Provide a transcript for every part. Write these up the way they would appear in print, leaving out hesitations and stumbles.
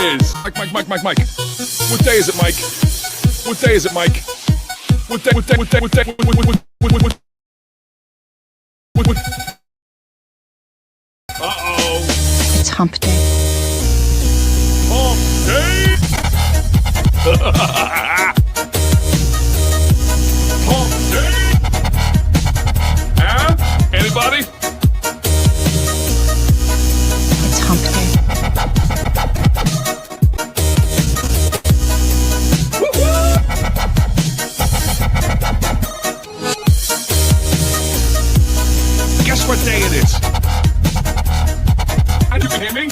is. Mike. What day is it, Mike? What day is it, Mike? What day? Uh-oh. It's Hump Day. Hump Day? Hump Day? Huh? Anybody? It's Hump Day. Guess what day it is? You can hear me?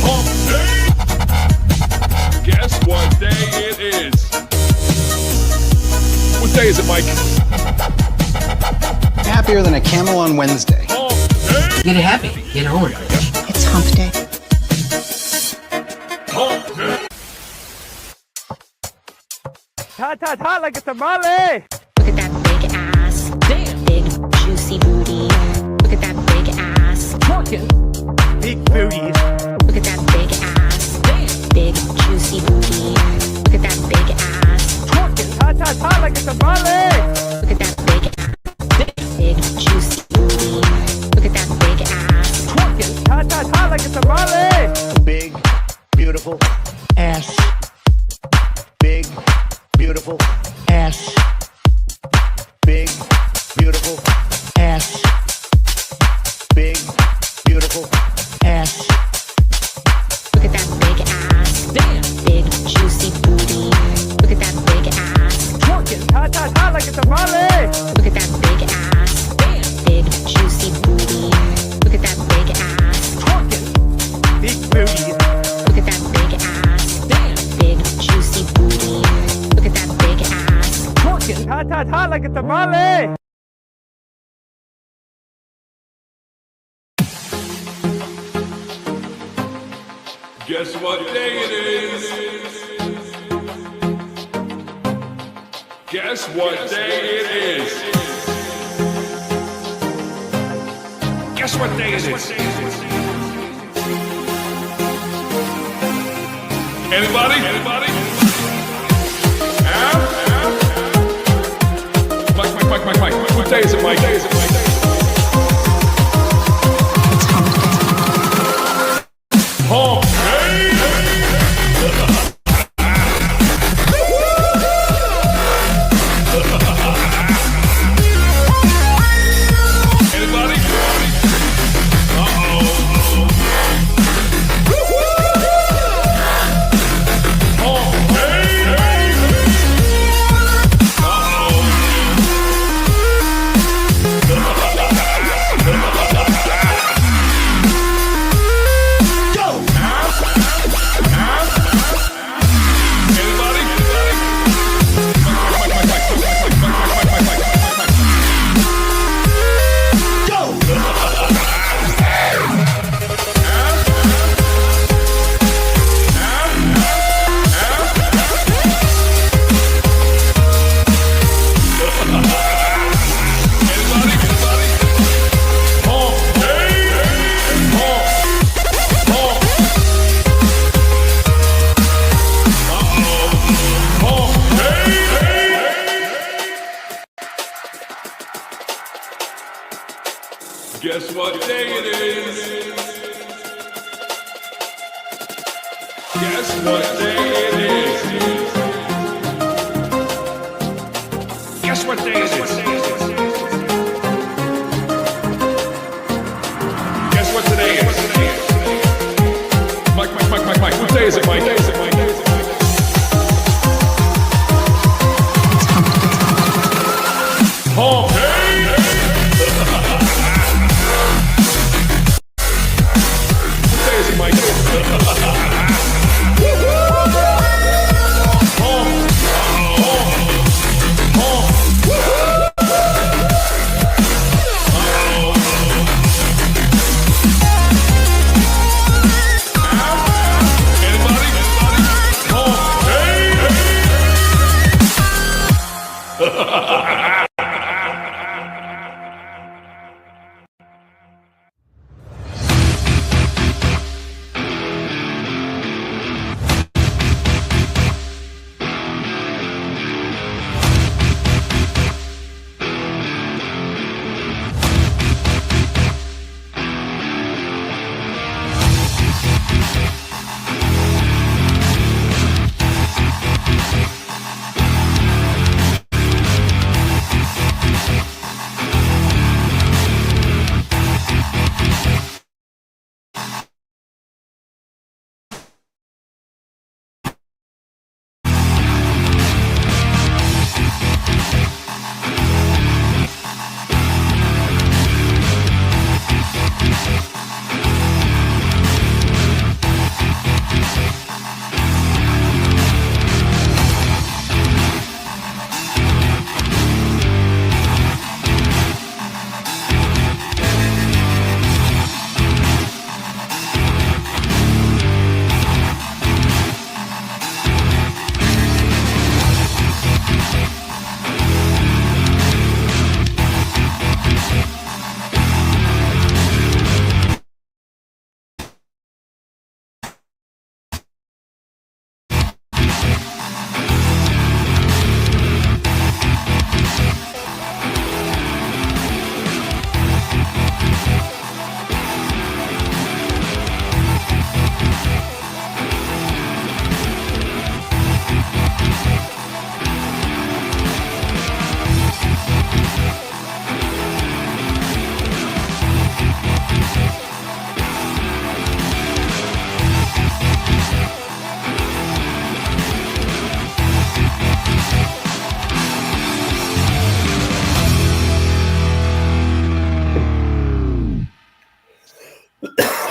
Hump Day! Guess what day it is? What day is it, Mike? Happier than a camel on Wednesday. Hump Day! Get happy. Get over it. It's Hump Day. Hump Day! Hot like a tamale! Look at that big ass. Damn. Big, juicy booty. Look at that big ass. Twerking. Big booties. Look at that big ass. Damn. Big, juicy booty. Look at that big ass. Twerking. Hot like a tamale! Look at that big ass. Big, juicy booty. Look at that big ass. Twerking. Hot like a tamale! Big, beautiful ass. Big, beautiful ass. Big, beautiful ass. Big, beautiful ass. Look at that big ass. Damn. Big, juicy booty. Look at that big ass. Twerking. Hot like a tamale! Look at that big ass. Damn. Big, juicy booty. Look at that big ass. Twerking. Big booties. Look at that big ass. Damn. Big, juicy booty. Look at that big ass. Twerking. Hot like a tamale! Guess what day it is? Guess what day it is? Guess what day it is? Anybody? Huh? Mike. What day is it, Mike? It's Hump Day. Hump Day! Anybody? Uh-oh. Hump Day! Guess what day it is? Guess what day it is? Guess what day it is? Guess what today is? Mike. What day is it, Mike? It's Hump Day. Hump Day! What day is it, Mike? Anybody?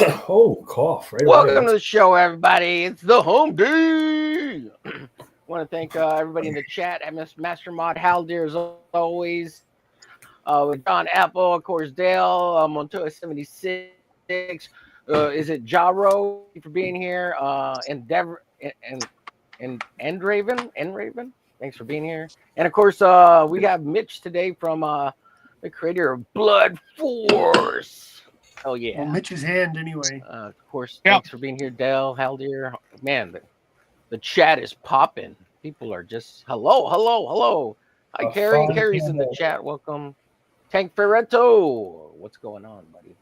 Oh, cough right Welcome away. to the show, everybody. It's the home day. Want to thank everybody in the chat. I miss Master Mod Haldir as always. With John Apple, of course, Dale, Montoya 76. Is it Jaro for being here? Endeavor and Enraven. Thanks for being here. And of course, we got Mitch today from the creator of Blood Force. Oh yeah. Well, Mitch's hand anyway. Of course, Yeah. thanks for being here, Dale Haldir. Man, the chat is popping. People are just hello. Hi, Carrie. fun Carrie's in the panel. chat. Welcome. Tank Ferretto. What's going on, buddy?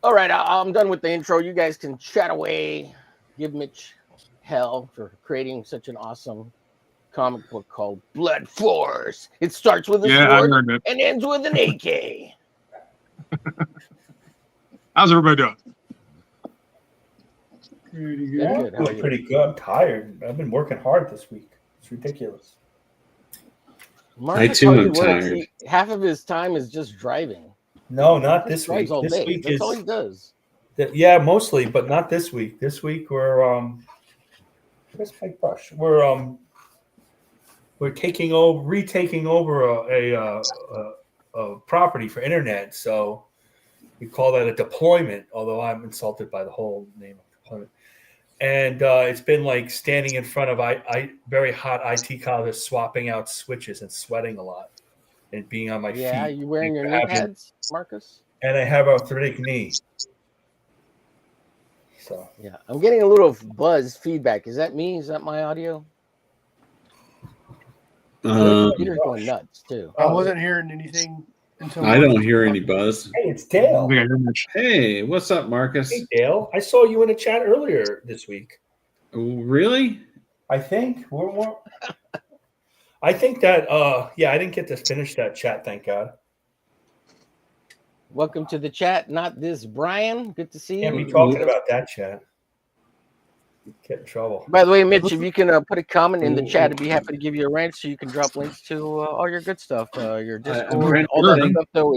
All right, I'm done with the intro. You guys can chat away. Give Mitch hell for creating such an awesome comic book called Blood Force. It starts with a Yeah, I sword learned it. and ends with an AK. How's everybody doing? Pretty good. Yeah, Good. How are I'm you? pretty good. I'm tired. I've been working hard this week. It's ridiculous. Marcus too hardly am works. tired. Half of his time is just driving. No, not He this drives week. all This day. week That's is all he does. yeah, mostly, but not this week. This week we're where's my brush? We're retaking over a property for internet. So we call that a deployment, although I'm insulted by the whole name of deployment. And it's been like standing in front of very hot IT colleges, swapping out switches and sweating a lot and being on my Yeah, feet. you wearing your knee Having- pads, Marcus? And I have arthritic knee. So Yeah, I'm getting a little buzz feedback. Is that me? Is that my audio? Peter's going nuts too. I wasn't hearing anything until I don't hear any buzz. hey, it's I Dale. think I hear Mitch. Hey, what's up, Marcus? Hey Dale, I saw you in the chat earlier this week. Oh, really? I think I think that I didn't get to finish that chat, thank God. Welcome to the chat. Not this, Brian. Good to see Can't be you. talking about that chat. Get in trouble. By the way, Mitch, if you can put a comment in the chat, I'd be happy to give you a rank so you can drop links to all your good stuff. Your Discord, all that stuff though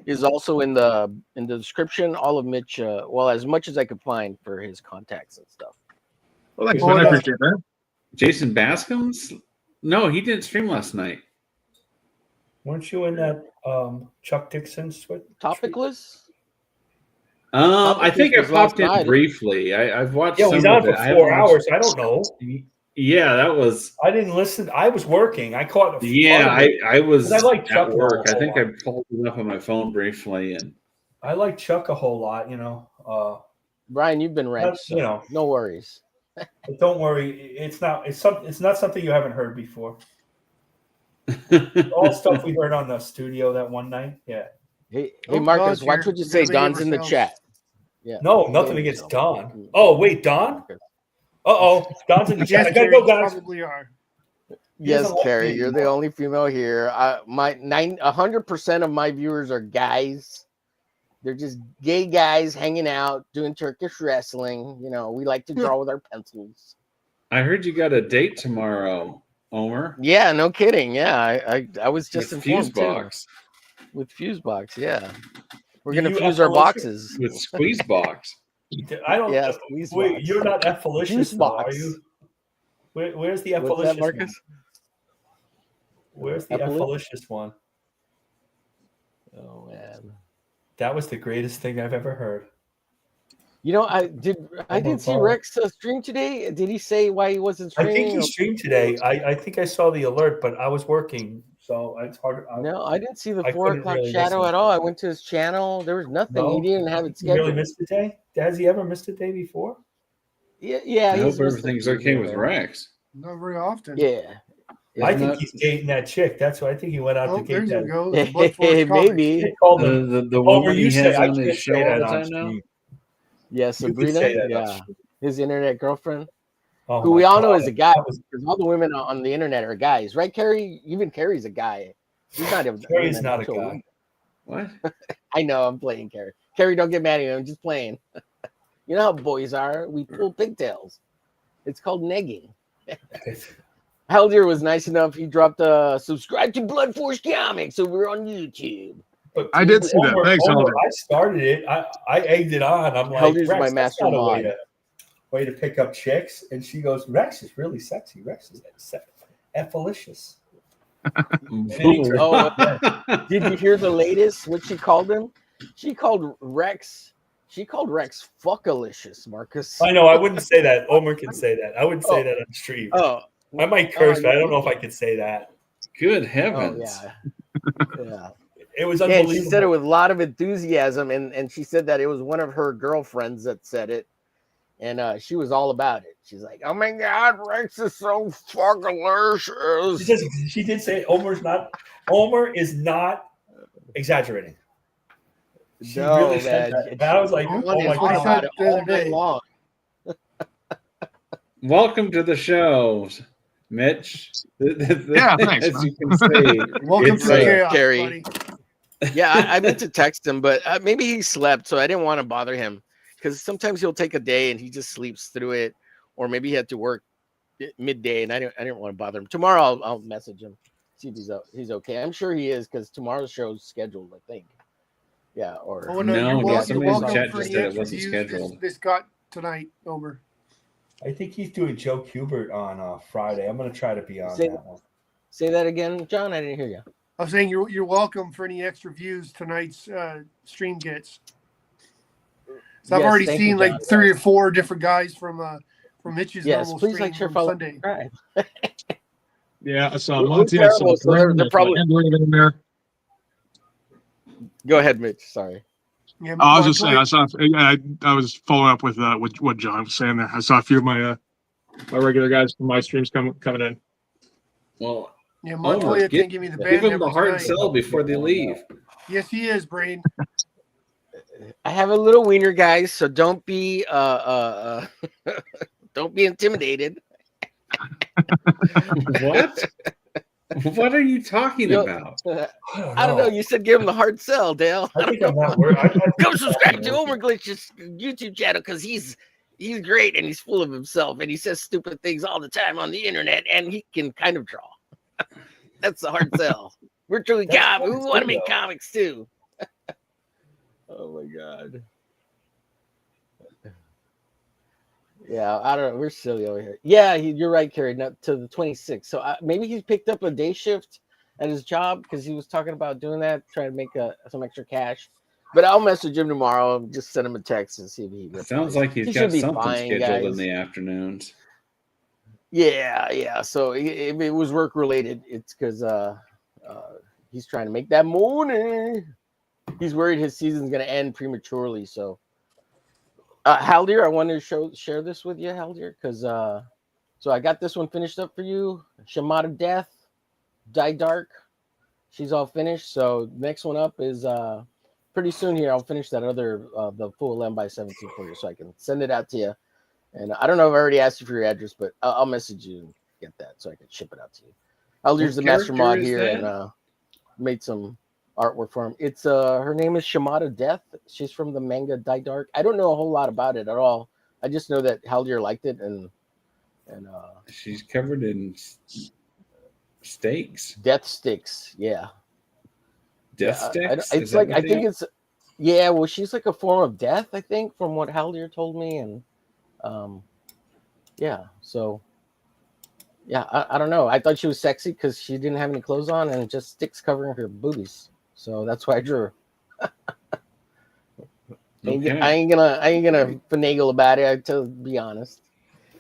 is also in the description. All of Mitch, well, as much as I could find for his contacts and stuff. Well, thanks, man. I appreciate that. Jason Bascom's? No, he didn't stream last night. Weren't you in that Chuck Dixon switch? Topicless? I think I was last popped in night. briefly. I've watched. Yeah, some he's of on for it. I 4 haven't watched- hours. I don't know. Yeah, that was. I didn't listen. I was working. I caught the Yeah, part of it. I was I like Chuck at a work. I whole think I lot. pulled it up on my phone briefly, and I like Chuck a whole lot, you know. Brian, you've been ranked, That's, you know. no worries. But don't worry, it's not something you haven't heard before. All stuff we heard on the studio that one night. Yeah. Hey, Oh, Marcus, God's watch here. what you We're say. gonna behave Don's in the ourselves. chat. Yeah. No, behave nothing against yourself. Don. Oh, wait, Don? Uh-oh. Don's in the chat. Yes, I gotta Jerry, go, you guys. probably are. Yes, doesn't like Carrie, me you're the anymore. only female here. 100% of my viewers are guys. They're just gay guys hanging out, doing Turkish wrestling. You know, we like to draw with our pencils. I heard you got a date tomorrow, Omer. Yeah, no kidding. Yeah, I was just With informed too. Fusebox. With Fusebox, yeah. We're Do gonna you fuse our FLH? boxes. With Squeezebox. I don't Yeah, wait, you're not F-alicious, though, are Fusebox. you? Where's the What's that, F-alicious one? Marcus? Where's the F-alicious? F-alicious one? Oh man. That was the greatest thing I've ever heard. You know, I did see Rex stream today. Did he say why he wasn't I streaming? think he streamed today. I think I saw the alert, but I was working, so it's hard. No, I didn't see the I 4 couldn't o'clock really shadow listen. at all. I went to his channel. There was nothing. No? He didn't have it You really scheduled. missed a day? Has he ever missed a day before? Yeah. I hope he's missed a everything's few okay here with and there. Rex. Not very often. Yeah. I Isn't think that- he's dating that chick. That's why I think he went out Oh, to there date you that. go. The Blood Force comics. Maybe. They called him. The Homer, woman he you say has I on can't his show say all that the on time now. stream. Yeah, You could Sabrina. say that on Yeah, stream. his internet girlfriend, Oh who my we all know God. is a guy That was- because all the women on the internet are guys, right? Carrie, even Carrie's a guy. He's not a Carrie's internet not a macho guy. woman. What? I know I'm playing Carrie. Carrie, don't get mad at me. I'm just playing. You know how boys are. We pull pigtails. It's called negging. Haldir was nice enough. He dropped a subscribe to Blood Force Comics over on YouTube. But I did see that. Thanks, Alder. I started it. I egged it on. I'm like, Helder's Rex, my that's master not a mod. way to pick up chicks. And she goes, Rex is really sexy. Rex is effelicious. Oh, did you hear the latest? What she called him? She called Rex fuckalicious, Marcus. I know. I wouldn't say that. Omer can say that. I wouldn't say that on stream. Oh, I might curse, but I don't know if I could say that. Good oh heavens. yeah. It was Yeah, and unbelievable. she said it with a lot of enthusiasm, and she said that it was one of her girlfriends that said it, and she was all about it. She's like, "Oh my God, Rex is so fuckalicious." She did say Omer is not exaggerating. She No, really said man. that. And I was like, She oh my talked God. about it the other all day day. long. Welcome to the show, Mitch. Yeah, thanks, As man. you can see, Welcome it's, to the uh, chaos, Carrie. buddy. Yeah, I meant to text him, but maybe he slept, so I didn't want to bother him because sometimes he'll take a day and he just sleeps through it, or maybe he had to work midday, and I didn't want to bother him. Tomorrow I'll message him, see if he's okay. I'm sure he is because tomorrow's show's scheduled, I think. Yeah, or Oh, No, you're, yeah, you're somebody in the welcome chat for just any said it extra wasn't views scheduled. this got tonight, Omer. I think he's doing Joe Kubert on Friday. I'm going to try to be on that one. Say that again, John. I didn't hear you. I was saying you're welcome for any extra views tonight's stream gets. So I've Yes, already thank seen you, like John. 3 or 4 different guys from Mitch's Yes, normal please stream like, share, on follow, Sunday. subscribe. Yeah, I saw We're Monty. I saw terrible, so they're Brandon. I saw probably- Edward in there. Go ahead, Mitch. Sorry. Yeah, Oh, I was my just saying. point- I was following up with what John was saying there. I saw a few of my regular guys from my streams coming in. well, Yeah, Montoya can't give me the band give them number the hard tonight. sell before they leave. Yes, he is, Brain. I have a little wiener, guys, so don't be don't be intimidated. What? What are you talking Yo- about? I don't know. You said give him the hard sell, Dale. I think I'm not worried. Come subscribe to Omerglitch's YouTube channel because he's great and he's full of himself and he says stupid things all the time on the internet and he can kind of draw. That's the hard sell. We're truly comics. We want to make comics too. Oh my God. Yeah, I don't know. We're silly over here. Yeah, you're right, Carrie. Not to the 26th. So maybe he's picked up a day shift at his job because he was talking about doing that, trying to make some extra cash. But I'll message him tomorrow. Just send him a text and see if he replies. Sounds like he's He got should be something fine, scheduled in guys. the afternoons. Yeah. So if it was work related, it's because he's trying to make that money. He's worried his season's going to end prematurely. So, Haldir, I wanted to share this with you, Haldir, because so I got this one finished up for you. Shamata Death, Die Dark. She's all finished. So next one up is pretty soon here. I'll finish that other the full 11x17 for you, so I can send it out to you. And I don't know if I already asked you for your address, but I'll message you and get that so I can ship it out to you. Haldir's the master mod here and made some artwork for him. It's her name is Shamata Death. She's from the manga Die Dark. I don't know a whole lot about it at all. I just know that Haldir liked it and she's covered in steaks. Death sticks. Yeah. Death sticks? It's like I think it's well, she's like a form of death, I think, from what Haldir told me. And so I don't know. I thought she was sexy because she didn't have any clothes on and just sticks covering her boobies. So that's why I drew her. Okay. I ain't gonna finagle about it, to be honest.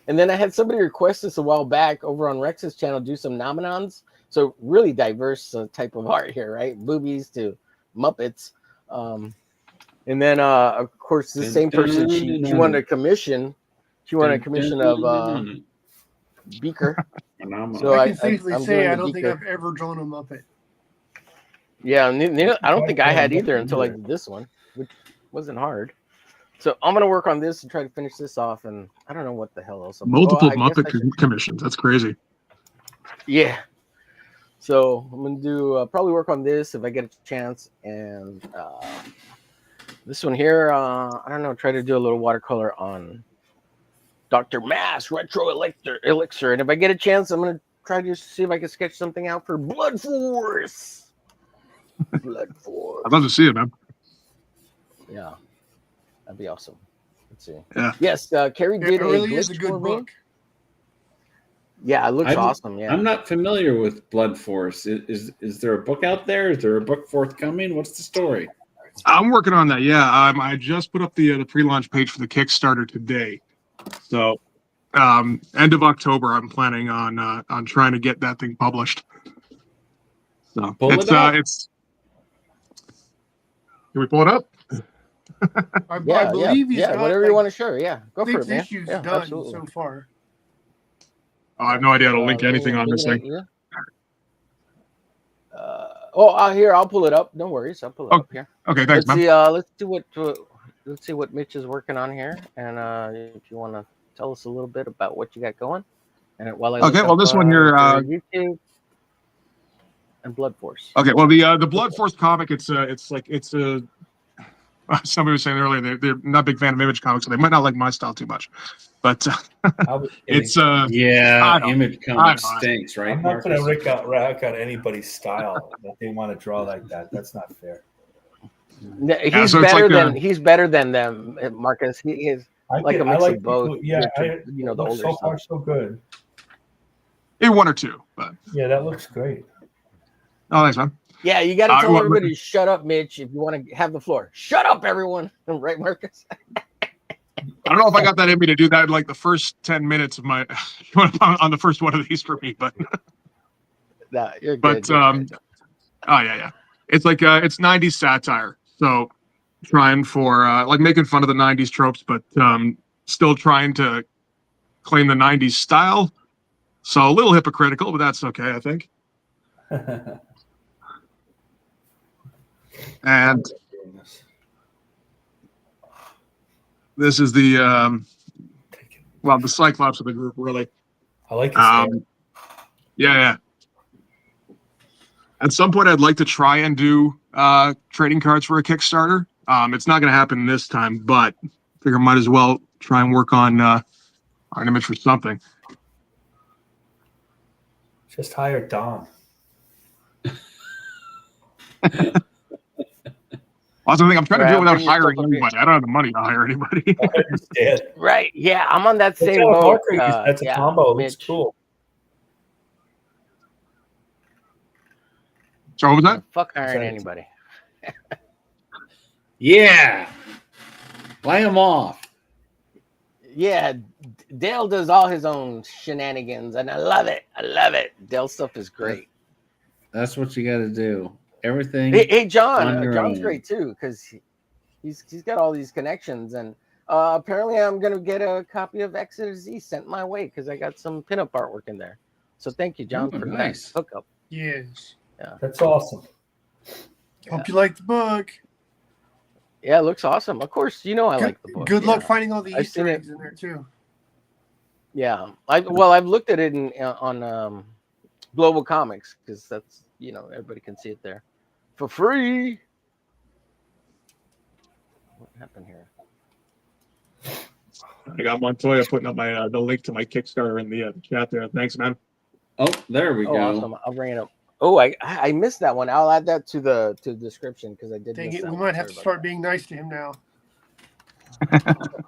And then I had somebody request this a while back over on Rex's channel, do some nominons. So really diverse type of art here, right? Boobies to Muppets. And then of course the same person she wanted a commission. She wanted a commission of Beaker. So I can safely say I don't think I've ever drawn a Muppet. Yeah, I don't think I had either until I did this one, which wasn't hard. So I'm gonna work on this and try to finish this off, and I don't know what the hell else. Multiple Muppet commissions. That's crazy. Yeah. So I'm gonna do probably work on this if I get a chance, and this one here. I don't know. Try to do a little watercolor on Dr. Mass Retro Elixir, and if I get a chance, I'm gonna try to see if I can sketch something out for Blood Force. Blood Force. I'd love to see it, man. Yeah, that'd be awesome. Let's see. Yeah. Yes, Carrie It did really a is a glitch good for me. book. Yeah, it looks I'm- awesome. Yeah. I'm not familiar with Blood Force. Is there a book out there? Is there a book forthcoming? What's the story? I'm working on that. Yeah, I just put up the pre-launch page for the Kickstarter today. So, end of October, I'm planning on trying to get that thing published. So Pull it up. it's. Can we pull it up? I Yeah, believe he's got whatever you want to share. Yeah, go for six it, man. issues Yeah, done absolutely. so far. I have no idea how to link Let me- anything on this looking thing. at you. Here, I'll pull it up. No worries, I'll pull it up here. Okay, thanks, Let's man. see. Let's see what Mitch is working on here, and if you want to tell us a little bit about what you got going, and while I look Okay, well, up, this one here, your YouTube and Blood Force. Okay, well, the Blood Force comic, it's a somebody was saying earlier they're not a big fan of Image comics, so they might not like my style too much, but it's Yeah, I don't- Image I comic don't- stinks, right? I'm not going to Marcus? rack out anybody's style that they want to draw like that. That's not fair. He's so it's better like than he's better than them, Marcus. He is like a mix of both. Yeah, the older so far stuff. so good. maybe one or two, but Yeah, that looks great. oh, thanks, man. Yeah, you got to tell well, everybody to shut up, Mitch, if you want to have the floor. Shut up, everyone. Right, Marcus? I don't know if I got that in me to do that in like the first 10 minutes of my on the first one of these for me, but No, you're good. but you're good. oh yeah, it's like it's 90s satire, so trying for like making fun of the 90s tropes, but still trying to claim the 90s style. So a little hypocritical, but that's okay, I think. And this is the the Cyclops of the group, really. I like this. Yeah. At some point, I'd like to try and do trading cards for a Kickstarter. It's not going to happen this time, but I figure I might as well try and work on an image for something. Just hire Don. That's the thing. I'm trying to do it without bring your hiring stuff up here. anybody. I don't have the money to hire anybody. I understand. Right. Yeah, I'm on that same That's how boat. Marker used- that's a yeah, combo. It's Mitch. cool. So what was that? Fuck hiring Sorry. anybody. Yeah. Lay them off. Yeah, Dale does all his own shenanigans, and I love it. I love it. Dale's stuff is great. That's what you got to do. Everything. Hey, John. on your John's own. great too because he's got all these connections, and apparently I'm gonna get a copy of X to Z sent my way because I got some pinup artwork in there. So thank you, John, Ooh, for nice. that hookup. Yes. That's awesome. Hope you like the book. Yeah, it looks awesome. Of course, you know I Good- like the book. Good luck Yeah. finding all the I've Easter seen it. eggs in there too. Yeah, I've looked at it on Global Comics because that's everybody can see it there for free. What happened here? I got Montoya putting up my the link to my Kickstarter in the chat there. Thanks, man. Oh, there we Oh, go. awesome! I'll bring it up. Oh, I missed that one. I'll add that to the description because I did. Dang miss it, that we one. might have Sorry to about start being nice to him now. that.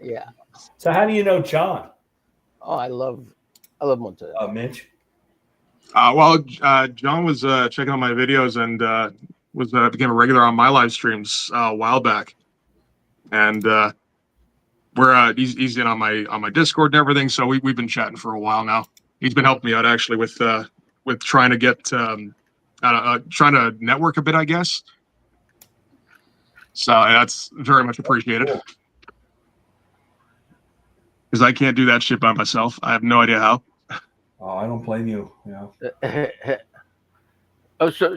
Yeah. So how do you know John? Oh, I love Montoya. Mitch? John was checking out my videos and became a regular on my live streams a while back, and he's in on my Discord and everything. So we've been chatting for a while now. He's been helping me out actually with trying to get trying to network a bit, I guess. So that's very much appreciated. Because I can't do that shit by myself. I have no idea how. Oh, I don't blame you.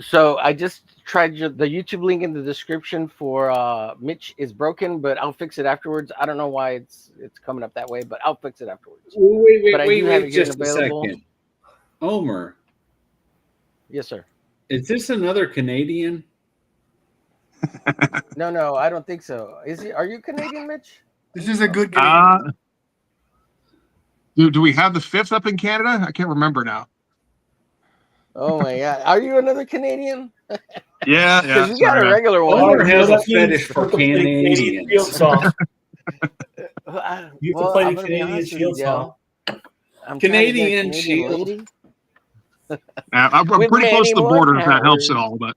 So I just tried the YouTube link in the description for Mitch is broken, but I'll fix it afterwards. I don't know why it's coming up that way, but I'll fix it afterwards. But I do have it here just a available. second. Omer, Yes, sir. is this another Canadian? No, I don't think so. Is he? Are you Canadian, Mitch? This is a good game. Do we have the 5th up in Canada? I can't remember now. Oh my God, are you another Canadian? Yeah, Because yeah. we got sorry, a man. regular one. Omer has a That means fetish for you have to play Canadian Canadians. Shield song. You have to play I'm the gonna be Canadian honest with Shield you, song. Dale. I'm trying to get a Canadian Canadian Shield. lady. I'm With pretty close to the manual border, if that helps at powers. all. But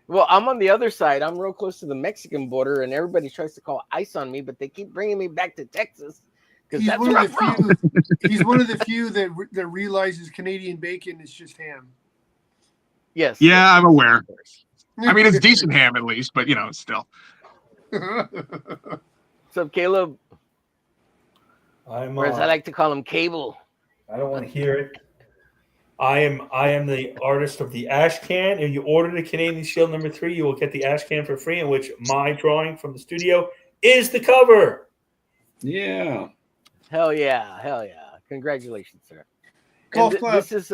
Well, I'm on the other side. I'm real close to the Mexican border, and everybody tries to call ICE on me, but they keep bringing me back to Texas because He's that's one where of I'm the from. few. He's one of the few that realizes Canadian bacon is just ham. Yes. yeah, yes, I'm yes, aware. of course. I mean, it's decent ham at least, but still. What's up, Caleb? I'm. Or as I like to call him, Cable. I don't want to hear it. I am the artist of the ash can. If you order the Canadian Shield number 3, you will get the ash can for free, in which my drawing from the studio is the cover. Yeah. Hell yeah, hell yeah! Congratulations, sir. Golf And clap. this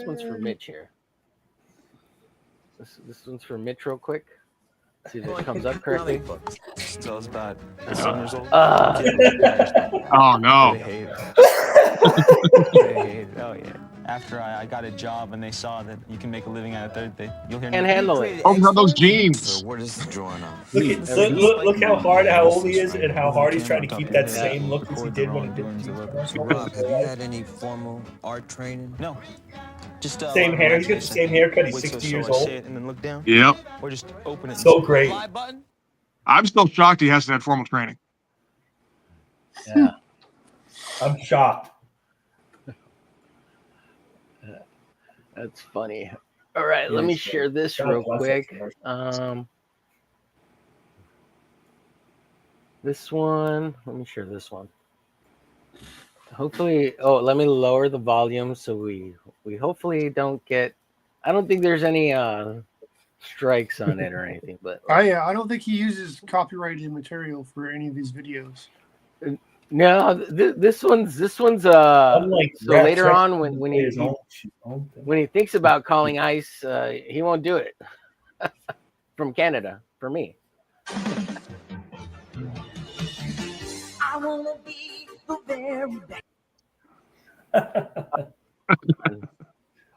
one's for Mitch here. This one's for Mitch, real quick. See if it comes up correctly. So it's about 7 years old. Oh no. They hate it. Oh yeah. After I got a job and they saw that you can make a living out of it, you'll hear. Can't handle it. Oh, how those jeans. So what is the drawing on? Look how hard, how old he is, and how hard he's trying to keep that same look as he did when he did. Rob, have you had any formal art training? No. Just Same hair. He's got the same haircut. He's 60 years old. And then look down. Yep. Or just open it. So great. I'm still shocked he hasn't had formal training. Yeah. I'm shocked. That's funny. All right, let me share this real quick. This one, let me share this one. Hopefully, let me lower the volume so we hopefully don't get. I don't think there's any strikes on it or anything, but I don't think he uses copyrighted material for any of his videos. no, this one's Unlike so Rap later Sex, on when he thinks about calling ICE, he won't do it. From Canada for me. I wanna be the very best.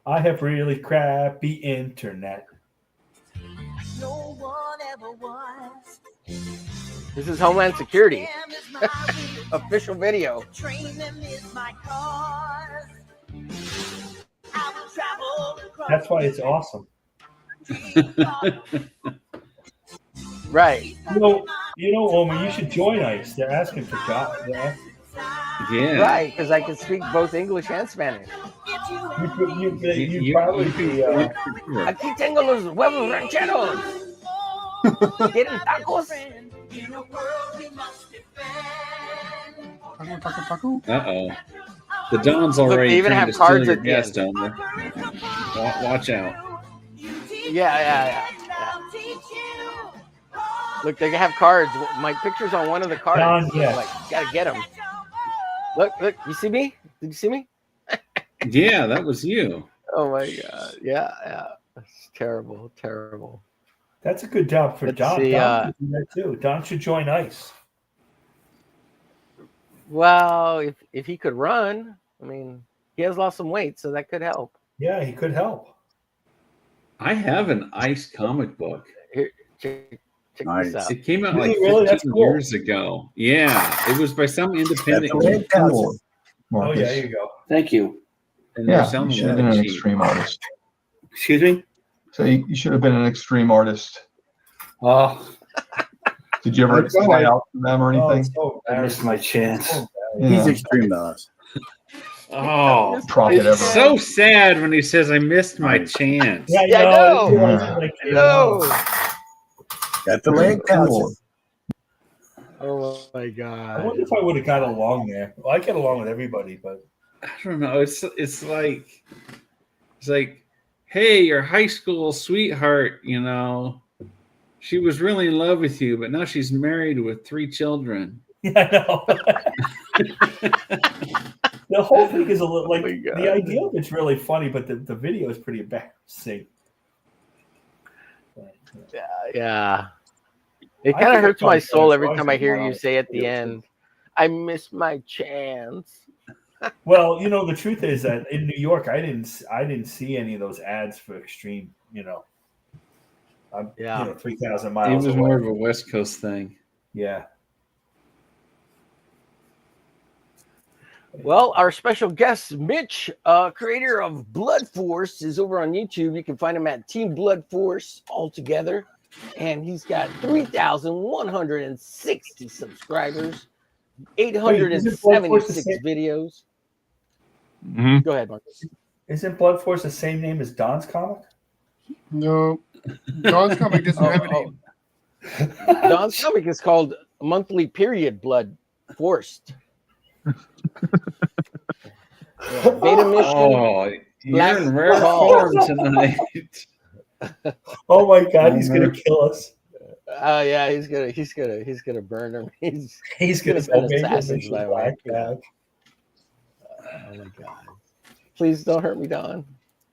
I have really crappy internet. No one ever was. This is Homeland Security. Official video. Train them is my cause. I will travel across. That's why it's awesome. Right. You know, Omer, you should join ICE. They're asking for jobs. Yeah. Right, because I can speak both English and Spanish. You probably be. Aquí tengo los huevos rancheros. ¿Quieren tacos? Uh-oh. The Don's already they even trying have to steal cards your at the guest, end. Omer. Watch out. Yeah. Look, they have cards. My picture's on one of the cards. Don, yes. Like, gotta get them. Look, you see me? Did you see me? Yeah, that was you. Oh my god. Yeah. It's terrible. That's a good job for Let's Don. see, Don should do that too. Don should join ICE. Well, if he could run, I mean, he has lost some weight, so that could help. Yeah, he could help. I have an ICE comic book. Here, check this out. It came out like Really? 15 That's cool. years ago. Yeah, it was by some independent. Oh, yeah, there you go. Thank you. And they're Yeah, selling you should have them been an cheap. extreme artist. Excuse me? So you should have been an extreme artist. Oh, Did you ever fly out to them or anything? So I missed my chance. Yeah. He's extreme to us. Oh, Profit it's ever. so sad when he says, "I missed my chance." Yeah, Yeah, I know. No. Got the leg Cool. Oh my I god. wonder if I would have got along there. Well, I get along with everybody, but I don't know. It's like, hey, your high school sweetheart, she was really in love with you, but now she's married with 3 children. yeah, I know. The whole thing is a little like my God. the idea of it's really funny, but the video is pretty embarrassing. Yeah. It I kind of think hurts I my probably soul saw every it time I hear twice. you say at the end, I missed my chance. Well, the truth is that in New York, I didn't see any of those ads for Extreme. I'm 3,000 It miles was away. more of a West Coast thing. Yeah. Well, our special guest, Mitch, creator of Blood Force, is over on YouTube. You can find him at Team Blood Force altogether. And he's got 3,160 subscribers, 876 videos. Mm-hmm. Go ahead, Marcus. Isn't Blood Force the same name as Don's comic? No. Don's comic doesn't have a name. Don's comic is called Monthly Period Blood Forced. Beta mission. Oh, you're in rare form tonight. Oh my God, he's gonna kill us. Yeah, he's gonna burn him. He's gonna send make assassins my way. Yeah. Oh my God! Please don't hurt me, Don.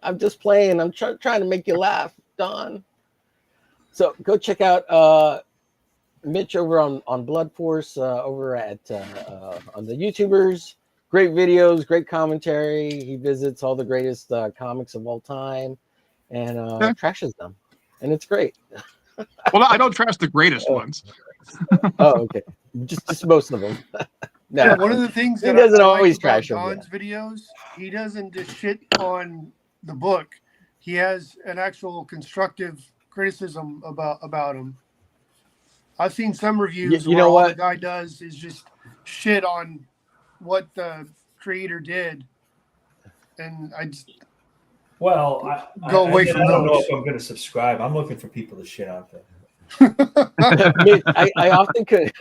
I'm just playing. I'm trying to make you laugh, Don. So go check out Mitch over on Blood Force over at on the YouTubers. Great videos, great commentary. He visits all the greatest comics of all time and trashes them, and it's great. Well, I don't trash the greatest ones. Oh, okay. Just most of them. No. Yeah, one of the things He that doesn't I always like about trash them. Don's videos, he doesn't just shit on the book. He has an actual constructive criticism about him. I've seen some reviews You where know all what? the guy does is just shit on what the creator did, and I just Well, go away from I don't know those. if I'm going to subscribe. I'm looking for people to shit on things. I often could.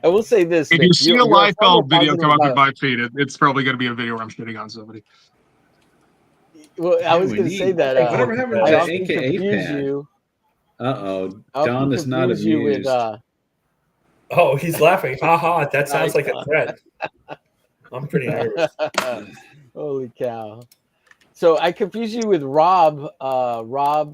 I will say this: If you Mitch, see a you're live far more video positive come up in about- my feed, it's probably going to be a video where I'm shitting on somebody. Well, I was we going to need- say that whatever happened I to often AKA confuse pad? you. Uh-oh, I often Don is not confuse you amused. with. Oh, he's laughing. Ha ha. That sounds Nice. like a threat. I'm pretty nervous. Holy cow! So I confuse you with Rob. Rob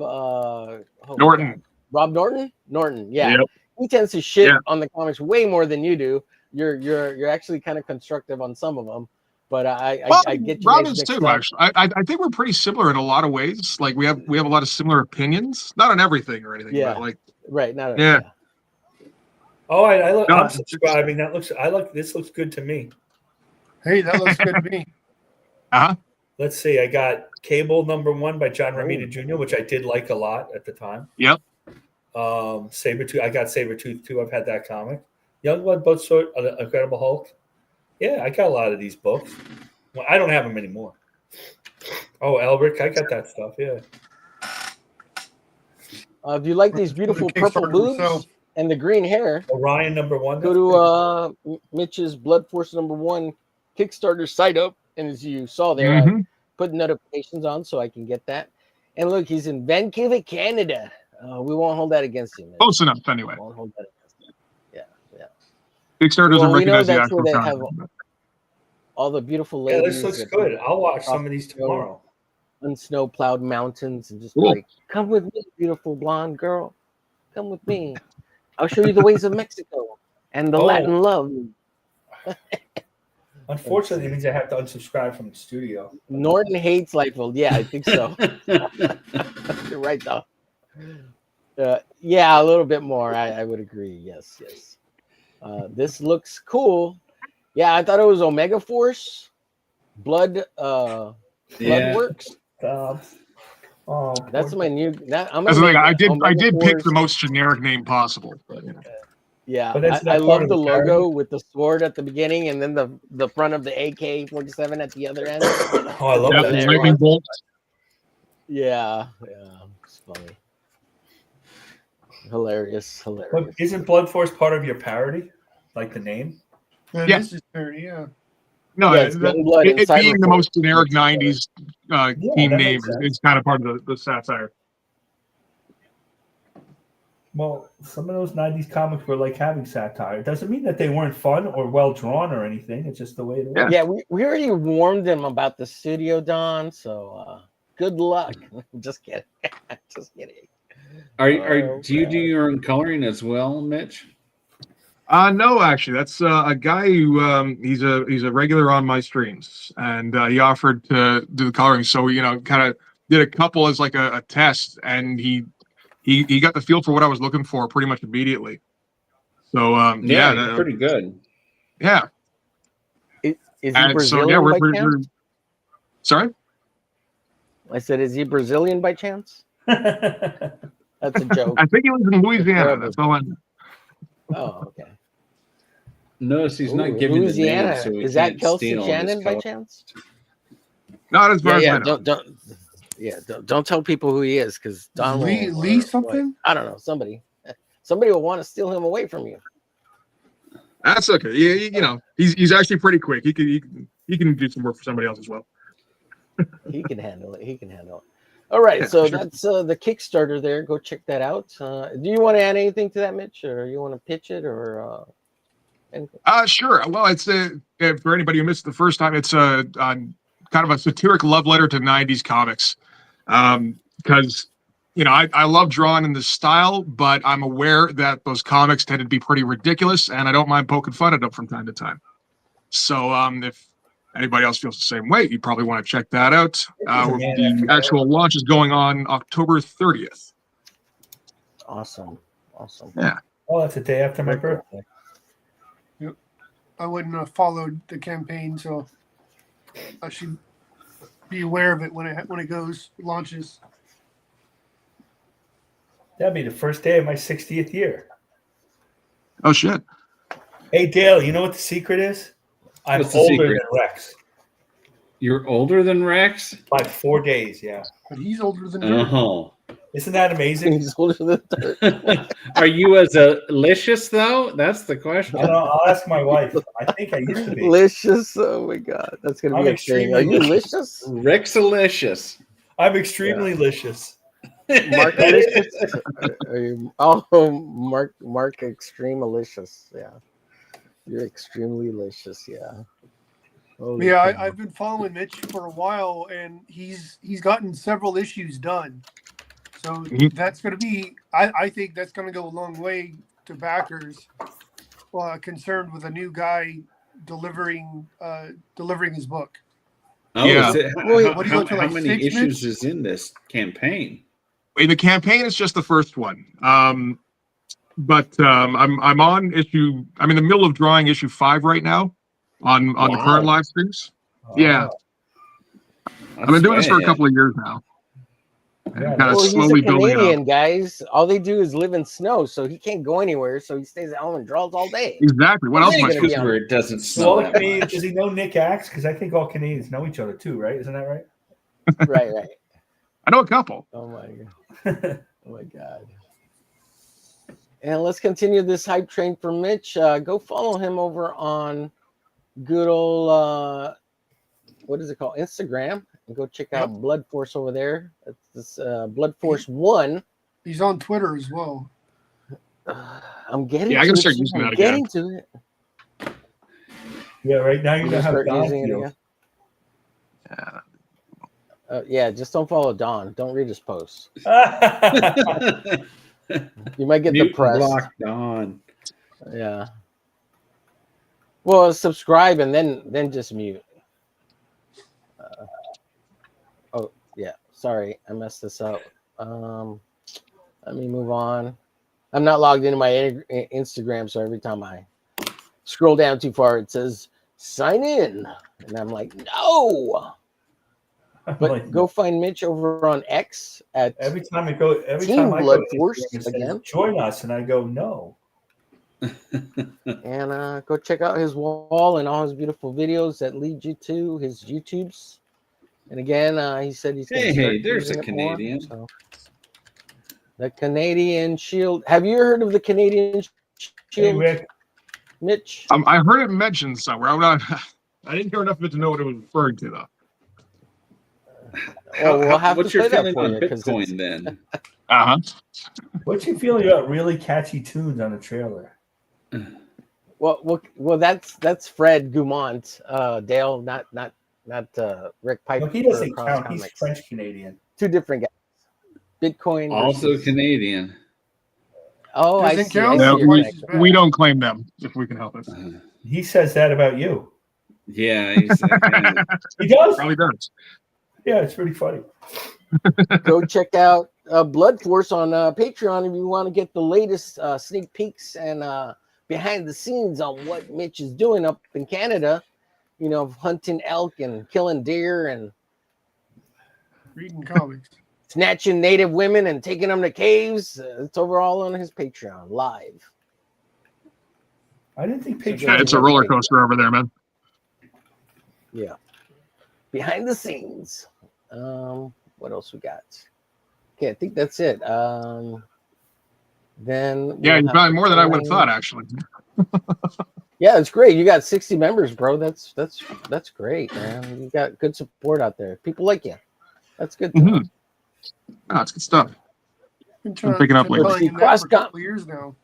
Norton. God. Rob Norton. Norton. Yeah. Yep. He tends to shit Yeah. on the comics way more than you do. You're actually kind of constructive on some of them, but I get you Rob guys is mixed too. up. Actually, I think we're pretty similar in a lot of ways. Like we have a lot of similar opinions, not on everything or anything, Yeah. but like Right. Not yeah. Oh, I'm No, subscribing. This looks good to me. Hey, that looks good to me. Uh-huh. Let's see. I got Cable #1 by John Romita Jr., which I did like a lot at the time. Yep. Sabretooth. I got Sabretooth too. I've had that comic. Youngblood, Bloodsport, Incredible Hulk. Yeah, I got a lot of these books. Well, I don't have them anymore. Oh, Elric, I got that stuff. Yeah. If you like these beautiful purple Kickstarter boobs himself. and the green hair, Orion #1. go to Mitch's Blood Force #1 Kickstarter site up, and as you saw there, I Mhm. put notifications on so I can get that. And look, he's in Vancouver, Canada. We won't hold that against him. Close enough, anyway. Won't hold that against him. Yeah. Kickstarter doesn't Well, we know recognize the that's actual where they have content. all the beautiful Yeah, ladies. this looks that good. live I'll watch off some of these the snow- tomorrow. on snow-plowed mountains and just Cool. like, come with me, beautiful blonde girl. Come with me. I'll show you the ways of Mexico and the Oh. Latin love. Unfortunately, it means I have to unsubscribe from the studio. Norton hates Lightfield. Yeah, I think so. You're right, though. Yeah, a little bit more. I would agree. Yes. This looks cool. Yeah, I thought it was Omega Force, Blood Yeah. Works. Oh, That's my new. I'm That's the thing. I did Omega pick Force. the most generic name possible. But, you know. Yeah, But that's I not part love of the the logo with the sword at the beginning and then the front of the AK-47 at the other end. Oh, I love Yeah, that. the lightning bolt. Yeah, it's funny. Hilarious. But isn't Blood Force part of your parody? Like the name? That Yeah. is his parody, yeah. No, Yeah, it's Youngblood and it being the Cyberforce. most generic '90s team that name makes sense. is kind of part of the satire. Well, some of those 90s comics were like having satire. It doesn't mean that they weren't fun or well drawn or anything. It's just the way it is. Yeah, we already warned them about the studio, Don. So good luck. Just kidding. Just kidding. Do you do your own coloring as well, Mitch? No, actually, that's a guy who he's a regular on my streams, and he offered to do the coloring. So kind of did a couple as like a test, and he got the feel for what I was looking for pretty much immediately. So Yeah, he's pretty good. Yeah. Is he And Brazilian so, by chance? Sorry? I said, is he Brazilian by chance? That's a joke. I think he lives in Louisiana. That's all I know. Oh, okay. Notice he's not Ooh, giving Louisiana. the name, so he Is that can't Kelsey steal his Shannon by color. chance? Not as far as I know. Don't tell people who he is, because Don Lee something. I don't know. Somebody will want to steal him away from you. That's okay. Yeah, he's actually pretty quick. He can do some work for somebody else as well. He can handle it. All right, Yeah, so sure. that's the Kickstarter there. Go check that out. Do you want to add anything to that, Mitch, or you want to pitch it, or anything? Sure. Well, it's for anybody who missed the first time, it's a kind of a satiric love letter to 90s comics. Because I love drawing in this style, but I'm aware that those comics tend to be pretty ridiculous, and I don't mind poking fun at them from time to time. So if anybody else feels the same way, you probably want to check that out. The actual launch is going on October 30th. Awesome. Yeah. Oh, that's the day after my birthday. Yep. I wouldn't have followed the campaign, so I should be aware of it when it launches. That'd be the first day of my 60th year. Oh shit. Hey Dale, you know what the secret is? I'm What's the older secret? than Rex You're older than Rex? by 4 days. Yeah. But he's older than Dirt. Oh. Isn't that amazing? He's older than Dirt. Are you as licious though? That's the question. I don't know. I'll ask my wife. I think I used to be. Licious. Oh my God, that's gonna I'm be a thing. Are you licious? Rexalicious. I'm extremely licious. Mark Malicious? Are you? Oh, Mark Extreme Malicious. Yeah, you're extremely licious. Yeah. Holy Yeah, cow. I've been following Mitch for a while, and he's gotten several issues done. So that's going to be, I think that's going to go a long way to backers concerned with a new guy delivering his book. Oh, Yeah. is it, Wait, what do you go to, how like many 6, issues Mitch? is in this campaign? The campaign is just the first one. But I'm on issue. I'm in the middle of drawing issue 5 right now on the current live streams. Yeah. I've been doing this for a couple of years now. And kind of Well, he's a slowly building it up. Canadian, guys. All they do is live in snow, so he can't go anywhere. So he stays at home and draws all day. Exactly. What else When am I are you supposed gonna to Where do? it doesn't So snow all that Canadians, much. does he know Nick Axe? Because I think all Canadians know each other too, right? Isn't that right? Right. I know a couple. Oh my God. Oh my God. And let's continue this hype train for Mitch. Go follow him over on good old what is it called? Instagram. And go check out Blood Force over there. That's this Blood Force 1. He's on Twitter as well. I'm getting Yeah, I to gotta it. start using I'm that again. getting to it. Yeah, right now you I'm know gonna how start Don using it feels. again. Yeah, just don't follow Don. Don't read his posts. You might get Mute and depressed. block Don. Yeah. Well, subscribe and then just mute. Oh yeah, sorry, I messed this up. Let me move on. I'm not logged into my Instagram, so every time I scroll down too far, it says sign in, and I'm like, no. But go find Mitch over on X at every time I go Team to Blood Instagram, Force it says, again. join us, and I go no. And go check out his wall and all his beautiful videos that lead you to his YouTubes. And again, he said he's going to start There's a using it more, Canadian. so. The Canadian Shield. Have you heard of the Canadian Shield, Rick. Mitch? I heard it mentioned somewhere. I didn't hear enough of it to know what it was referring to, though. Well, we'll have what's to your play that feeling for on you, 'cause Bitcoin it's- then? What's your feeling about really catchy tunes on a trailer? Well, that's Fred Gumont, Dale, not Rick Piper. No, he doesn't Cross count. He's Comics. French Canadian. Two different guys. Bitcoin. Also versus- Canadian. Oh, I Doesn't see. I count? see No, your Twice connection. as bad. we don't claim them if we can help it. He says that about you. Yeah, he's that guy. He does. Probably does. Yeah, it's pretty funny. Go check out Blood Force on Patreon if you want to get the latest sneak peeks and behind the scenes on what Mitch is doing up in Canada. You know, hunting elk and killing deer and Reading comics. snatching native women and taking them to caves. It's over all on his Patreon live. I didn't think So Patreon. Yeah, it's a roller coaster over there, man. Yeah, behind the scenes. What else we got? Okay, I think that's it. Then Yeah, you have found to more than I would have find- thought, actually. Yeah, it's great. You got 60 members, bro. That's great, man. You got good support out there. People like you. That's good. Mm-hmm. Oh, it's good stuff. Been I'm picking up lately. telling you that for a couple years now.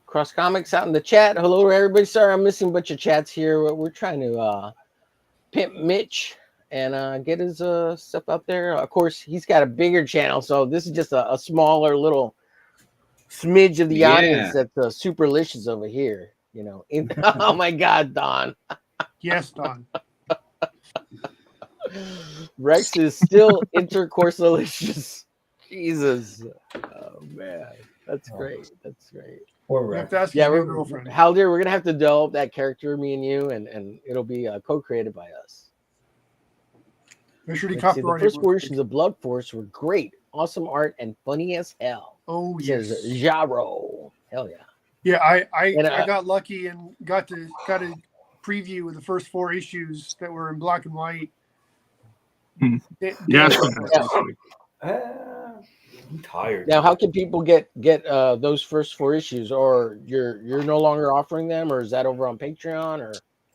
Cross Comics out in the chat. Hello to everybody. Sorry, I'm missing a bunch of chats here. We're trying to pimp Mitch and get his stuff out there. Of course, he's got a bigger channel, so this is just a smaller little smidge of the audience that's superlicious over here. You know. Oh my God, Don. Yes, Don. Rex is still intercourse-delicious. Jesus. Oh man. That's great. That's great. Poor You have Rex. to ask Yeah, your we're girlfriend. Haldir, we're gonna have to develop that character, me and you, and it'll be co-created by us. Make sure to Let's see, the copyright first it. four issues of Blood Force were great, awesome art, and funny as hell. Oh Says yes. Jaro. Hell yeah. Yeah, I And, got lucky and got a preview with the first four issues that were in black and white. Hmm. Yeah, I'm tired. Now, how can people get those first four issues, or you're no longer offering them, or is that over on Patreon, or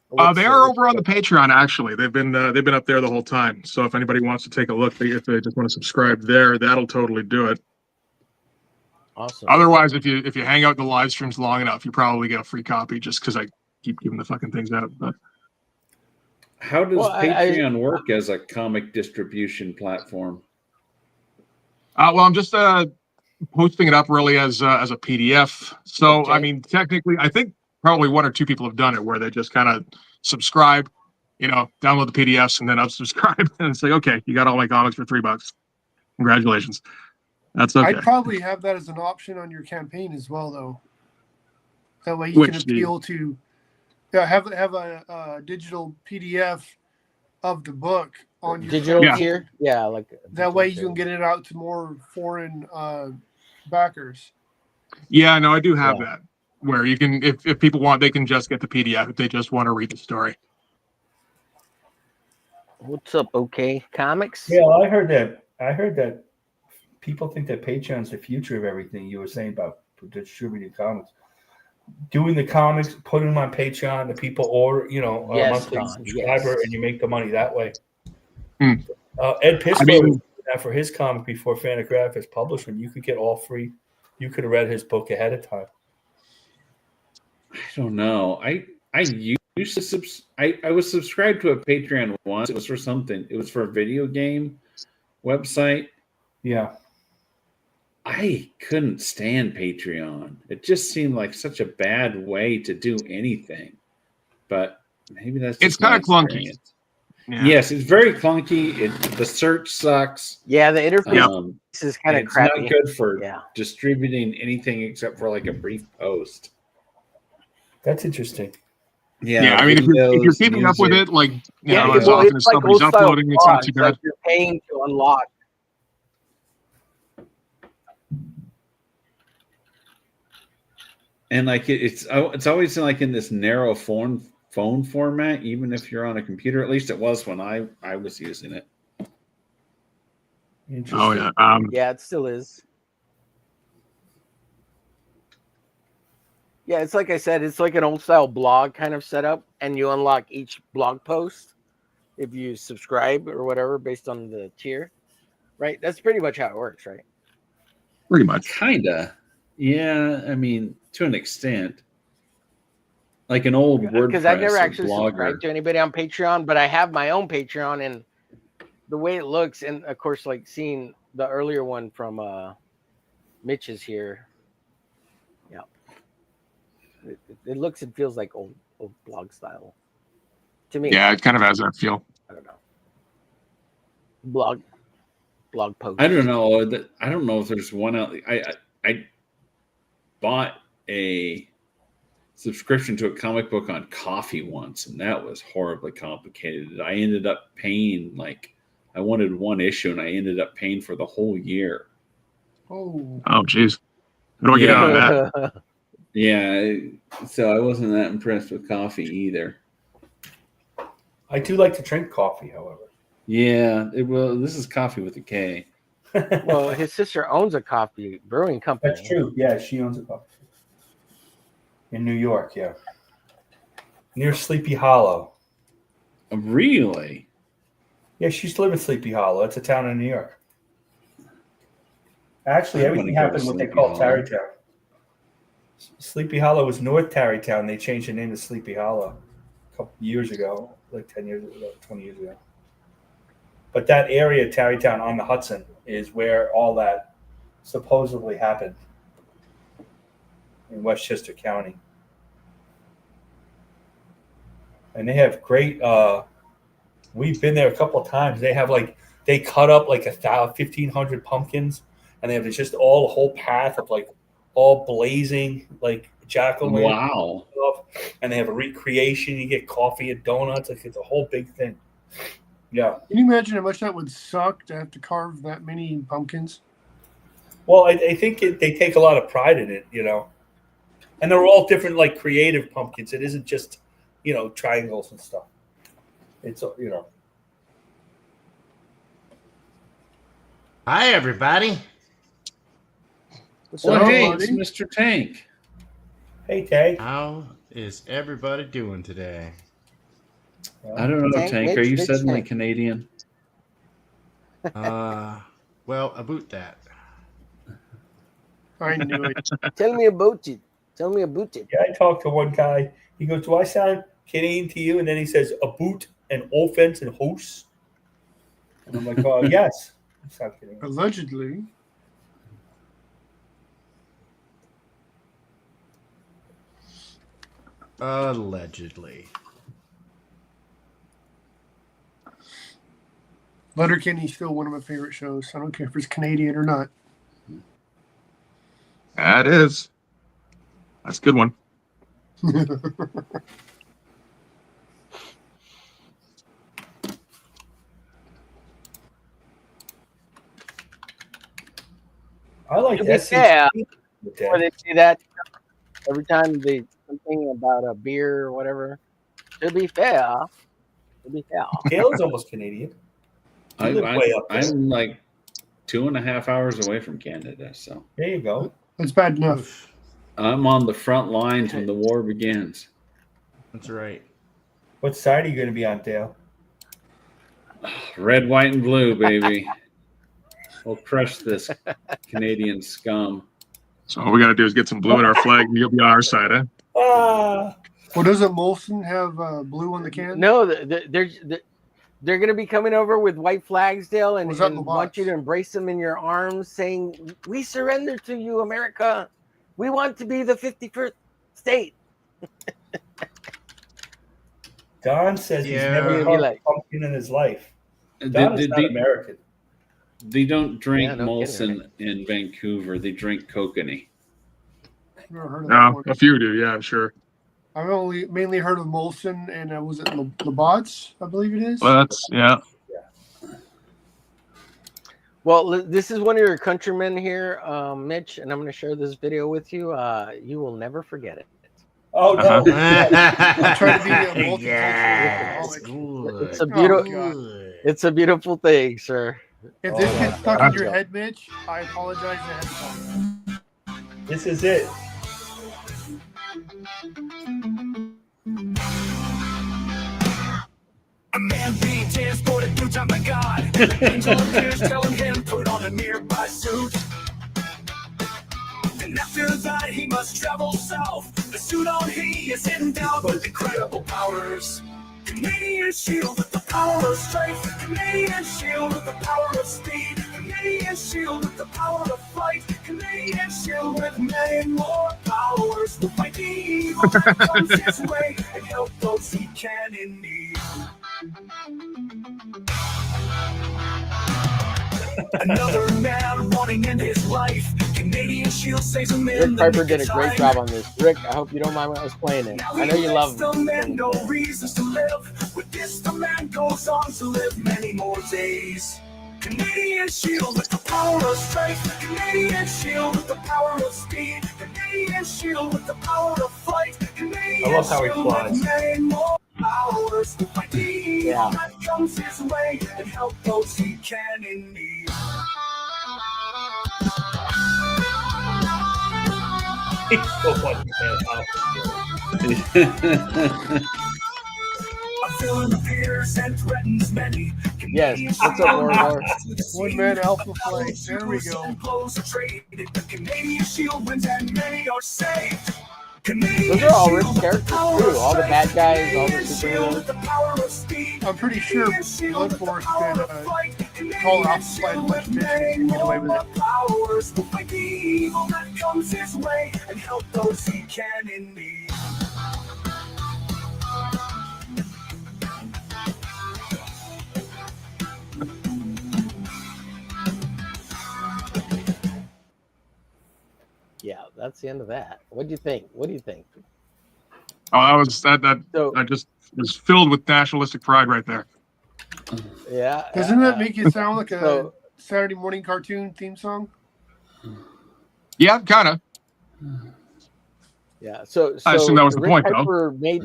what's They are over on the Patreon. Actually, they've been up there the whole time. So if anybody wants to take a look, if they just want to subscribe there, that'll totally do it. Awesome. Otherwise, if you hang out in the live streams long enough, you probably get a free copy just because I keep giving the fucking things out. But How does Well, Patreon work as a comic distribution platform? well, I'm just posting it up really as a PDF. So Okay. I mean, technically, I think probably one or two people have done it where they just kind of subscribe, download the PDFs and then unsubscribe and say, okay, you got all my comics for $3. Congratulations. That's okay. I'd probably have that as an option on your campaign as well, though. That way you can appeal to have a digital PDF of the book on your digital campaign. tier. Yeah, like That way you can get it out to more foreign backers. Yeah, no, I do have that where you can, if people want, they can just get the PDF if they just want to read the story. What's up, OK Comics? Yeah, well, I heard that people think that Patreon's the future of everything. You were saying about distributing comics, doing the comics, putting them on Patreon. The people order, a monthly subscriber, and you make the money that way. Ed Pisco was doing that for his comic before Fantagraphics published one. You could get all free. You could have read his book ahead of time. I don't know. I used to I was subscribed to a Patreon once. It was for something. It was for a video game website. Yeah. I couldn't stand Patreon. It just seemed like such a bad way to do anything. But maybe that's just It's kind of clunky. experience. Yeah. Yes, it's very clunky. The search sucks. Yeah, the interface is kind of it's crappy. not good for distributing anything except for like a brief post. That's interesting. Yeah, I mean, if you're videos, keeping up with music. it, like Yeah, as well, often as it's like somebody's old-style uploading, it's not blogs, too bad. like you're paying to unlock. And like it's always like in this narrow phone format, even if you're on a computer. At least it was when I was using it. Oh yeah, Yeah, it still is. Yeah, it's like I said, it's like an old style blog kind of setup, and you unlock each blog post if you subscribe or whatever based on the tier, right? That's pretty much how it works, right? Pretty much. Kinda. Yeah, I mean, to an extent. Like an old WordPress Because I've never or actually Blogger. subscribed to anybody on Patreon, but I have my own Patreon, and the way it looks, and of course, like seeing the earlier one from Mitch is here. Yeah. It looks and feels like old blog style. To me. Yeah, it kind of has that feel. I don't know. Blog post. I don't know. I don't know if there's one out. I bought a subscription to a comic book on Coffee once, and that was horribly complicated. I ended up paying I wanted one issue, and I ended up paying for the whole year. Oh, jeez. How do I get out of that? Yeah, so I wasn't that impressed with Coffee either. I do like to drink coffee, however. Yeah, this is Coffee with a K. Well, his sister owns a coffee brewing company. That's true. Yeah, she owns a coffee in New York. Yeah, near Sleepy Hollow. Really? Yeah, she used to live in Sleepy Hollow. It's a town in New York. Actually, everything happened what they call Tarrytown. Sleepy Hollow was North Tarrytown. They changed the name to Sleepy Hollow a couple years ago, like 10 years ago, 20 years ago. But that area, Tarrytown on the Hudson, is where all that supposedly happened in Westchester County. And they have great, we've been there a couple of times. They have they cut up 1,500 pumpkins, and they have just a whole path of all blazing jack-o'-lantern. Wow. Stuff. And they have a recreation. You get coffee and donuts. It's a whole big thing. Yeah. Can you imagine how much that would suck to have to carve that many pumpkins? Well, I think they take a lot of pride in it, and they're all different, creative pumpkins. It isn't just, triangles and stuff. It's, Hi, everybody. Well, hey, it's Mr. Tank. Hey, Tank. How is everybody doing today? I don't know, Tank. Are you suddenly Canadian? Well, about that. I knew it. Tell me about it. Tell me about it. Yeah, I talked to one guy. He goes, "Do I sound Canadian to you?" And then he says, "A boot, an offense, and host." And I'm like, "Oh, yes." I sound Canadian. Allegedly. Allegedly. Letterkenny's still one of my favorite shows. I don't care if it's Canadian or not. That is. That's a good one. I like To be that. fair, where they say that every time they something about a beer or whatever. To be fair. Caleb's almost Canadian. I'm way up there. 2.5 hours away from Canada, so There you go. That's bad enough. I'm on the front lines when the war begins. That's right. What side are you going to be on, Dale? Red, white, and blue, baby. We'll crush this Canadian scum. So all we got to do is get some blue in our flag, and you'll be on our side, eh? Ah. Well, doesn't Molson have blue on the can? No, they're going to be coming over with white flags, Dale, and, Was that in the and want box? you to embrace them in your arms, saying, "We surrender to you, America. We want to be the 51st state." Don says he's Yeah. never Be caught a like- pumpkin in his life. Don is not American. They don't drink Yeah, no Molson in Vancouver. They drink Kokanee. I've never heard of that No, one. a few do, yeah, I'm sure. I've only mainly heard of Molson and was it Labatt's, I believe it is. Well, that's, yeah. Well, this is one of your countrymen here, Mitch, and I'm going to share this video with you. You will never forget it. Oh, no. I try to be a multicultural Yes, alcoholic. good. It's a beautiful, Good. it's a beautiful thing, sir. If this gets stuck God. in your head, Mitch, I apologize ahead of time. This is it. A man being transported through time by God. Angel appears telling him put on a nearby suit. And after that he must travel south. The suit on he is endowed with incredible powers. Canadian Shield with the power of strength. Canadian Shield with the power of speed. Canadian Shield with the power of flight. Canadian Shield with many more powers. Will fight the evil that comes his way and help those he can in need. Another man running in his life. Canadian Shield saves him in Rick the Piper nick did of a great time. job on this. Rick, I hope you don't mind when I was playing it. I know you love the man it. no reasons to live. With this, the man goes on to live many more days. Canadian Shield with the power of strength. Canadian Shield with the power of speed. Canadian Shield with the power of flight. Canadian I love how he Shield flies. with many more powers to fight the evil Yeah. that comes his way and help those he can in need. He's so fucking fantastic. A villain appears and threatens many. Yes, what's up, Warlord? One man alpha flight. There we go. The Canadian Shield wins and many are saved. Those are all Rick's characters too. All the bad guys, all the superheroes. I'm pretty sure Blood Force could call alpha flight a bunch of missions and get away with it. Powers to fight the evil that comes his way and help those he can in need. Yeah, that's the end of that. What do you think? What do you think? Oh, that just was filled with nationalistic pride right there. Yeah. Doesn't that make it sound like a Saturday morning cartoon theme song? Yeah, kind of. Yeah. So I assume that was the Rick point, Piper made.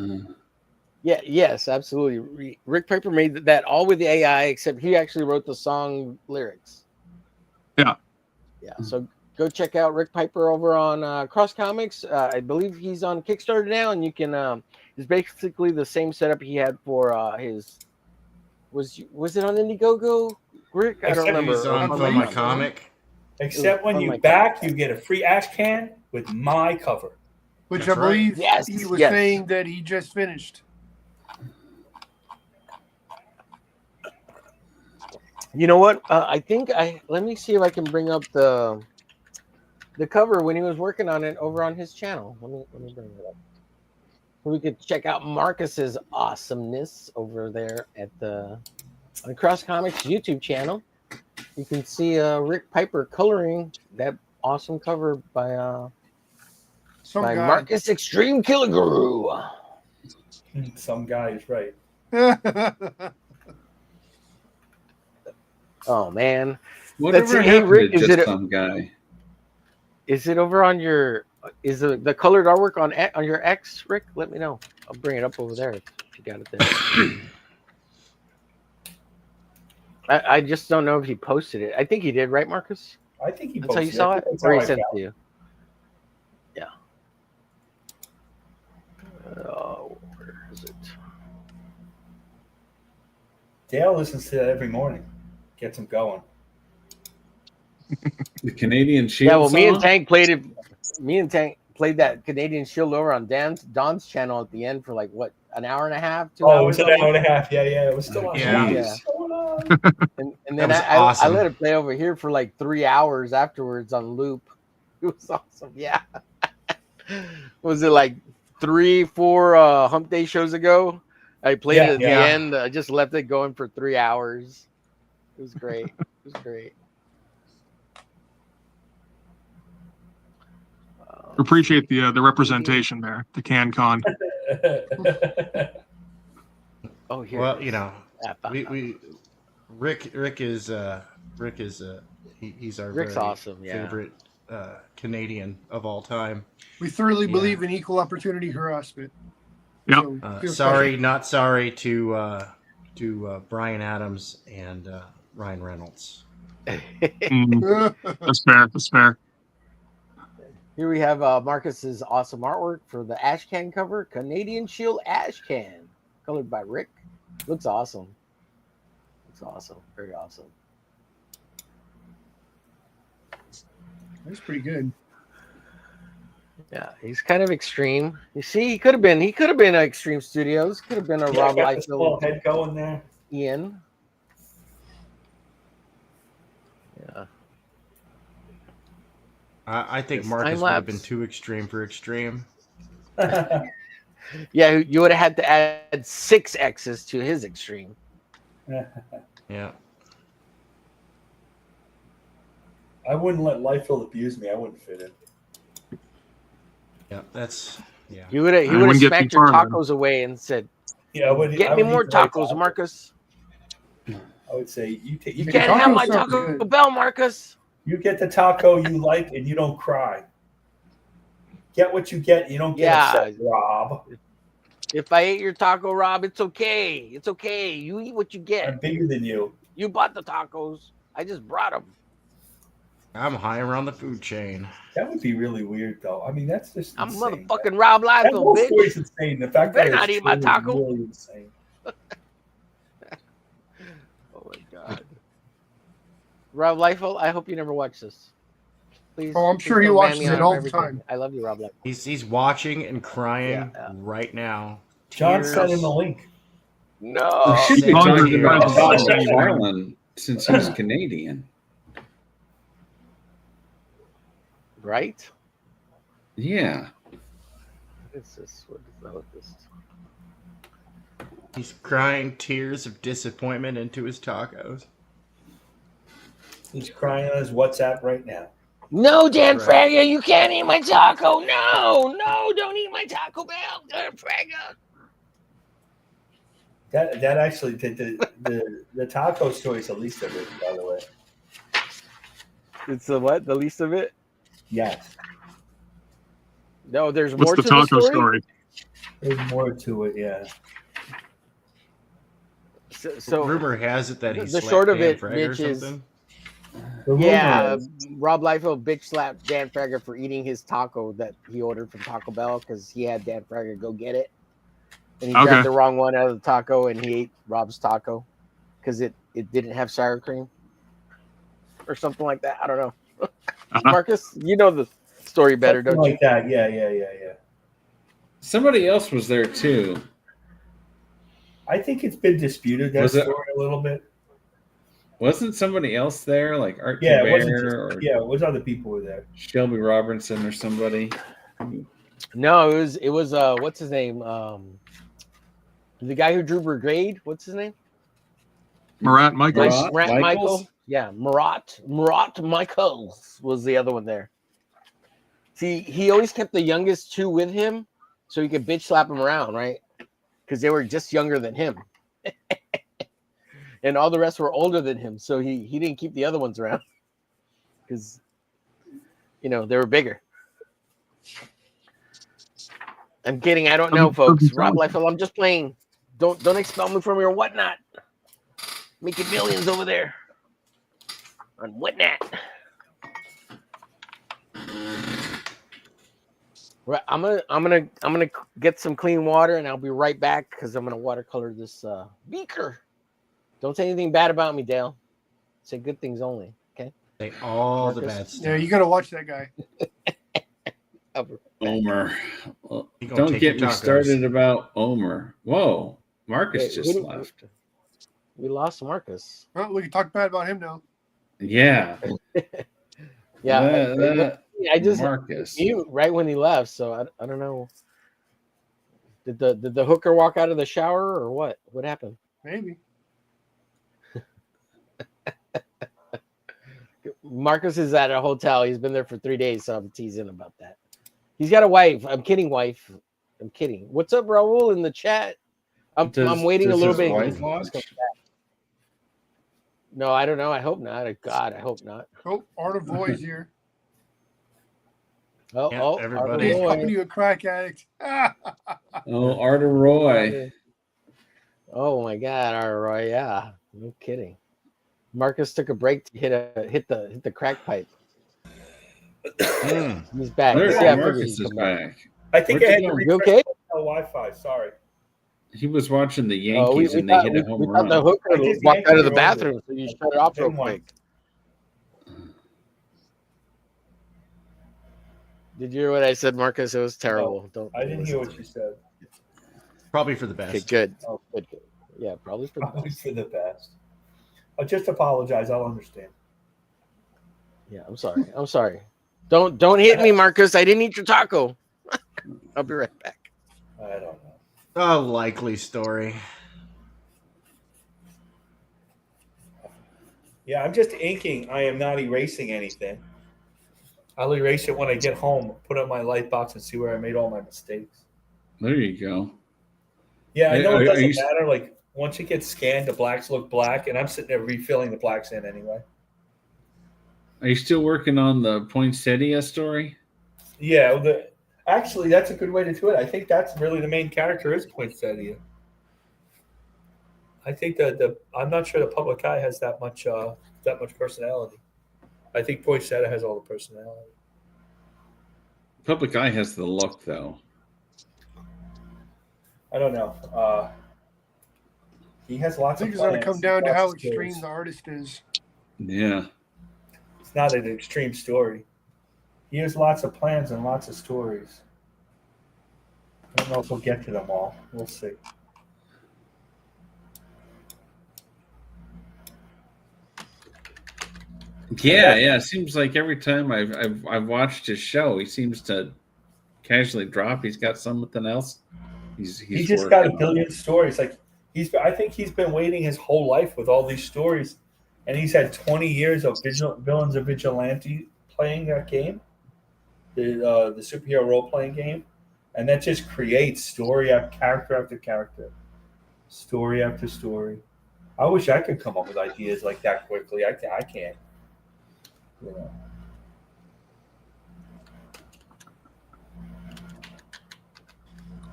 Yeah. Yes. Absolutely. Rick Piper made that all with the AI, except he actually wrote the song lyrics. Yeah. Yeah. So go check out Rick Piper over on Cross Comics. I believe he's on Kickstarter now, and you can. It's basically the same setup he had for his. Was it on Indiegogo, Rick? I don't remember. He's on Fun My Comic. Except when you back, you get a free ash can with my cover. Which That's I believe right. he was Yes. saying that he just finished. You know what? I think let me see if I can bring up the cover when he was working on it over on his channel. Let me bring it up. So we could check out Marcus's awesomeness over there at on Cross Comics YouTube channel. You can see Rick Piper coloring that awesome cover by Some guy. Marcus Extreme Killiguru. Some guy is right. Oh man. Whatever Hey, happened Rick, to is just it some guy? Is it over on your? Is the colored artwork on your X, Rick? Let me know. I'll bring it up over there if you got it there. I just don't know if he posted it. I think he did, right, Marcus? I think he That's how you posted saw it. it, That's or how he I sent it found to you. Yeah. Oh, where is it? Dale listens to that every morning. Gets him going. The Canadian Shield. Yeah, well, me and song? Tank played it. Me and Tank played that Canadian Shield over on Don's channel at the end for like what, an hour and a half, 2 hours. Oh, it was an hour and a half. Yeah, it was still on. Yeah. Yeah. And then was I awesome. let it play over here for like 3 hours afterwards on loop. It was awesome. Yeah. Was it like 3-4 Hump Day shows ago? I played it at the end. I just left it going for 3 hours. It was great. It was great. Appreciate the representation there, the CanCon. Oh, here. Well, you know, Rick is he's our Rick's very awesome. Yeah. favorite Canadian of all time. We thoroughly believe in equal opportunity harassment. Yep. So, Sorry, not sorry to Brian Adams and Ryan Reynolds. That's fair. That's fair. Here we have Marcus's awesome artwork for the ash can cover, Canadian Shield ash can, colored by Rick. Looks awesome. Looks awesome. Very awesome. That's pretty good. Yeah, he's kind of extreme. You see, he could have been at Extreme Studios. Could have been a Rob got the small Liefeld. head going there. Ian. Yeah. I think This Marcus time would have been lapse. too extreme for extreme. Yeah, you would have had to add 6 X's to his extreme. Yeah. I wouldn't let Liefeld abuse me. I wouldn't fit in. Yeah, that's He would have wouldn't get smacked too your far, man. tacos away and said, Yeah, "Get me more tacos, Marcus. I would say you take. You can't have my Taco Bell, Marcus. You get the taco you like, and you don't cry. Get what you get. You don't get upset, Rob. If I ate your taco, Rob, it's okay. It's okay. You eat what you get. I'm bigger than you. You bought the tacos. I just brought them. I'm higher on the food chain. That would be really weird, though. I mean, that's just. I'm insane. motherfucking Rob That whole Liefeld, story's bitch. insane. The fact You better that not it's eat my true is taco. really insane. Oh my god. Rob Liefeld, I hope you never watch this. Please. Oh, I'm please sure he don't ban watches me it on all the everything. time. I love you, Rob Liefeld. He's watching and crying Yeah. right now. John Tears. sent him the link. No. We should be Same talking here. about Bob Same here. McFarlane since he's Canadian. Right? Yeah. What is this? What is this? He's crying tears of disappointment into his tacos. He's crying on his WhatsApp right now. No, Dan Right. Fraga, you can't eat my taco. No, don't eat my Taco Bell, Dan Fraga. That actually the taco story is the least of it, by the way. It's the what? The least of it? Yes. No, there's What's more the to taco the story? There's more to it, yeah. So Rumor has it that he the slapped short of Dan it, Fraga Mitch, or is something. The rumor yeah, is- Rob Liefeld bitch slapped Dan Fraga for eating his taco that he ordered from Taco Bell because he had Dan Fraga go get it, and he Okay. grabbed the wrong one out of the taco and he ate Rob's taco because it didn't have sour cream or something like that. I don't know. Marcus, you know the story better, something don't you? like that. Yeah. Somebody else was there too. I think it's been disputed, that Was it- story a little bit. Wasn't somebody else there, like Art Yeah, it wasn't Bear just, or yeah, it was other people were there. Shelby Robertson or somebody? No, it was what's his name? The guy who drew Brigade, what's his name? Marat Michaels. Marat Michael. Michaels? Yeah, Marat Michaels was the other one there. See, he always kept the youngest two with him so he could bitch slap them around, right? Because they were just younger than him. And all the rest were older than him, so he didn't keep the other ones around. Because they were bigger. I'm kidding, I don't know, folks. Rob Liefeld, I'm just playing. Don't expel me from your whatnot. Making millions over there on whatnot. Right, I'm gonna get some clean water and I'll be right back because I'm gonna watercolor this beaker. Don't say anything bad about me, Dale. Say good things only. Okay. Say all the Marcus? bad stuff. Yeah, you got to watch that guy. Omer. Well, He gonna don't take get your me tacos. started about Omer. Whoa. Marcus Wait, just who did- left. We lost Marcus. Well, we can talk bad about him now. Yeah. Yeah, I just Marcus. mute right when he left, so I don't know. Did the hooker walk out of the shower or what? What happened? Maybe. Marcus is at a hotel. He's been there for 3 days, so I'm teasing about that. He's got a wife. I'm kidding, wife. I'm kidding. What's up, Raul, in the chat? I'm waiting a does little his bit. wife watch? No, I don't know. I hope not. God, I hope not. Oh, Art of Roy's here. Oh, Yeah, oh, everybody- He's Roy. calling you a crack addict. Oh, Arda Roy. Oh my God, Roy. Yeah, no kidding. Marcus took a break to hit the crack pipe. He's back. There's Yeah, I figured Marcus he'd is come back. back. I think Where'd I had you to go? You refresh okay? the Wi-Fi. Sorry. He was watching the Oh, Yankees and they hit a home we run. thought the hooker I did walked out of Yankees the are bathroom, over. so you shut it off real Didn't want- quick. Did you hear what I said, Marcus? It was terrible. Don't. I didn't hear what you said. Probably for the best. Okay, good. Oh, Good. Yeah, probably for the probably best. for the best. I'll just apologize. I'll understand. Yeah, I'm sorry. Don't hit me, Marcus. I didn't eat your taco. I'll be right back. I don't know. A likely story. Yeah, I'm just inking. I am not erasing anything. I'll erase it when I get home, put it in my light box, and see where I made all my mistakes. There you go. Yeah, I know Are it doesn't you- matter. Like, once it gets scanned, the blacks look black, and I'm sitting there refilling the blacks in anyway. Are you still working on the poinsettia story? Yeah, actually, that's a good way to do it. I think that's really the main character is Poinsettia. I think that I'm not sure the public eye has that much personality. I think Poinsettia has all the personality. Public Eye has the look, though. I don't know. He has lots I of think it's going to plans, come down to lots how of extreme skills. the artist is. Yeah. It's not an extreme story. He has lots of plans and lots of stories. I don't know if we'll get to them all. We'll see. Yeah. It seems like every time I've watched his show, he seems to casually drop. He's got something else. He just got a working on. billion stories. Like I think he's been waiting his whole life with all these stories, and he's had 20 years of Villains of Vigilante playing that game, the superhero role playing game, and that just creates story after character, story after story. I wish I could come up with ideas like that quickly. I can't. You know.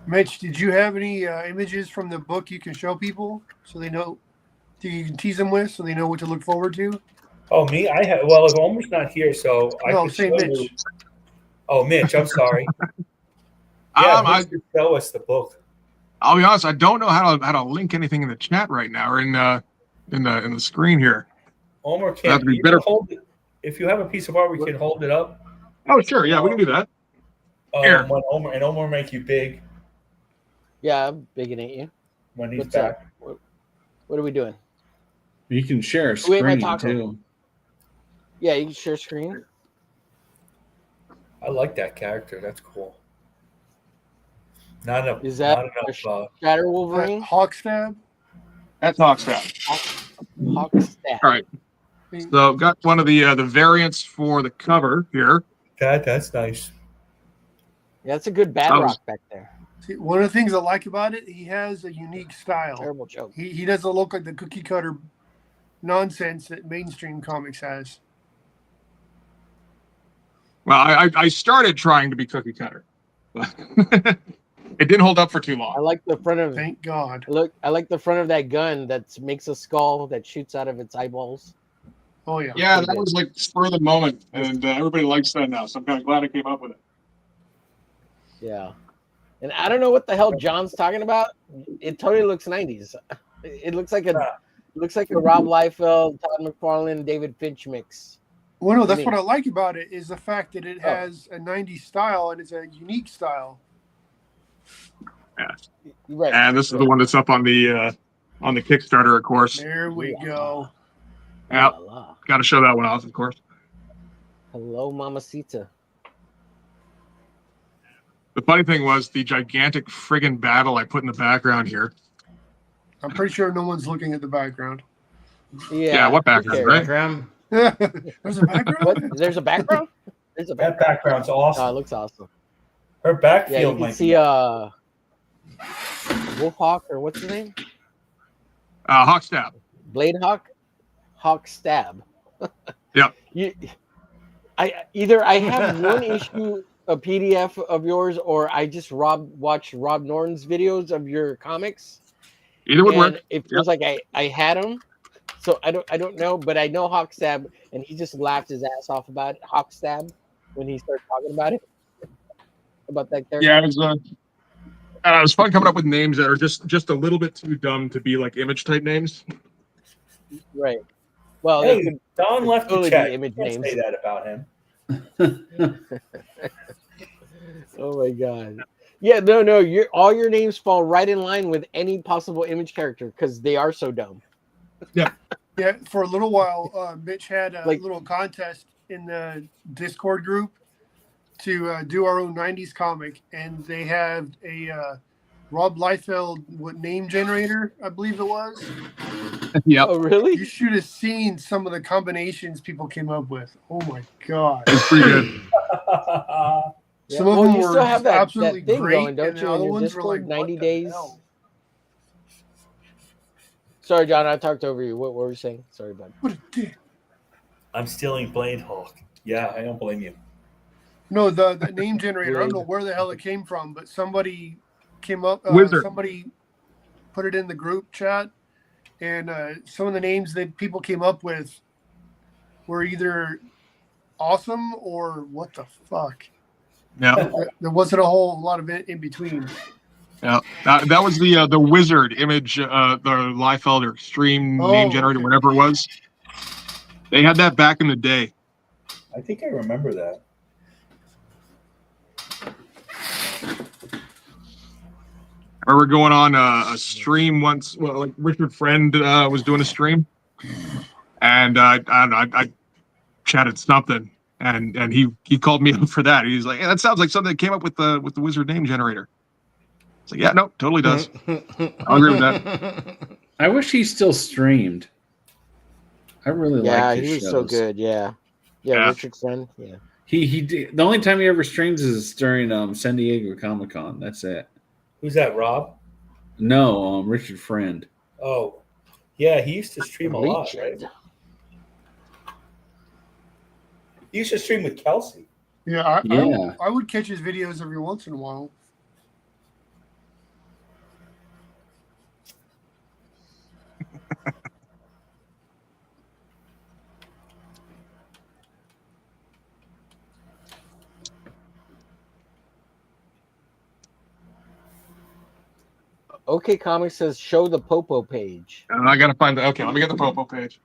Mitch, did you have any images from the book you can show people so they know, you can tease them with so they know what to look forward to? Oh, me? I have. Well, if Omer's not here, so I No, can say show Mitch. you. Oh, Mitch, I'm sorry. Yeah, Mitch could show us the book. I'll be honest, I don't know how to link anything in the chat right now or in the screen here. Omer That'd can't. be You better. can hold it. If you have a piece of art, we can hold it up. Oh, sure, yeah, we can do that. Here. When Omer make you big Yeah, I'm bigging at you. when he's What's back. up? What are we doing? You can share a Who ate my screen taco? too. Yeah, you can share screen. I like that character. That's cool. Not enough. Is that not enough? Shatter Wolverine? Hawkstab? That's Hawkstab. Hawkstab. All right. So got one of the variants for the cover here. That's nice. Yeah, that's a good bad rock back there. See, one of the things I like about it, he has a unique style. Terrible joke. He doesn't look like the cookie cutter nonsense that mainstream comics has. Well, I started trying to be cookie cutter. It didn't hold up for too long. I like the front of. Thank God. I like the front of that gun that makes a skull that shoots out of its eyeballs. Oh yeah. Yeah, that was like spur of the moment, and everybody likes that now. So I'm kind of glad I came up with it. Yeah, and I don't know what the hell John's talking about. It totally looks 90s. It looks like a Rob Liefeld, Todd McFarlane, David Finch mix. Well, no, that's Me. what I like about it is the fact that it has a 90s style and it's a unique style. Yeah. Right. And this is the one that's up on the Kickstarter, of course. There we go. Yeah, got to show that one off, of course. Hello, Mamacita. The funny thing was the gigantic friggin' battle I put in the background here. I'm pretty sure no one's looking at the background. Yeah, what background, right? Background? There's a background? What? There's a background? There's a That background's awesome. Oh, it looks awesome. Her backfield Yeah, you can might see Wolfhawk or what's his name? Hawkstab. Blade Hawk? Hawkstab. Yep. I have one issue, a PDF of yours, or I just watched Rob Norton's videos of your comics. Either would and work. It feels like I had them, so I don't know, but I know Hawkstab, and he just laughed his ass off about it, Hawkstab, when he started talking about it, about that character. Yeah, it was fun coming up with names that are just a little bit too dumb to be like image type names. Right. Well, Hey, they could Don left the totally chat. be image You can't names. say that about him. Oh my god. Yeah, no, all your names fall right in line with any possible image character because they are so dumb. Yeah. Yeah, for a little while, Mitch had a Like- little contest in the Discord group to do our own 90s comic, and they have a Rob Liefeld name generator, I believe it was. Yep. Oh, really? You should have seen some of the combinations people came up with. Oh my god. It's pretty good. Some of well, them you were still have just that absolutely thing great, going, don't and the you, in other your ones were Discord? like, 90 what the days. hell? Sorry, John, I talked over you. What were you saying? Sorry, bud. What a dick. I'm stealing Blade Hawk. Yeah, I don't blame you. No, the name generator. I don't know where the hell it came from, but somebody came up. Wizard. Somebody put it in the group chat, and some of the names that people came up with were either awesome or what the fuck. Yeah. There wasn't a whole lot of it in between. Yeah. That was the wizard image, the Liefeld or Extreme name generator, okay. whatever it was. They had that back in the day. I think I remember that. I remember going on a stream once. Well, like Richard Friend was doing a stream, and I chatted something, and he called me up for that. He's like, "Hey, that sounds like something that came up with the wizard name generator." It's like, yeah, no, totally does. I agree with that. I wish he still streamed. I really liked his he was shows. so good. Yeah, Richard Friend. Yeah, he did. The only time he ever streams is during San Diego Comic Con. That's it. Who's that, Rob? No, Richard Friend. Oh, yeah, he used to stream a lot, right? He used to stream with Kelsey. Yeah, Yeah. I would catch his videos every once in a while. OK Comics says show the Popo page. I gotta find the. Okay, let me get the Popo page.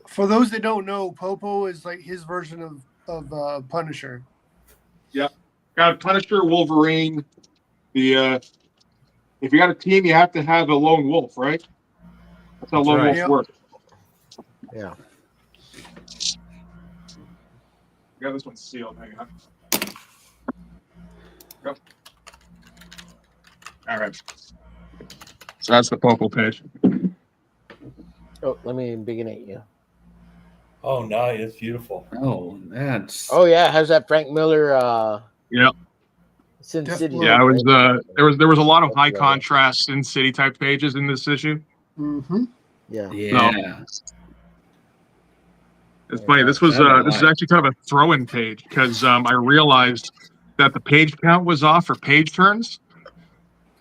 For those that don't know, Popo is like his version of Punisher. Yeah, got Punisher, Wolverine. The if you got a team, you have to have a lone wolf, right? That's how lone wolves work. Yeah. I got this one sealed. Hang on. Go. All right. So that's the Popo page. Oh, let me beginate you. Oh, nice. That's beautiful. Oh, that's. Oh yeah, how's that Frank Miller? Yep. Sin City. Yeah, it was. There was a lot of high contrast Sin City type pages in this issue. Mm-hmm. Yeah. Yeah. It's funny. This was actually kind of a throw-in page because I realized that the page count was off for page turns.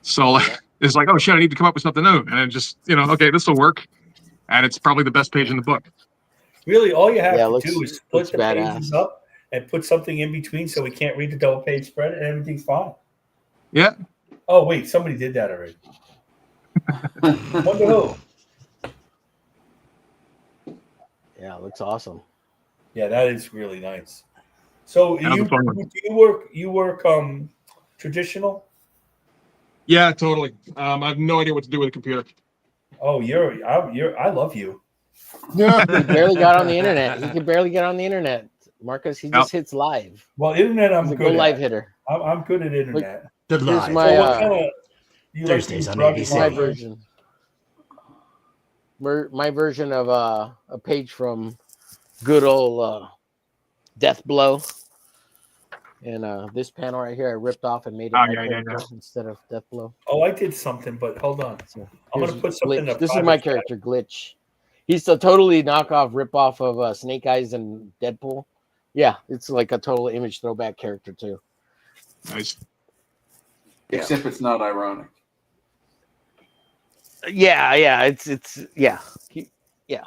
So it's like, oh shit, I need to come up with something new, and then just okay, this will work, and it's probably the best page in the book. Really, all you have to looks- do is split looks the badass. pages up and put something in between so we can't read the double page spread, and everything's fine. Yeah. Oh wait, somebody did that already. Wonder who? Yeah, it looks awesome. Yeah, that is really nice. So That was a fun one. you work traditional? Yeah, totally. I have no idea what to do with a computer. Oh, I love you. He barely got on the internet. He can barely get on the internet, Marcus. He just hits live. Well, internet, I'm He's a good go live at. hitter. I'm good at internet. Good Here's live. my What kind of, you Thursdays like on these ABC. my rugged- version. My version of a page from good old Death Blow. And this panel right here, I ripped off and made it my character instead of Death Blow. Oh, I did something, but hold on. So I'm gonna here's put something. Glitch. in This is private my chat. character, Glitch. He's a totally knockoff, rip-off of Snake Eyes and Deadpool. Yeah, it's like a total image throwback character too. Nice. Except it's not ironic. Yeah, it's yeah. It's Yeah,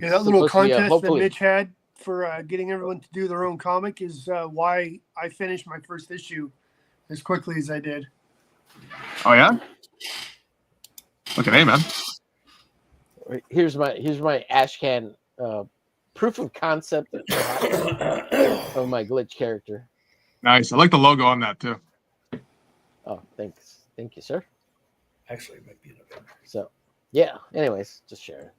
that little supposed to be, contest that hopefully- Mitch had for getting everyone to do their own comic is why I finished my first issue as quickly as I did. Oh yeah. Look at hey man. Here's my Ashcan proof of concept of my glitch character. Nice. I like the logo on that too. Oh, thanks. Thank you, sir. Actually, it might be November. So, yeah. Anyways, just sharing.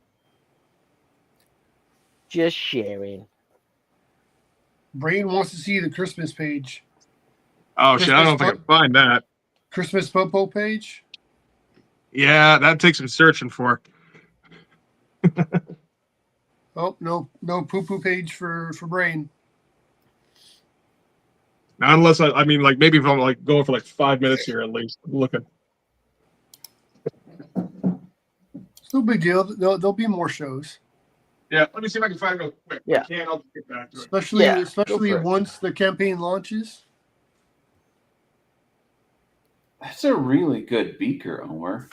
Just sharing. Brain wants to see the Christmas page. Oh shit! I don't think I can find that. Christmas Popo page. Yeah, that takes some searching for. Oh, no poo poo page for Brain. Not unless I mean, like maybe if I'm like going for like 5 minutes here at least. I'm looking. It's no big deal. There'll be more shows. Yeah, let me see if I can find it real quick. Yeah. If I can, I'll get back to it. Especially once the campaign launches. That's a really good beaker, Omer.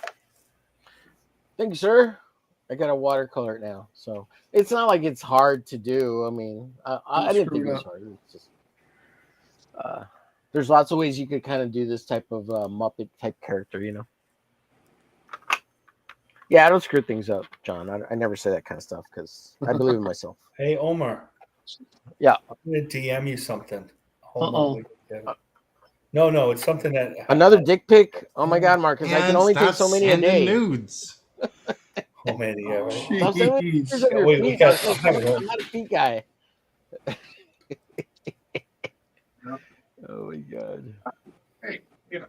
Thank you, sir. I got a watercolor it now, so it's not like it's hard to do. I mean, I didn't think it was hard. It's just there's lots of ways you could kind of do this type of Muppet type character, you know. Yeah, I don't screw things up, John. I never say that kind of stuff because I believe in myself. Hey, Omar. Yeah. I'm going to DM you something. Uh-oh. No, it's something that... Another dick pic? Oh, my God, Marcus. I can only take so many a day. Nudes. Oh, man, yeah, right? Stop sending me pictures of your Wait, we feet, got- Marcus. I'm not a feet guy. Oh, my God. Hey, you know.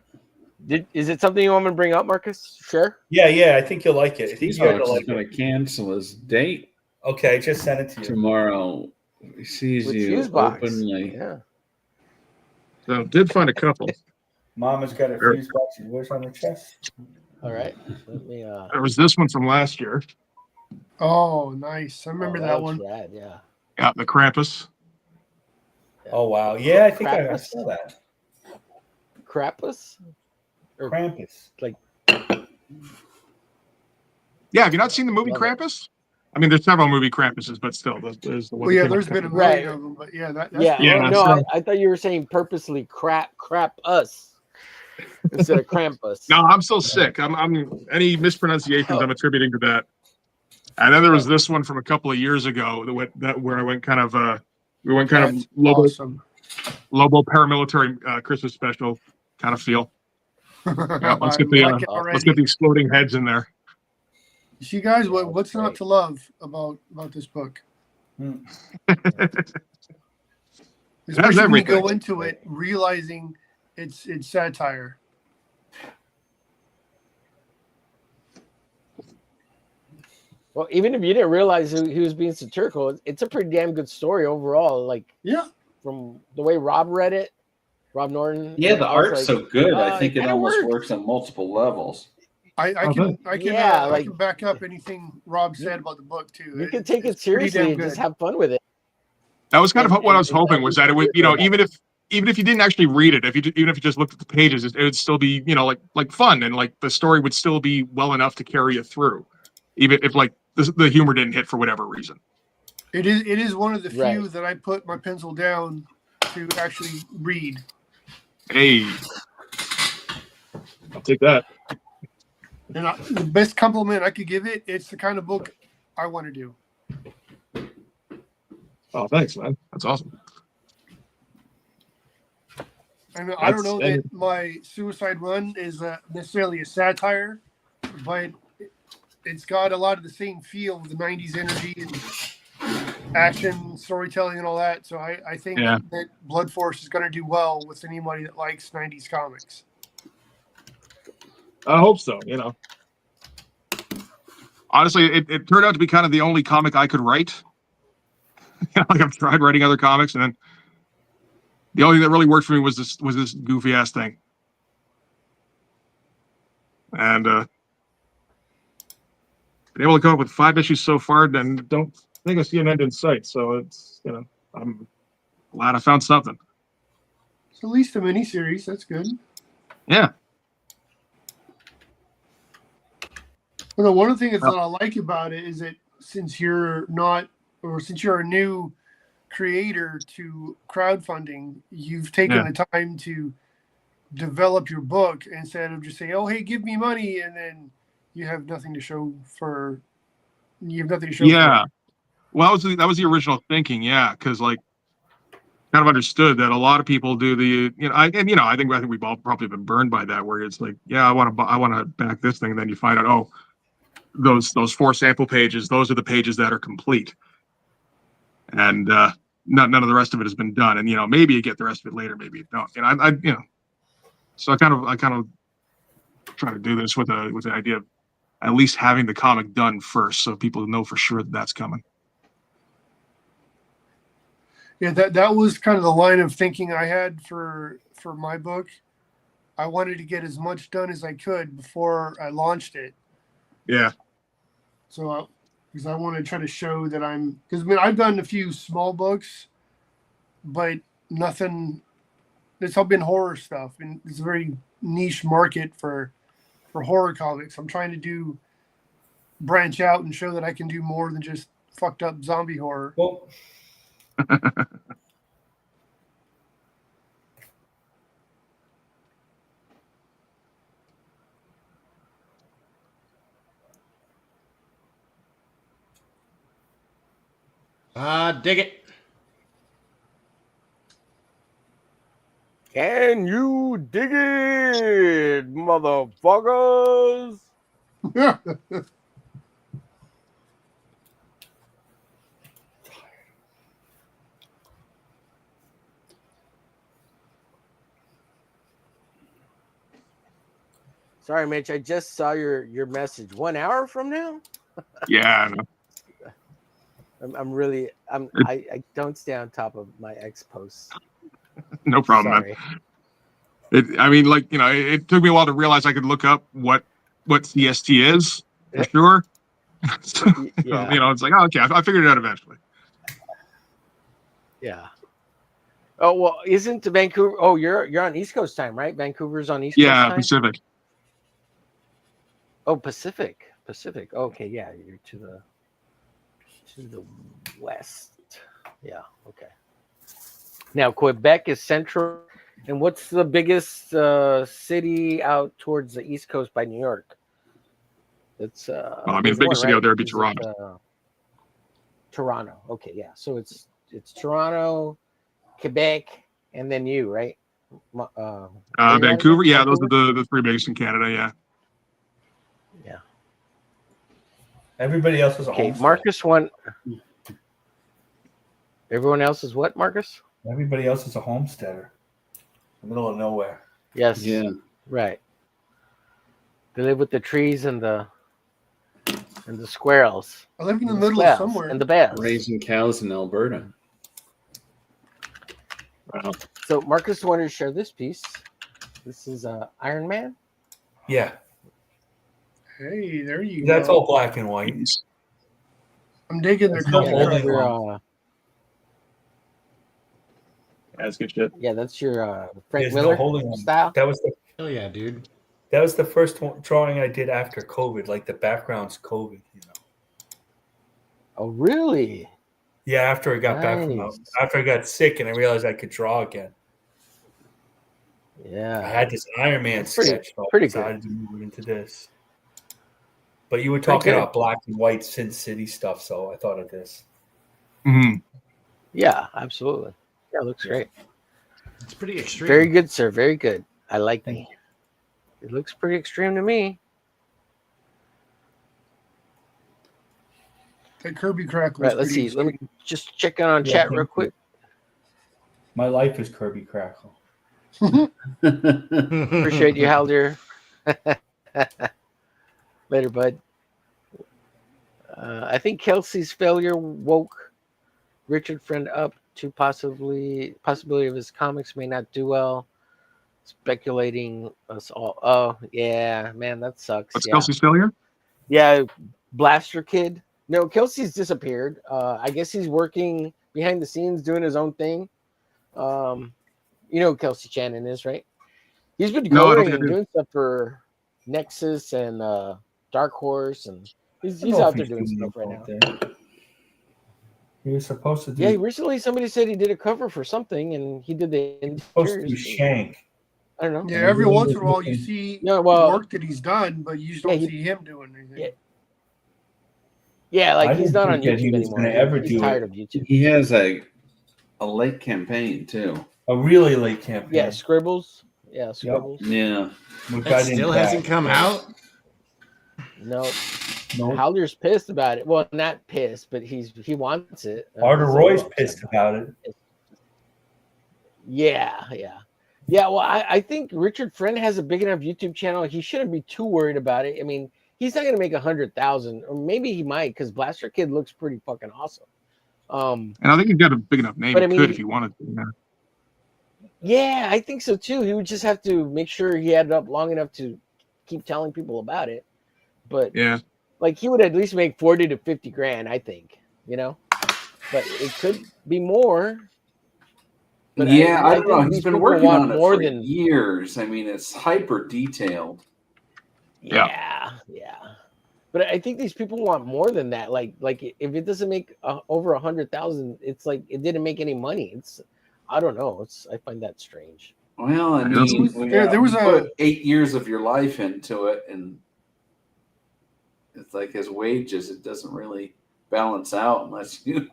Is it something you want me to bring up, Marcus? Sure. Yeah, I think you'll like it. I think He's you're gonna like going to cancel his date Okay, I just sent it to you. tomorrow. He sees With you Fusebox. openly. Yeah. So did find a couple. Mama's got a fuse box and wears on her chest. All right. Let me. There was this one from last year. Oh, nice. I remember that one. Rad, yeah. Yeah, the Krampus. Oh wow, yeah, I think I Krampus? saw that. Krampus? Or Krampus. like. Yeah, have you not seen the movie Love it. Krampus? I mean, there's several movie Krampuses, but still, there's the one. Well, that yeah, came there's out. been a Right. million of them, but yeah, that's Yeah. Yeah, no, so- I thought you were saying purposely crap us instead of Krampus. No, I'm still sick. I'm any mispronunciations I'm attributing to that. And then there was this one from a couple of years ago where I went kind of That's Lobo awesome. paramilitary Christmas special kind of feel. Yeah, let's get I like it let's get the exploding heads in there. You see, guys, what's not to love about this book? Especially when you go everything. into it realizing it's satire. Well, even if you didn't realize he was being satirical, it's a pretty damn good story overall. Like, yeah, from the way Rob read it, Rob Norton. Yeah, the I was art's like, so good. I think it kinda almost worked. works on multiple levels. I can Yeah, I like- can back up anything Rob said about the book too. You can take it It's pretty seriously damn and just good. have fun with it. That was kind of what I was and hoping, was that it would, even if you didn't actually read it, even if you just looked at the pages, it would still be, like fun, and like the story would still be well enough to carry you through, even if like the humor didn't hit for whatever reason. It is one of the few Right. that I put my pencil down to actually read. Hey, I'll take that. And the best compliment I could give it, it's the kind of book I want to do. Oh, thanks, man. That's awesome. And I don't know that my Suicide Run is necessarily a satire, but it's got a lot of the same feel of the 90s energy and action, storytelling, and all that. So I think that Blood Force is going to do well with anybody that likes 90s comics. I hope so. Honestly, it turned out to be kind of the only comic I could write. Like I've tried writing other comics, and then the only thing that really worked for me was this goofy ass thing. And been able to come up with 5 issues so far, and don't think I see an end in sight. So it's I'm glad I found something. It's at least a miniseries. That's good. Yeah. Well, one of the things that I like about it is that since you're a new creator to crowdfunding, you've taken the time to develop your book instead of just saying, "Oh, hey, give me money," and then you have nothing to show for. You have nothing to show. Yeah. Well, that was the original thinking, yeah, because like kind of understood that a lot of people do the, I think we've all probably been burned by that, where it's like, yeah, I want to back this thing, and then you find out, oh, those 4 sample pages, those are the pages that are complete, and none of the rest of it has been done, and maybe you get the rest of it later, maybe you don't, so I kind of try to do this with the idea of at least having the comic done first, so people know for sure that that's coming. Yeah, that was kind of the line of thinking I had for my book. I wanted to get as much done as I could before I launched it. Yeah. So, because I want to try to show that I've done a few small books, but nothing. It's all been horror stuff, and it's a very niche market for horror comics. I'm trying to branch out and show that I can do more than just fucked up zombie horror. Well, Dig it. Can you dig it, motherfuckers? Sorry, Mitch. I just saw your message. 1 hour from now? Yeah. I don't stay on top of my ex posts. No problem, Sorry. man. It took me a while to realize I could look up what CST is for sure. So, Yeah. it's like, oh, okay, I figured it out eventually. Yeah. Oh well, isn't Vancouver? Oh, you're on East Coast time, right? Vancouver's on East Coast time. Yeah, Pacific. Oh, Pacific. Okay, yeah, you're to the west. Yeah. Okay. Now Quebec is central, and what's the biggest city out towards the East Coast by New York? It's the biggest city out there would be Toronto. Toronto. Okay, yeah. So it's Toronto, Quebec, and then you, right? Vancouver. Yeah, those are the 3 biggest in Canada. Yeah. Yeah. Everybody else is a Okay, homestead. Marcus won. Everyone else is what, Marcus? Everybody else is a homesteader. In the middle of nowhere. Yes. Yeah. Right. They live with the trees and the squirrels. I live in the And middle squirrels of somewhere. And the bears. Raising cows in Alberta. Wow. So Marcus wanted to share this piece. This is Iron Man. Yeah. Hey, there you That's go. all black and white. I'm digging their There's no comic. holding Your, on. That's good shit. yeah, that's your Frank There's Miller no holding on. style. That was the Hell yeah, dude. That was the first drawing I did after COVID, like the background's COVID, Oh, really? Yeah, after I got back from after I got sick and I realized I could draw again. Yeah. I had this Iron Man sketch, so I pretty decided to move into this. But you were Pretty talking good. about black and white Sin City stuff, so I thought of this. Mm-hmm. Yeah, absolutely. Yeah, it looks great. It's pretty extreme. Very good, sir. Very good. I like that. It looks pretty extreme to me. That Kirby crackle. Right, let's see. Let me just check in on chat real quick. My life is Kirby Crackle. Appreciate you, Haldir. Later, bud. I think Kelsey's failure woke Richard Friend up to possibility of his comics may not do well. Speculating us all. Oh, yeah, man, that sucks. What's yeah. Kelsey's failure? Yeah, Blaster Kid. No, Kelsey's disappeared. I guess he's working behind the scenes doing his own thing. You know who Kelsey Shannon is, right? He's been No, I don't coloring think I and do. doing stuff for Nexus and Dark Horse, and he's I don't know out if there he's doing doing stuff right now. anything. He was supposed to do. Yeah, recently somebody said he did a cover for something, and he did the supposed to do interiors. Shank. I don't know. Yeah, every once in a while you see Yeah, well, work that he's done, but you just don't he- see him doing anything. Yeah. Yeah, like I he's didn't not on think that he YouTube was anymore. gonna ever He's do tired it. of YouTube. He has a late campaign too. A really late campaign. Yeah, Scribbles. Yeah, Scribbles. Yeah. Which That I didn't still hasn't back. come out. No. Nope. Halder's pissed about it. Well, not pissed, but he wants it. Arthur He's a Roy's little upset pissed about it. Yeah. Well, I think Richard Friend has a big enough YouTube channel. He shouldn't be too worried about it. I mean, he's not gonna make 100,000, or maybe he might, because Blaster Kid looks pretty fucking awesome. And I think he's got a big enough name. But I He mean, could if he wanted to. Yeah. Yeah, I think so too. He would just have to make sure he had it up long enough to keep telling people about it. But Yeah. like he would at least make 40 to 50 grand, I think, you know. But it could be more. But Yeah, I don't think know. these He's been people working want on it more for than years. I mean, it's hyper detailed. yeah. But I think these people want more than that. Like if it doesn't make over 100,000, it's like it didn't make any money. I don't know. I find that strange. Well, I There mean, there was you a- put 8 years of your life into it, and it's like his wages. It doesn't really balance out unless you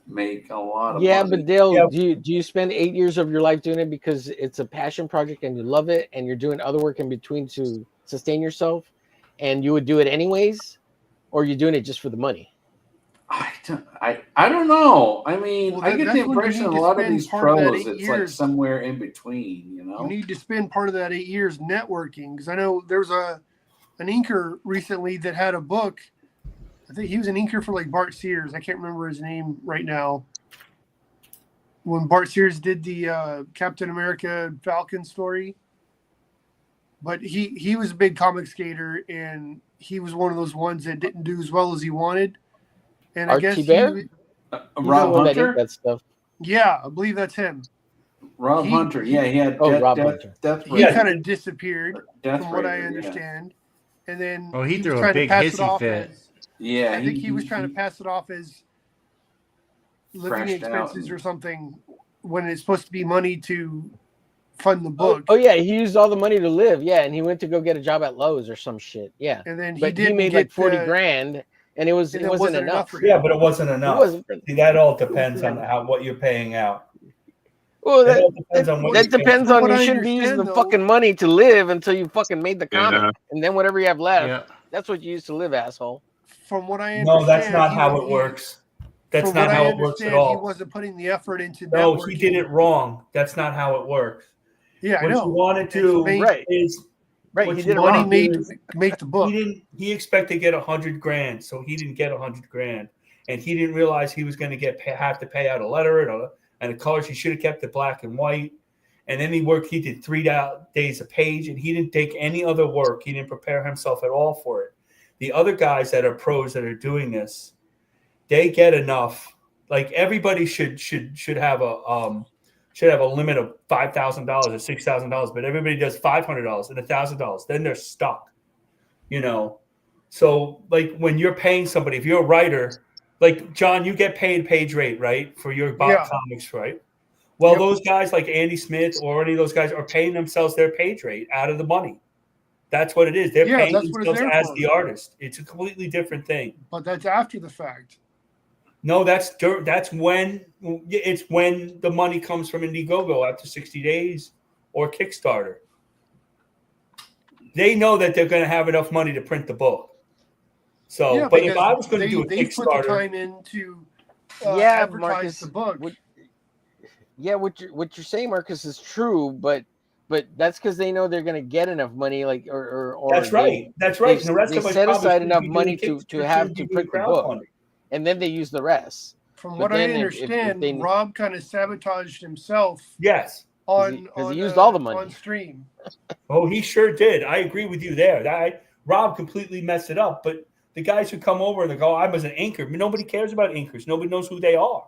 make a lot of Yeah, money. but Dale, do you spend 8 years of your life doing it because it's a passion project and you love it, and you're doing other work in between to sustain yourself, and you would do it anyways, or you're doing it just for the money? I don't know. I mean, Well, I get the that's when you impression need a to lot of spend these part of that pros, 8 it's like years. somewhere in between, you know? You need to spend part of that 8 years networking, because I know there's an inker recently that had a book. I think he was an inker for like Bart Sears. I can't remember his name right now. When Bart Sears did the Captain America Falcon story, but he was a big comic skater, and he was one of those ones that didn't do as well as he wanted. And I Archie guess Bear? Rob Hunter? That stuff. Yeah, I believe that's him. Rob Hunter. Yeah, he had Rob Hunter. He kind of disappeared, Death from what I Raider, yeah. understand. And then Oh, he was threw a trying to big pass it hissy off fit. as- Yeah, I think he was trying to pass it off as living crashed out expenses and- or something, when it's supposed to be money to fund the Oh, book. oh yeah, he used all the money to live. Yeah, and he went to go get a job at Lowe's or some shit. Yeah, And then he but he didn't made get like 40 the- grand, and it wasn't enough. for Yeah, but it wasn't enough. wasn't. See, that all depends on what you're paying out. Well, It all depends on what that you're paying depends for. on What you I shouldn't be using the understand, though- fucking money to live until you fucking made the comic, Yeah. and then whatever you have left, Yeah. that's what you use to live, asshole. From what I understand, No, that's not he how was- it works. That's from not what how I it works at understand, He all. wasn't putting the effort into No, networking. he did it wrong. That's not how it works. Yeah, I What know. you want to And do made- Right. is Right, what he you did it wanna wrong. do Money made is- to make the book. He expected to get 100 grand, so he didn't get 100 grand, and he didn't realize he was going to have to pay out a letter and the colors. He should have kept it black and white. And then he did 3 days a page, and he didn't take any other work. He didn't prepare himself at all for it. The other guys that are pros that are doing this, they get enough. Like everybody should have a limit of $5,000 or $6,000, but everybody does $500 and $1,000. Then they're stuck, you know. So like when you're paying somebody, if you're a writer, like John, you get paid page rate, right, for your comics, right? Well, those guys like Andy Smith or any of those guys are paying themselves their page rate out of the money. That's what it is. They're paying that's what it's themselves there as for. the artist. It's a completely different thing. But that's after the fact. No, that's when the money comes from Indiegogo after 60 days or Kickstarter. They know that they're going to have enough money to print the book. So, Yeah, but if because I was going to do a they put the Kickstarter, time in to Yeah, advertise Marcus. the book. What you're saying, Marcus, is true, but that's because they know they're going to get enough money, like or that's right. That's right. They, And the rest they of us set probably aside shouldn't enough be doing money to Kickstarter, have shouldn't to be doing print the book, crowdfunding. and then they use the rest. From But what I then if understand, they, Rob kind of sabotaged himself. Yes, because he used all the money on stream. Oh, he sure did. I agree with you there. Rob completely messed it up. But the guys who come over and they go, I was an inker. I mean, nobody cares about inkers. Nobody knows who they are.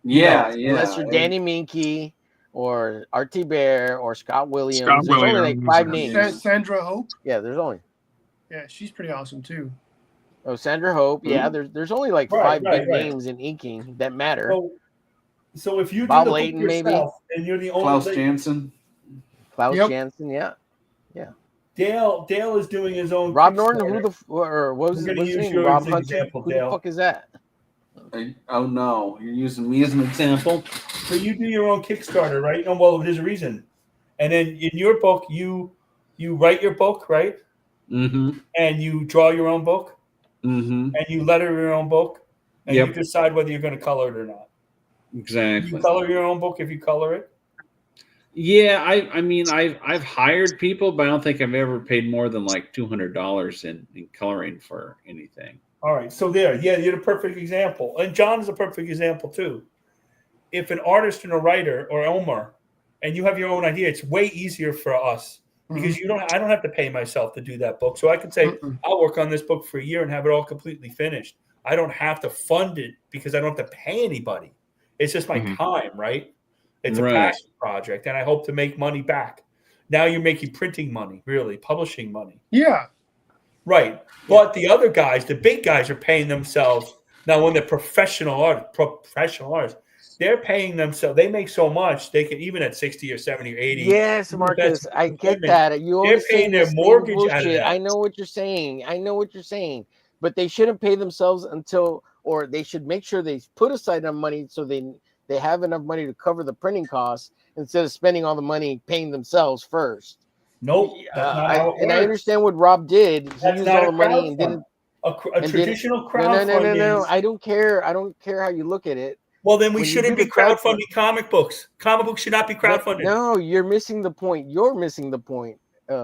Yeah, Unless you're Danny Minky or Artie Bear or Scott Williams. Scott There's only like Williams. 5 names. Sandra Hope. Yeah, there's only. Yeah, she's pretty awesome too. Oh, Sandra Hope. Yeah, there's only like Right, 5 right, big right. names in inking that matter. So if you Bob do the Layton, book maybe. yourself and you're the only Klaus Janson. Klaus Yep. Janson, yeah. Dale is doing his own. Rob Norton, Kickstarter. who the or what was I'm his, gonna what's his use name? you Rob as an Hunter. example, Who Dale. the fuck is that? Oh no, you're using me as an example. So you do your own Kickstarter, right? Oh, well, there's a reason. And then in your book, you write your book, right? Mm-hmm. And you draw your own book, Mm-hmm. and you letter your own book, and Yep. you decide whether you're going to color it or not. Exactly. You color your own book if you color it. Yeah, I mean I've hired people, but I don't think I've ever paid more than like $200 in coloring for anything. All right, so there, yeah, you're the perfect example, and John is a perfect example too. If an artist and a writer or Omar, and you have your own idea, it's way easier for us because I don't have to pay myself to do that book. So I can say I'll work on this book for a year and have it all completely finished. I don't have to fund it because I don't have to pay anybody. It's just my time, right? It's a passion project, and I hope to make money back. Now you're making printing money, really, publishing money. Yeah. Right. But the other guys, the big guys, are paying themselves. Now, when they're professional artists, they're paying themselves. They make so much, they can, even at 60 or 70 or 80. Yes, Marcus, I get that. You They're always paying saying their the same mortgage out of bullshit. that. I know what you're saying. But they shouldn't pay themselves until, or they should make sure they put aside enough money so they have enough money to cover the printing costs instead of spending all the money paying themselves first. Nope, that's not how it and I works. understand what Rob did. He That's used not all a the money and crowdfund. didn't. A traditional No. crowdfunding. I don't care. I don't care how you look at it. Well, then we When you shouldn't do be the crowdfund- crowdfunding comic books. Comic books should not be crowdfunded. No, you're missing the point. You're missing the point,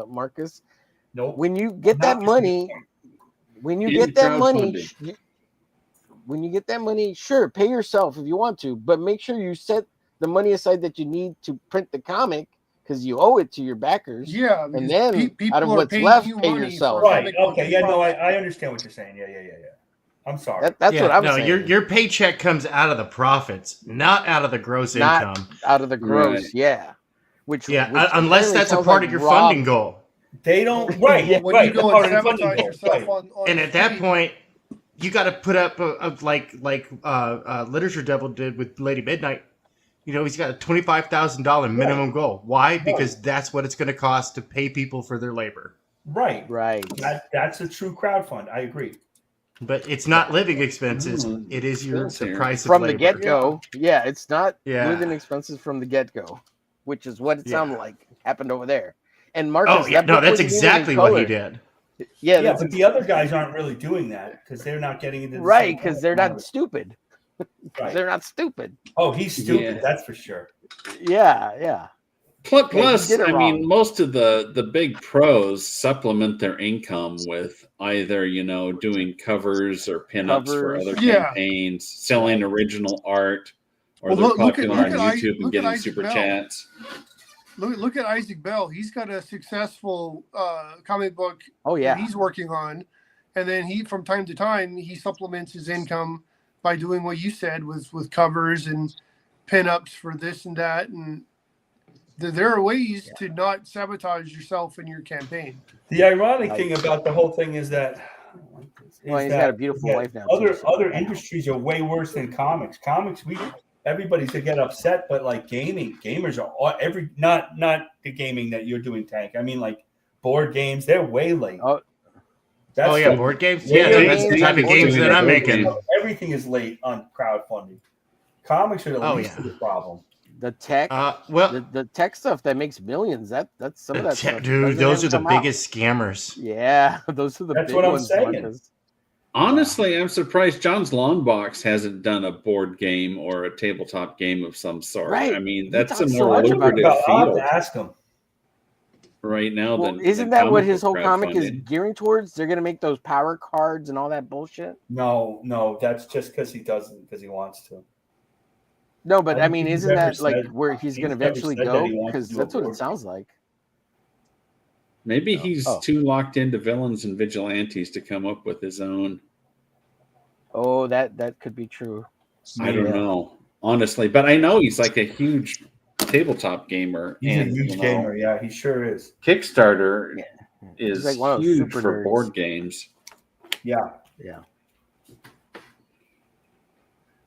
Marcus. Nope. When you get that money, when you In get that money, crowdfunding. when you get that money, sure, pay yourself if you want to, but make sure you set the money aside that you need to print the comic because you owe it to your backers. Yeah, and then people out of are what's paying left, you pay money yourself. for Right. Okay. Yeah. No, I understand what you're saying. Yeah. I'm sorry. That's what I'm no, saying. your paycheck comes out of the profits, not out of the gross Not income. out of the gross, Right. yeah. Which Yeah, which unless apparently that's a sounds part like of your Rob- funding goal. They don't. Right. Yeah, when right. you go Part and of the funding sabotage goal. yourself Right. on And the at that street, point, you got to put up like Literature Devil did with Lady Midnight. You know, he's got a $25,000 minimum goal. Why? Because that's what it's going to cost to pay people for their labor. Right. Right. That's a true crowdfund. I agree. But it's not living expenses. It is the price of from the labor. get go. Yeah, it's not Yeah. living expenses from the get go, which is what it Yeah. sounded like happened over there. And Marcus, Oh yeah, that no, book that's wasn't even in exactly what he color. did. Yeah, Yeah, but the other guys aren't really doing that because they're not getting into the right, same because they're kind not of- stupid. Right. They're not stupid. Oh, he's stupid. Yeah. That's for sure. Yeah. Plus, did it I mean, wrong. most of the big pros supplement their income with either doing covers or pinups for Covers. other Yeah. campaigns, selling original art, or Well, they're look at- popular look on at YouTube and look at getting Isaac super Bell. chats. Look at Isaac Bell. He's got a successful comic book Oh yeah. that he's working on, and then he, from time to time, he supplements his income by doing what you said with covers and pinups for this and that, and there are ways to not sabotage yourself in your campaign. The ironic thing about the whole thing is that. Well, he's got a beautiful wife now, Other too, so- other industries are way worse than comics. Comics, everybody's to get upset, but like gamers are not the gaming that you're doing, Tank. I mean, like board games, they're way late. Oh, yeah, board games. Yeah, that's the type of games that I'm making. Everything is late on crowdfunding. Comics are the least yeah. of the problem. The tech, the tech stuff that makes millions. That's some of that stuff. Dude, doesn't those even are the come out. biggest scammers. Yeah, those are the That's big what I'm ones. saying. Marcus. Honestly, I'm surprised John's Long Box hasn't done a board game or a tabletop game of some sort. Right. I mean, He that's a talks so more much about lucrative that. I'll have field to ask him. right now Well, than isn't than that what comic his book whole comic is crowdfunding. gearing towards? They're gonna make those power cards and all that bullshit. No, that's just because he doesn't, because he wants to. No, but I don't mean, think he's isn't ever that like said- where he's gonna he's never eventually said that go? he wants Because to do a that's what board it sounds like. Maybe he's Oh. too locked into villains and vigilantes to come up with his own. Oh, that could be true. I don't Yeah. know, honestly, but I know he's like a huge tabletop gamer. He's and, a huge gamer. Yeah, he sure is. Kickstarter He's is like one of those huge super for nerds. board games. Yeah. Yeah.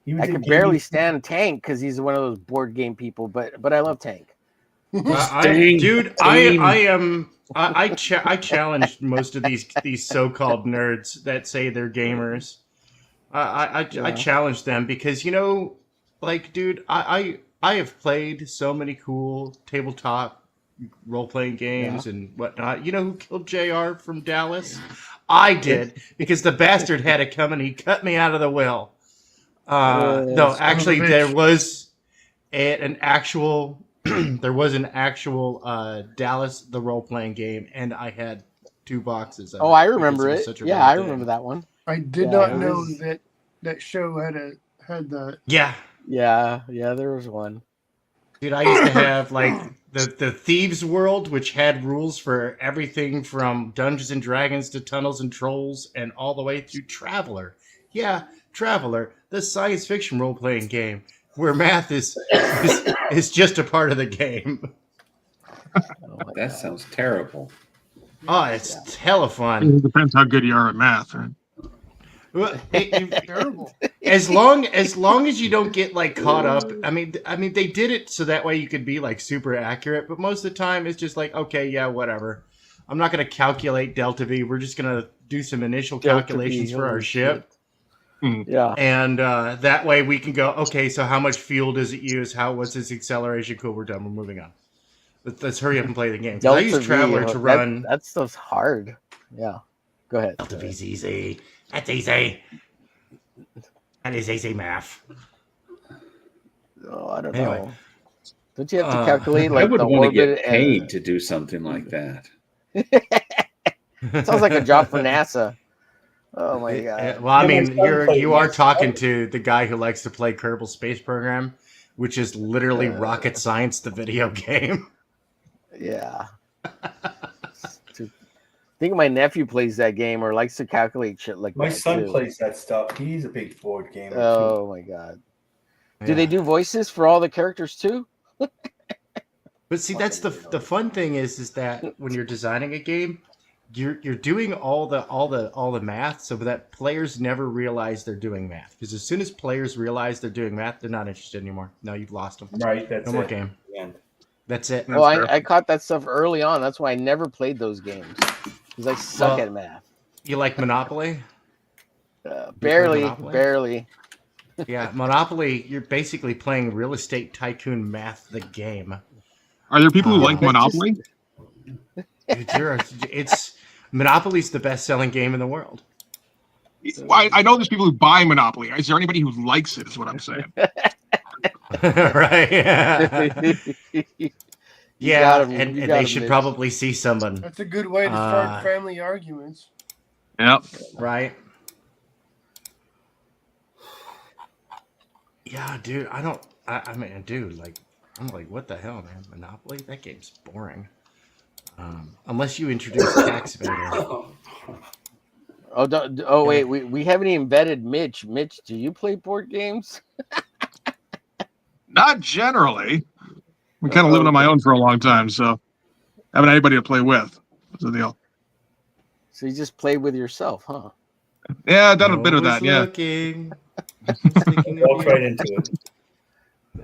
He was I a could gaming- barely stand Tank because he's one of those board game people, but I love Tank. I challenged most of these so-called nerds that say they're gamers. I challenge them because dude, I have played so many cool tabletop role-playing games and whatnot. You know who killed JR from Dallas? I did, because the bastard had to come and he cut me out of the will. No, actually, there was an actual Dallas the role-playing game, and I had 2 boxes of I remember it. Such a Yeah, bad I thing. remember that one. I did not know that show had that. Yeah, there was one. Dude, I used to have the Thieves World, which had rules for everything from Dungeons and Dragons to Tunnels and Trolls, and all the way through Traveler. Yeah, Traveler, the science fiction role-playing game where math is just a part of the game. That sounds terrible. Oh, it's hella fun. It depends how good you are at math, right? Well, as long as you don't get caught up. I mean, they did it so that way you could be super accurate. But most of the time, it's just okay, yeah, whatever. I'm not going to calculate delta V. We're just going to do some initial calculations for our ship. Yeah, and that way we can go. Okay, so how much fuel does it use? What's its acceleration? Cool, we're done. We're moving on. Let's hurry up and play the game. I use Traveler to run. That stuff's hard. Yeah, go ahead. Delta V's easy. That's easy. That is easy math. Oh, I don't know. Don't you have to calculate I would the want to orbit get paid to do something like that. Sounds like a job for NASA. Oh my god. Well, I mean, you are talking to the guy who likes to play Kerbal Space Program, which is literally rocket science, the video game. Yeah. I think my nephew plays that game or likes to calculate shit like My that. son too. plays that stuff. He's a big board gamer. Oh my god. Do they do voices for all the characters too? But see, that's the fun thing is that when you're designing a game, you're doing all the math so that players never realize they're doing math. Because as soon as players realize they're doing math, they're not interested anymore. No, you've lost them. Right, that's no more it. game. The That's it. Well, I caught that stuff early on. That's why I never played those games. Because I suck at math. You like Monopoly? Barely. Yeah, Monopoly, you're basically playing Real Estate Tycoon Math, the game. Are there people who like Monopoly? Monopoly's the best-selling game in the world. I know there's people who buy Monopoly. Is there anybody who likes it, is what I'm saying. Right. Yeah, and they should Mitch. probably see someone. That's a good way to start family arguments. Yep. Right. Yeah, dude. I mean, dude, I'm like, what the hell, man? Monopoly? That game's boring. Unless you introduce tax evader. Wait, we haven't even vetted Mitch. Mitch, do you play board games? Not generally. I'm kind of living on my own for a long time, so I haven't had anybody to play with. What's the deal? So you just play with yourself, huh? Yeah, I've done a bit of that, yeah. Walk right into it.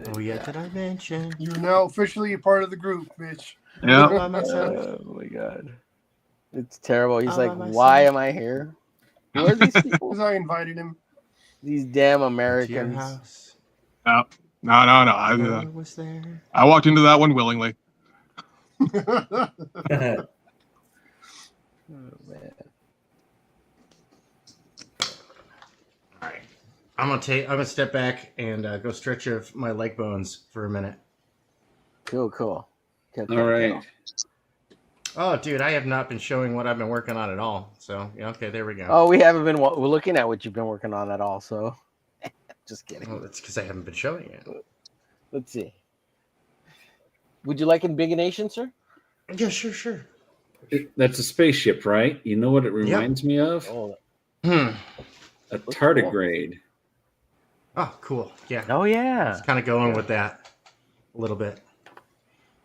Oh, yeah, did I mention? You're now officially a part of the group, Mitch. Yeah. Oh my god. It's terrible. He's like, why am I here? Who are these people? Because I invited him. These damn Americans. No. I was there. I walked into that one willingly. Oh, man. All right, I'm gonna step back and go stretch my leg bones for a minute. Cool. All right. Oh, dude, I have not been showing what I've been working on at all. So, yeah, okay, there we go. Oh, we haven't been. We're looking at what you've been working on at all. So, just kidding. Well, that's because I haven't been showing it. Let's see. Would you like Nation, sir? Yeah, sure. That's a spaceship, right? You know what it reminds me of? A tardigrade. Oh, cool. Yeah. Oh, yeah. It's kind of going with that a little bit.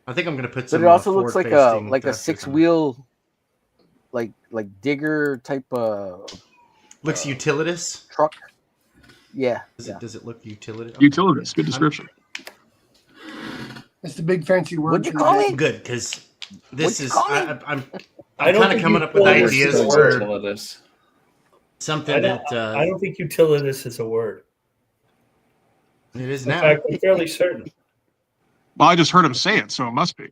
I think I'm going to put some. But it also looks like a forward-facing 6-wheel, like digger type of. Looks utilitous. Truck. Yeah. Does it look utilitous? Utilitous. Good description. It's the big fancy word. What'd you for call that. it? Good, because this What'd you is call it? I'm I don't kind of think coming up with utilitarian ideas is a for word. something I don't, that I don't think utilitarian is a word. it is In now. fact, I'm fairly certain. Well, I just heard him say it, so it must be.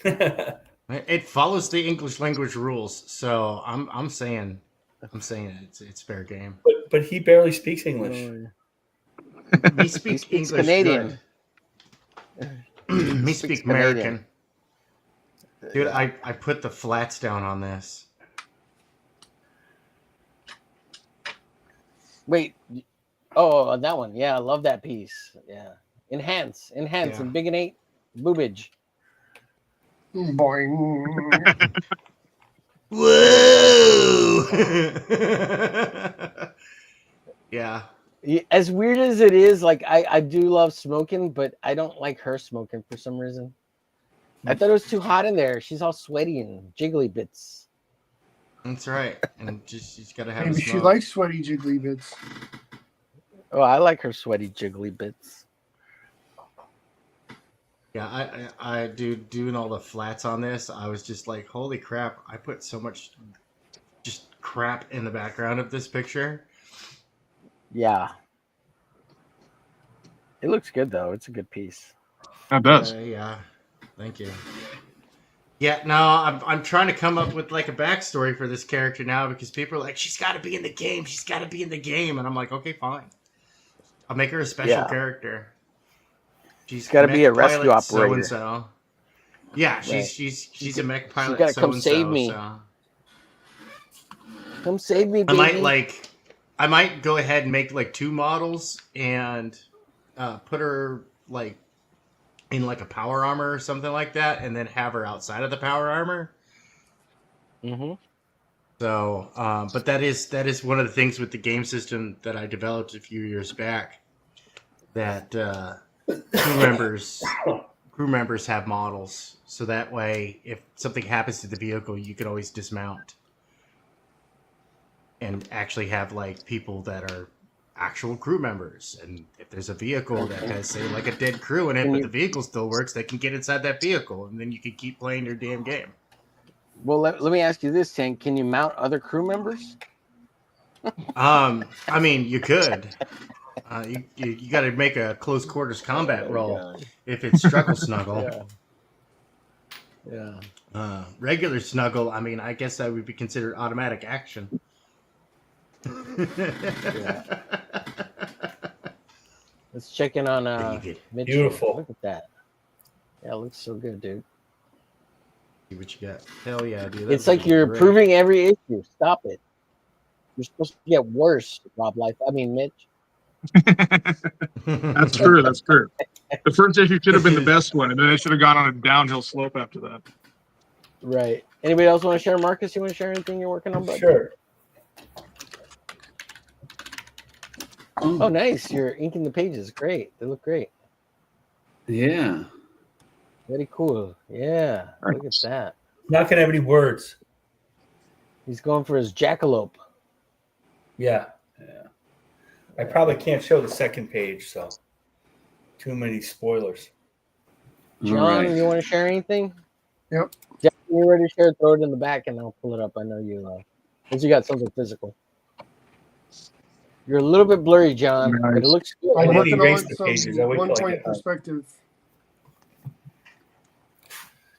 It follows the English language rules, so I'm saying it's fair game. But he barely speaks English. Me speak He speaks English Canadian. good. Me speaks speak American. Canadian. Dude, Yeah. I put the flats down on this. Wait. Oh, that one. Yeah, I love that piece. Yeah. Enhance, Yeah. and bigonate, boobage. Boing. Whoa! Yeah. As weird as it is, like I do love smoking, but I don't like her smoking for some reason. I thought it was too hot in there. She's all sweaty and jiggly bits. That's right. And just she's gotta have Maybe a she smoke. likes sweaty jiggly bits. Oh, I like her sweaty jiggly bits. Yeah, I do doing all the flats on this. I was just like, holy crap! I put so much just crap in the background of this picture. Yeah. It looks good though. It's a good piece. That does. Yeah, thank you. Yeah, no, I'm trying to come up with like a backstory for this character now because people are like, she's got to be in the game. She's got to be in the game, and I'm like, okay, fine. I'll make her a special character. She's got to be a rescue pilot operator. So-and-so. Yeah, Right. she's a mech pilot. She's got to come so-and-so, save me. so. Come save me, baby. I might go ahead and make like 2 models and put her like in like a power armor or something like that, and then have her outside of the power armor. Mm-hmm. So, but that is one of the things with the game system that I developed a few years back. That crew members have models, so that way, if something happens to the vehicle, you can always dismount and actually have like people that are actual crew members. And if there's a vehicle that has, say, like a dead crew in it, but the vehicle still works, they can get inside that vehicle, and then you can keep playing your damn game. Well, let me ask you this, Tank. Can you mount other crew members? I mean, you could. You got to make a close quarters combat roll if it's struggle snuggle. Yeah. Regular snuggle, I mean, I guess that would be considered automatic action. Let's check in on Mitch. Beautiful. Look at that. Yeah, it looks so good, dude. See what you got. Hell yeah, dude. It's like you're improving every issue. Stop it. You're supposed to get worse, Rob Life. I mean, Mitch. That's true. That's true. The first issue should have been the best one, and then it should have gone on a downhill slope after that. Right. Anybody else want to share? Marcus, you want to share anything you're working on? Bud? Sure. Oh, nice. You're inking the pages. Great. They look great. Yeah. Very cool. Yeah. Look at that. Not gonna have any words. He's going for his jackalope. Yeah. I probably can't show the second page, so too many spoilers. John, you want to share anything? Yep. Yeah, you're ready to share. Throw it in the back, and I'll pull it up. I know you. Since you got something physical. You're a little bit blurry, John, but it looks good. I'm Well, working erase on the some pages. I wait till I one-point get- perspective.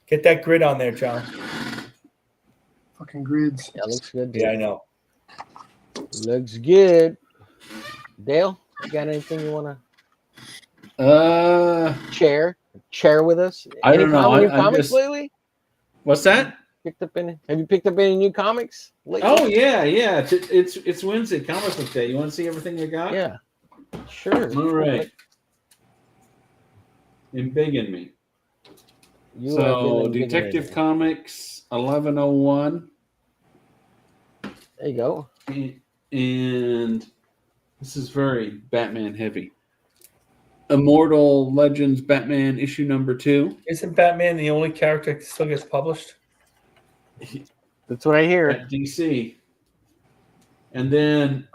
Get that grid on there, John. Fucking grids. Yeah, looks good. Dude. Yeah, I know. Looks good. Dale, you got anything you want to share with us? I don't know. Any I'm comics just- lately? What's that? Have you picked up any new comics lately? Oh yeah. It's Wednesday, comic book day. You want to see everything I got? Yeah. Sure. All right. And big in me. You So are big Detective in Comics 1101. There you go. And this is very Batman heavy. Immortal Legends Batman issue number 2. Isn't Batman the only character that still gets published? That's what I hear. At DC. And then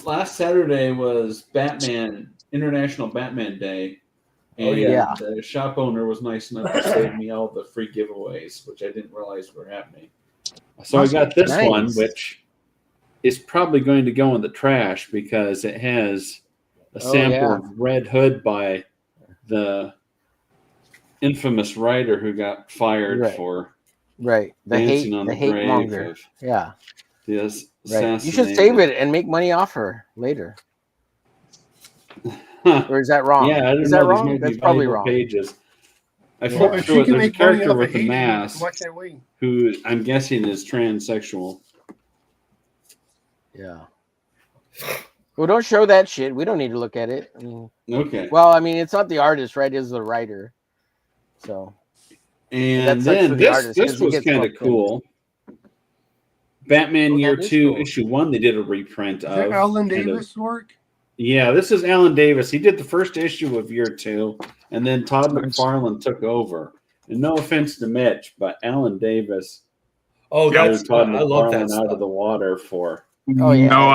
last Saturday was Batman, International Batman Day. And yeah. the shop owner was nice enough to save me all the free giveaways, which I didn't realize were happening. So I got this one, which is probably going to go in the trash because it has a sample of Red Hood by the infamous writer who got fired for the dancing hate on the the hate grave monger. of Yeah. the Right. You should save it and make money off her later. Or is that wrong? Yeah, I don't is know. that These wrong? might be That's probably valuable wrong. pages. I Well, flipped if through she it. can There's a make money character off of with a hating, mask why can't we? who I'm guessing is transsexual. Yeah. Well, don't show that shit. We don't need to look at it. I mean, Okay. well, I mean, it's not the artist, right? It's the writer. So. And that sucks for then the artist, 'cause this he was gets kind of lumped in. cool. Batman Year that is 2, cool. Issue 1, they did a reprint Is of. that Alan kind of- Davis work? Yeah, this is Alan Davis. He did the first issue of Year 2, and then Todd McFarlane took over. And no offense to Mitch, but Alan Davis blew Todd I love that McFarlane out of the water for. Oh, yeah. No,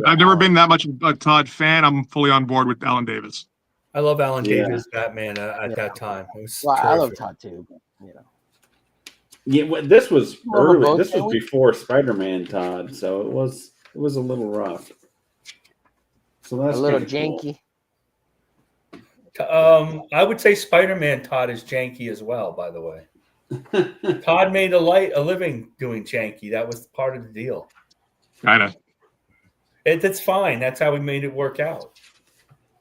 I've never been that much a Todd fan. I'm fully on board with Alan Davis. I love Alan Yeah. Davis Batman at that time. It was Well, I love terrific. Todd too. But, you know. Yeah, well, this was Well, early. both, This can was we? before Spider-Man, Todd. So it was a little rough. So that's A little kinda cool. janky. I would say Spider-Man Todd is janky as well. By the way, Todd made a living doing janky. That was part of the deal. Kind of. That's fine. That's how we made it work out.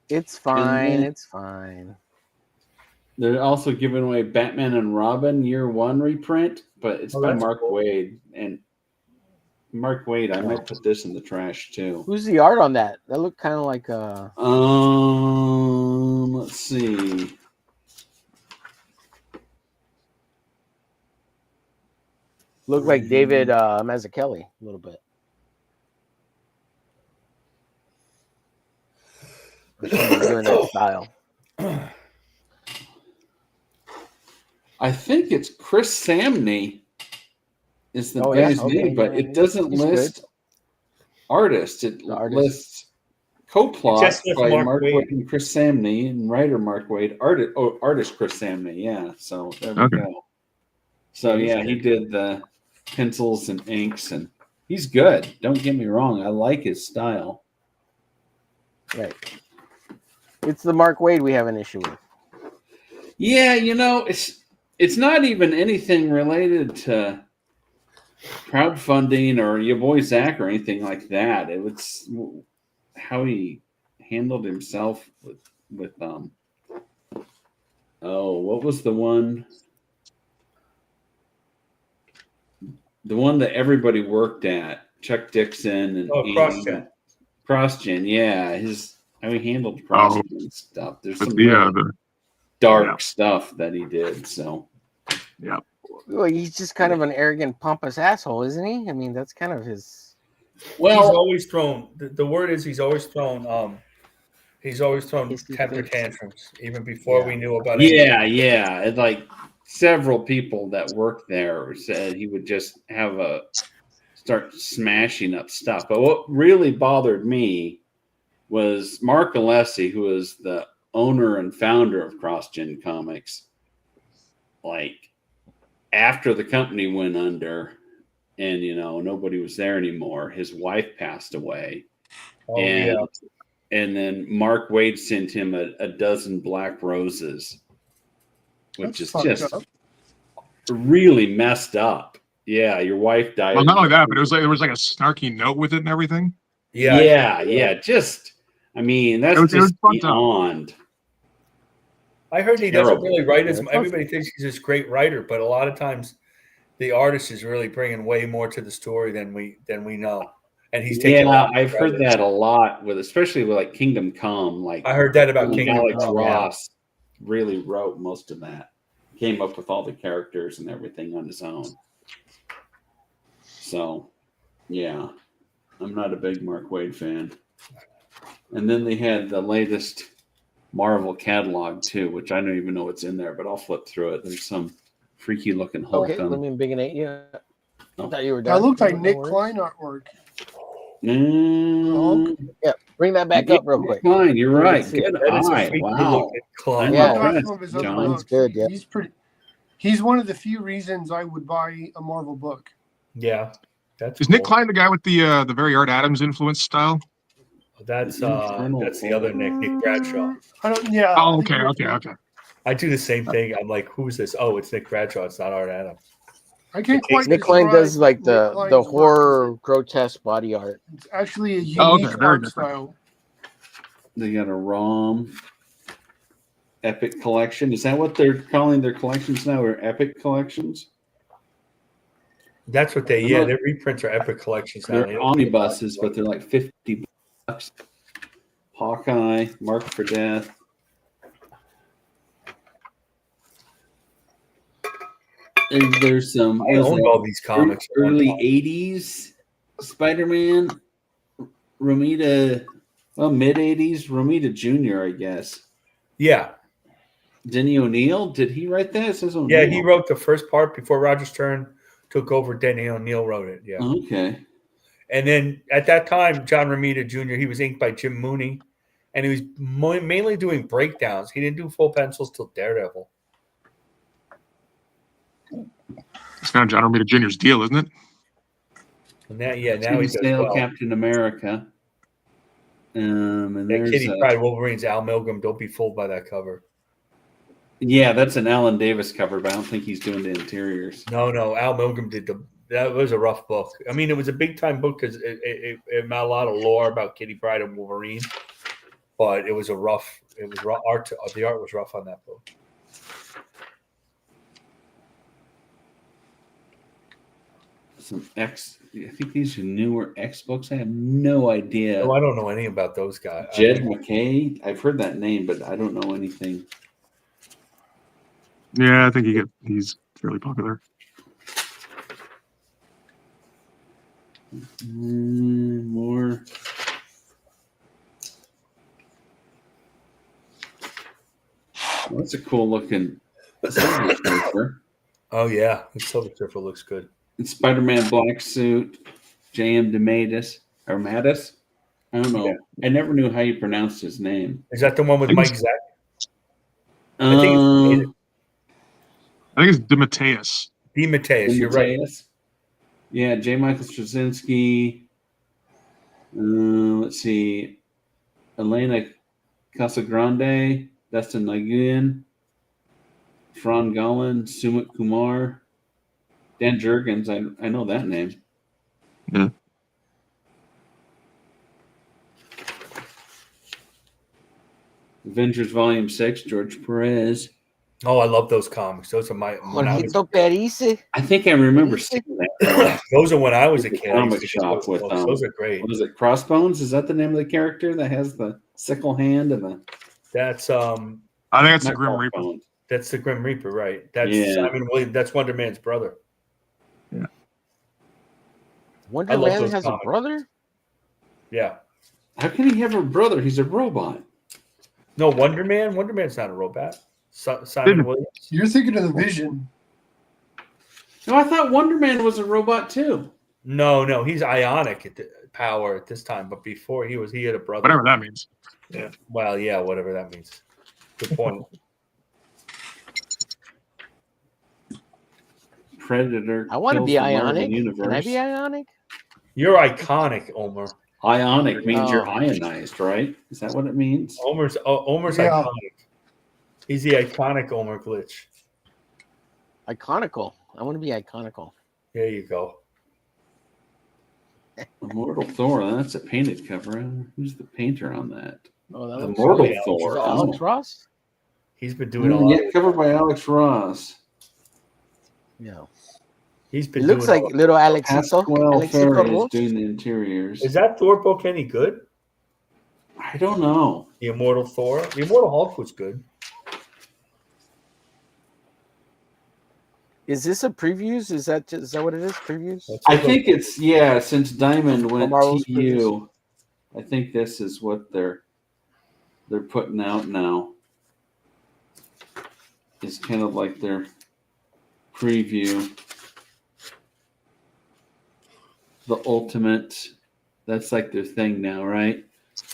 It's fine. then- It's fine. They're also giving away Batman and Robin Year 1 reprint, but it's by that's Mark cool. Waid. And Mark Waid, I might put this in the trash too. Who's the art on that? That looked kind of like Let's see. looked like David Mazzucchelli a little bit. Doing that style. I think it's Chris Samney is the Oh, yeah? guy's Okay, name, but yeah, it doesn't he's list good. artist. It artist. lists co-plot Just with by Mark Mark Waid. Waid and Chris Samney and writer Mark Waid, artist Chris Samney. Yeah, so there we Okay. go. So yeah, he did the pencils and inks, and he's good. Don't get me wrong, I like his style. Right. It's the Mark Waid we have an issue with. Yeah, it's not even anything related to crowdfunding or your boy Zach or anything like that. It was how he handled himself with what was the one that everybody worked at? Chuck Dixon and CrossGen. Yeah, how he handled CrossGen stuff. There's some really dark stuff that he did. So yeah. Well, he's just kind of an arrogant, pompous asshole, isn't he? I mean, that's kind of his. Well, he's always thrown. The word is he's always thrown temper tantrums even before we knew about it. Yeah. And like several people that worked there said he would just start smashing up stuff. But what really bothered me was Mark Alessi, who is the owner and founder of CrossGen Comics. Like after the company went under and nobody was there anymore, his wife passed away. And then Mark Waid sent him a dozen black roses, which That's is just fucked up. really messed up. Yeah, your wife died. Well, not only that, but there was like a snarky note with it and everything. Yeah. Just, I mean, that's It was just fucked up. beyond. I heard he doesn't Terrible. really write as everybody thinks he's this great writer, but a lot of times the artist is really bringing way more to the story than we know. And he's taking a lot of I've heard credit. that a lot especially with like Kingdom Come. Like I heard that about Kingdom Alex Come, Ross really wrote most of that. Came up with all the characters and everything on his own. So, yeah, I'm not a big Mark Waid fan. And then they had the latest Marvel catalog too, which I don't even know what's in there, but I'll flip through it. There's some freaky looking Hulk. Okay, let me big and 8. Yeah. I thought you were That done. looked like No Nick worries. Klein artwork. Mm, Yep. Bring that back up real quick. Fine, you're right. Let's see it. Good That is a eye. freaky Wow. looking claw. I'm Yeah. I got impressed, some of his other John. Mine's books. good, yeah. He's pretty. He's one of the few reasons I would buy a Marvel book. Yeah, that's Is cool. Nick Klein the guy with the very Art Adams influence style? That's Infernal the other Nick Bradshaw. I don't. Yeah. Oh, I think okay, you're- okay, okay. I do the same thing. I'm like, who's this? Oh, it's Nick Bradshaw. It's not Art Adams. I can't quite. Nick Klein does describe like Nick the Klein's work. horror grotesque body art. It's actually a unique Oh, okay, very art different. style. They got a ROM Epic Collection. Is that what they're calling their collections now? Or Epic Collections? That's what they. I'm Yeah, not- their reprints are epic collections now. They They're don't- omnibuses, but they're like $50. Hawkeye, Mark for Death. There's some I owned all these comics at one early time. 80s Spider-Man, Romita, well, mid 80s Romita Jr., I guess. Yeah, Denny O'Neil, did he write that? It says yeah. O'Neil. He wrote the first part before Roger Stern took over. Denny O'Neil wrote it. Yeah, Okay. and then at that time, John Romita Jr. He was inked by Jim Mooney, and he was mainly doing breakdowns. He didn't do full pencils till Daredevil. It's now John Romita Jr.'s deal, isn't it? And now, now he Kitty does Sale, well. Captain America. And Yeah, there's Kitty Pryde Wolverines, Al Milgrom. Don't be fooled by that cover. yeah, that's an Alan Davis cover, but I don't think he's doing the interiors. No, Al Milgrom did that was a rough book. I mean, it was a big time book because it had a lot of lore about Kitty Pryde and Wolverine, but it was rough. Art. The art was rough on that book. Some X, I think these are newer X books. I have no idea. Oh, I don't know anything about those guys. Jed McKay, I've heard that name, but I don't know anything. Yeah, I think he's fairly popular. More. Well, that's a cool looking Silver Surfer. Oh yeah, the Silver Surfer looks good. It's Spider-Man black suit, J.M. DeMatteis or Mattis. I don't know. Yeah. I never knew how you pronounced his name. Is that the one with I think Mike Zack? I think it's I think it's DeMatteis. DeMatteis. You're right. DeMatteis. Yeah, J. Michael Straczynski. Let's see. Elena Casagrande, Dustin Nguyen, Fran Golan, Sumit Kumar, Dan Jurgens. I know that name. Yeah. Avengers Volume 6, George Perez. Oh, I love those comics. Those are my. When I, was, Jorgito Perice. I think I remember seeing that. those are when I was a kid. I used Comic to get shop those with books. Those are great. What is it? Crossbones? Is that the name of the character that has the sickle hand and the? That's I think that's the not Grim Reaper. Crossbones. That's the Grim Reaper, right? That's Yeah. Simon Williams. That's Wonder Man's brother. I Wonder love Man those has comics. a brother? Yeah. How can he have a brother? He's a robot. No, Wonder Man. Wonder Man's not a robot. Simon Didn't- Williams. You're thinking of the Vision. No, I thought Wonder Man was a robot too. No, he's ionic at the power at this time, but before he had a brother. Whatever that means. Yeah. Well, yeah, whatever that means. Good point. Predator. I want to kills be the Marvel ionic. Universe. Can I be ionic? You're iconic, Omer. Ionic means you're Oh. ionized, right? Is that what it means? Omer's Yeah. iconic. He's the iconic Omer glitch. Iconical. I want to be iconical. There you go. Immortal Thor. That's a painted cover. Who's the painter on that? Oh, that looks Immortal really Thor. Alex Oh. Ross? He's been doing a lot. Yeah, covered by Alex Ross. Yeah. He's been It looks doing like little Alexito. Pasquale Alexito Ferry is Ross. doing the interiors. Is that Thor book any good? I don't know. The Immortal Thor? The Immortal Hulk was good. Is this a previews? Is that what it is? Previews? I think it's since Diamond went Marvel's TU, I think this is what they're putting out now. It's kind of like their preview. The ultimate, that's like their thing now, right?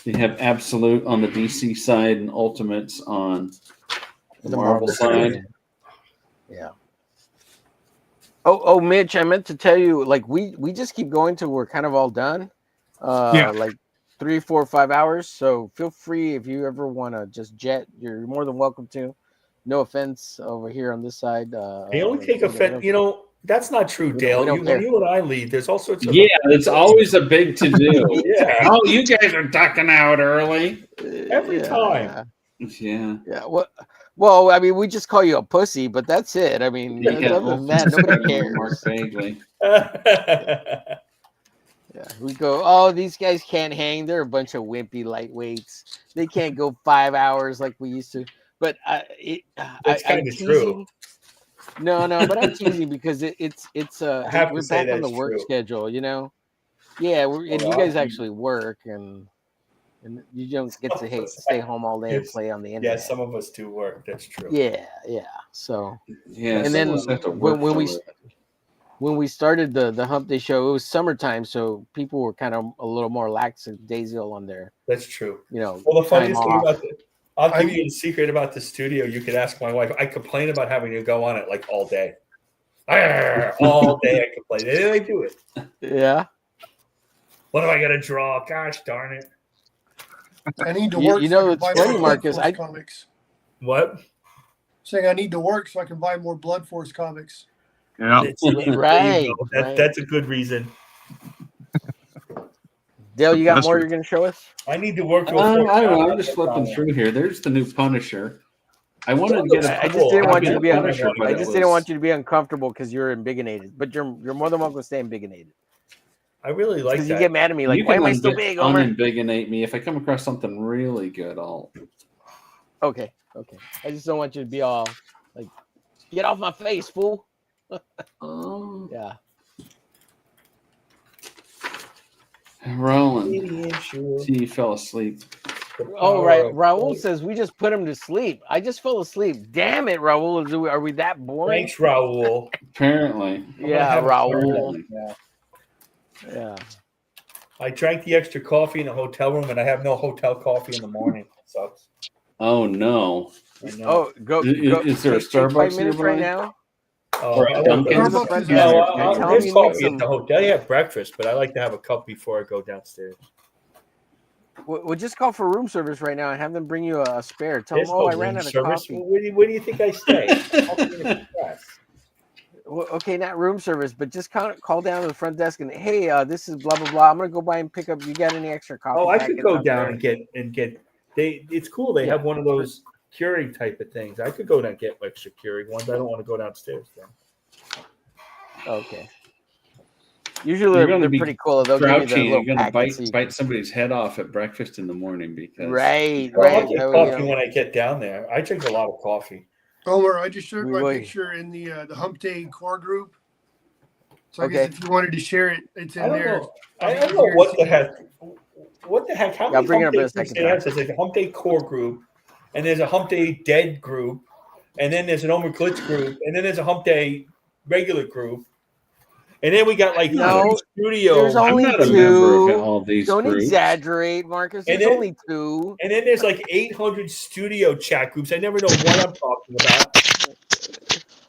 You have absolute on the DC side and ultimates on the Marvel side. Yeah. Oh, Mitch, I meant to tell you, like we just keep going till we're kind of all done. Yeah. Like 3, 4, 5 hours. So feel free if you ever want to just jet, you're more than welcome to. No offense over here on this side. They only take offense. You know, that's not true, Dale. When you and I leave, there's all sorts of it's always a big to do. Yeah. Oh, you guys are ducking out early. Every time. Yeah. Yeah. Well, I mean, we just call you a pussy, but that's it. I mean, other than that, nobody Mark cares. Bagley. Yeah, we go, oh, these guys can't hang. They're a bunch of wimpy lightweights. They can't go 5 hours like we used to. But That's I'm kind of true. No, but I'm teasing because it's I have we're to say back on the that's work true. schedule, you know. Yeah, and you guys actually work, and you don't get to stay home all day and play on the internet. Yeah, some of us do work. That's true. Yeah. So Yeah, and then when we started the Hump Day show, it was summertime, so people were kind of a little more lackadaisical on their. That's true. You know, well, the funniest thing off. about I'll give you a secret about the studio. You could ask my wife. I complain about having to go on it like all day. All day I complain. And then I do it. Yeah. What am I gonna draw? Gosh darn it! I need to work. You know, so I it's can buy funny, more Marcus. Blood Force comics. What? Saying I need to work so I can buy more Blood Force comics. Yeah. Right. That's a good reason. Dale, you got more you're going to show us? I need to work. I don't know. I'm just flipping through here. There's the new Punisher. I wanted to get a. I just didn't want you to be. Punisher, I just didn't want you to be uncomfortable because you're embiggenated. But you're more than welcome to stay embiggenated. I really like that. You get mad at me like, why am I so big, Homer? Unembiggenate me. If I come across something really good, I'll. Okay. I just don't want you to be all like, get off my face, fool. Oh. Yeah. Roland. He fell asleep. Oh, right. Raul says we just put him to sleep. I just fell asleep. Damn it, Raul. Are we that boring? Thanks, Raul. Apparently. Yeah, Raul. Yeah. I drank the extra coffee in the hotel room, and I have no hotel coffee in the morning. Sucks. Oh no. Oh, go. Is there a Starbucks 5 minutes nearby? right now? Or a Dunkin'? There's coffee at the hotel. They have breakfast, but I like to have a cup before I go downstairs. We'll just call for room service right now and have them bring you a spare. Tell them, I ran out of coffee. Where do you think I stay? Well, okay, not room service, but just call down to the front desk and, hey, this is blah blah blah. I'm gonna go by and pick up. You got any extra coffee? Oh, I could go down and get. It's cool. They have one of those Keurig type of things. I could go down and get extra Keurig ones. I don't want to go downstairs though. Okay. Usually they're pretty cool. They'll give you the little you're gonna packets bite somebody's head off at breakfast in the morning because right. I'll get coffee when I get down there. I drink a lot of coffee. Homer, I just showed my picture in the Hump Day core group. So I guess if you wanted to share it, it's in there. I don't know what the heck. What the heck? How many Hump Day groups they have? There's like a Hump Day core group, and there's a Hump Day dead group, and then there's an omerglitch group, and then there's a Hump Day regular group. And then we got like studio. There's only I'm not a two. member of all these Don't groups. Exaggerate, Marcus. There's only two. And then there's like 800 studio chat groups. I never know what I'm talking about.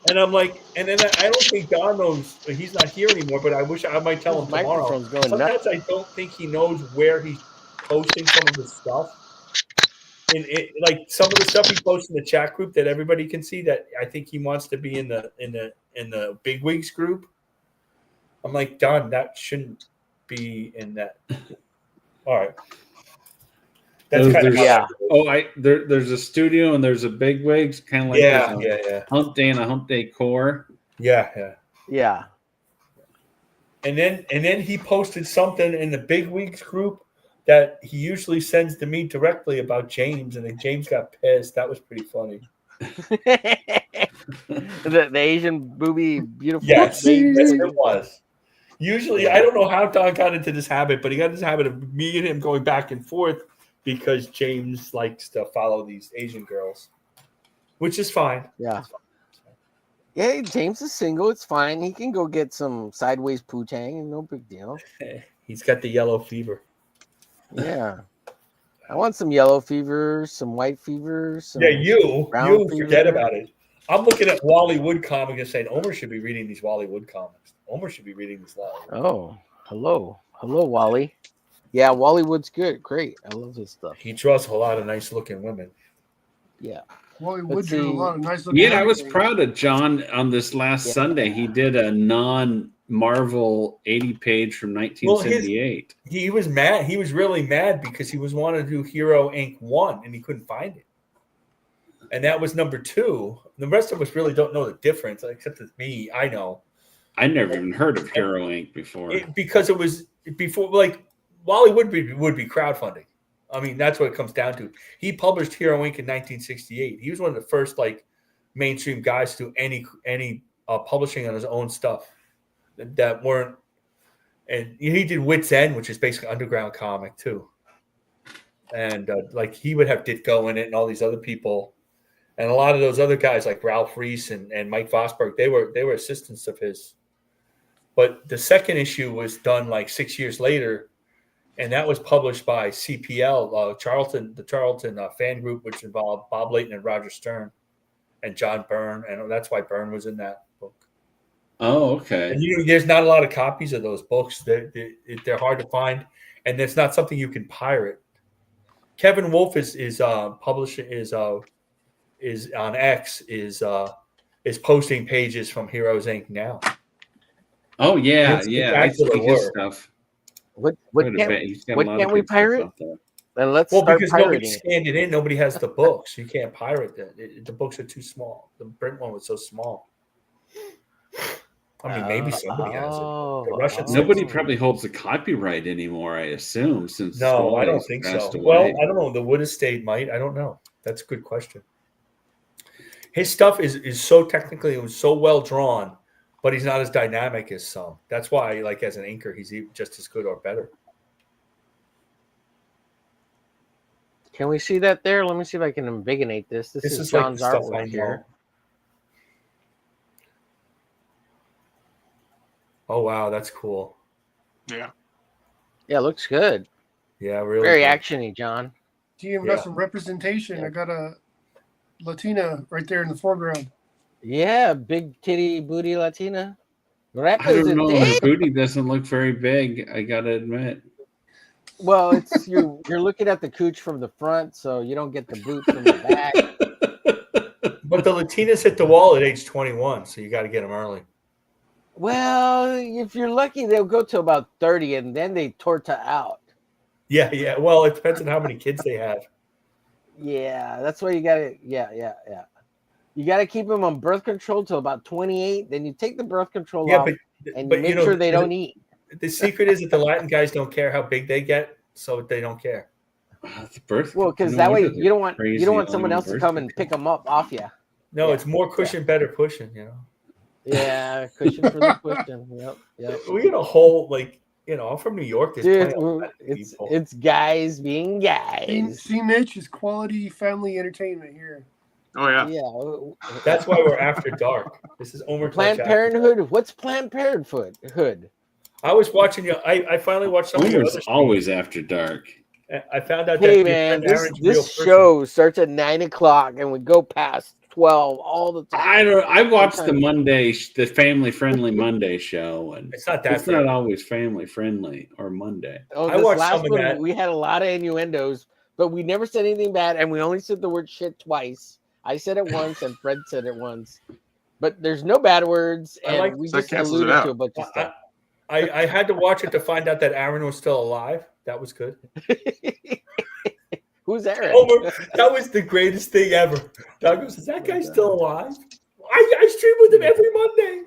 And I'm like, and then I don't think Don knows. He's not here anymore. But I wish I might tell him tomorrow. Sometimes I don't think he knows where he's posting some of his stuff. And like some of the stuff he posts in the chat group that everybody can see. That I think he wants to be in the big wigs group. I'm like, Don, that shouldn't be in that. All right. That's kind of there's a studio and there's a big wigs, kind of like yeah. Hump Day and a Hump Day core. Yeah. And then he posted something in the big wigs group that he usually sends to me directly about James, and then James got pissed. That was pretty funny. the Asian booby beautiful. Yes, it was. Usually, I don't know how Don got into this habit, but he got this habit of me and him going back and forth because James likes to follow these Asian girls, which is fine. Yeah. Yeah, James is single. It's fine. He can go get some sideways poo-tang. No big deal. He's got the yellow fever. Yeah. I want some yellow fever, some white fever, some you brown forget fever. about it. I'm looking at Wally Wood comics and saying Omer should be reading these Wally Wood comics. Omer should be reading these Wally Wood. Oh, hello, Wally. Yeah, Wally Wood's good. Great. I love his stuff. He draws a lot of nice looking women. Yeah. Well, he would Let's do a see. lot of nice looking. Yeah, I was everything. proud of John on this last Sunday. He did a non-Marvel 80-page from 1978. He was mad. He was really mad because he was wanting to do Hero Inc. 1 and he couldn't find it. And that was number 2. The rest of us really don't know the difference, except it's me. I know. I never even heard of Hero Inc. before. Because it was before, like, Wally would be crowdfunding. I mean, that's what it comes down to. He published Hero Inc. in 1968. He was one of the first, like, mainstream guys to do any publishing on his own stuff that weren't. And he did Wit's End, which is basically underground comic too. And like he would have Ditko in it, and all these other people, and a lot of those other guys like Ralph Reese and Mike Vosberg. They were assistants of his. But the second issue was done like 6 years later. And that was published by CPL, the Charlton fan group, which involved Bob Layton and Roger Stern and John Byrne. And that's why Byrne was in that book. Oh, okay. And there's not a lot of copies of those books. They're hard to find. And it's not something you can pirate. Kevin Wolf is publishing is on X is posting pages from Heroes Inc. now. Oh yeah, I see his stuff. What can't we pirate? Then let's start because nobody pirating. scanned it in, nobody has the books. You can't pirate that. The books are too small. The print one was so small. I mean, maybe somebody has it. The Russians Nobody probably holds the copyright anymore, I assume, since No, I don't Wally's think passed so. away. Well, I don't know. The Wood Estate might. I don't know. That's a good question. His stuff is so technically and so well drawn, but he's not as dynamic as some. That's why, like as an inker, he's just as good or better. Can we see that there? Let me see if I can ambigonate this. This is like John's the stuff I artwork know. here. Oh wow, that's cool. Yeah. Yeah, looks good. Yeah, really. Very good. actiony, John. GM got some representation. I got a Latina right there in the foreground. Yeah, big titty booty Latina. I don't know. Her booty doesn't look very big, I gotta admit. Well, it's you're looking at the cooch from the front, so you don't get the boot from the back. But the Latinas hit the wall at age 21, so you got to get them early. Well, if you're lucky, they'll go to about 30, and then they torta out. Yeah. Well, it depends on how many kids they have. Yeah, that's why you gotta. Yeah. You gotta keep them on birth control till about 28. Then you take the birth control off, and you make sure they don't eat. The secret is that the Latin guys don't care how big they get, so they don't care. Well, because that way you don't want someone else to come and pick them up off you. No, it's more cushion, better pushing. You know. Yeah, cushion for the pushing. Yep. We get a whole I'm from New York. There's Dude, it's guys being guys. See, Mitch, is quality family entertainment here. Oh yeah. Yeah. That's why we're after dark. This is omerglitch. Planned Parenthood. What's Planned Parenthood? I was watching you. I finally watched some of your other always after dark. I found out Hey that man, Aaron's real this person. show starts at 9 o'clock and we go past 12 all the time. I watched the family friendly Monday show, and it's not that. It's not always family friendly or Monday. Oh, I this watched last some of one, that. we had a lot of innuendos, but we never said anything bad, and we only said the word shit twice. I said it once, and Fred said it once, but there's no bad words, and we just alluded to a bunch of stuff. I had to watch it to find out that Aaron was still alive. That was good. Who's Aaron? That was the greatest thing ever. Doug goes, "Is that guy still alive?" I stream with him every Monday.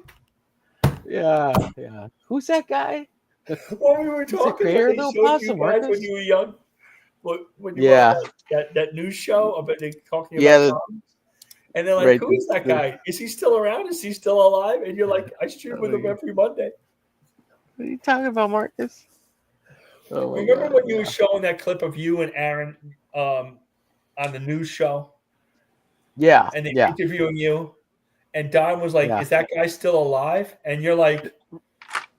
Yeah. Who's that guy? When we were talking, Hair they though, showed possum, you guys Marcus? when you were young. When you Yeah. were that news show about they talking Yeah, about moms. And they're like, right, "Who is that guy? Is he still around? Is he still alive?" And you're like, "I stream with him every Monday." What are you talking about, Marcus? Oh my Remember God, when you were showing that clip of you and Aaron on the news show? Yeah. And they Yeah. interviewing you, and Don was like, Yeah. "Is that guy still alive?" And you're like,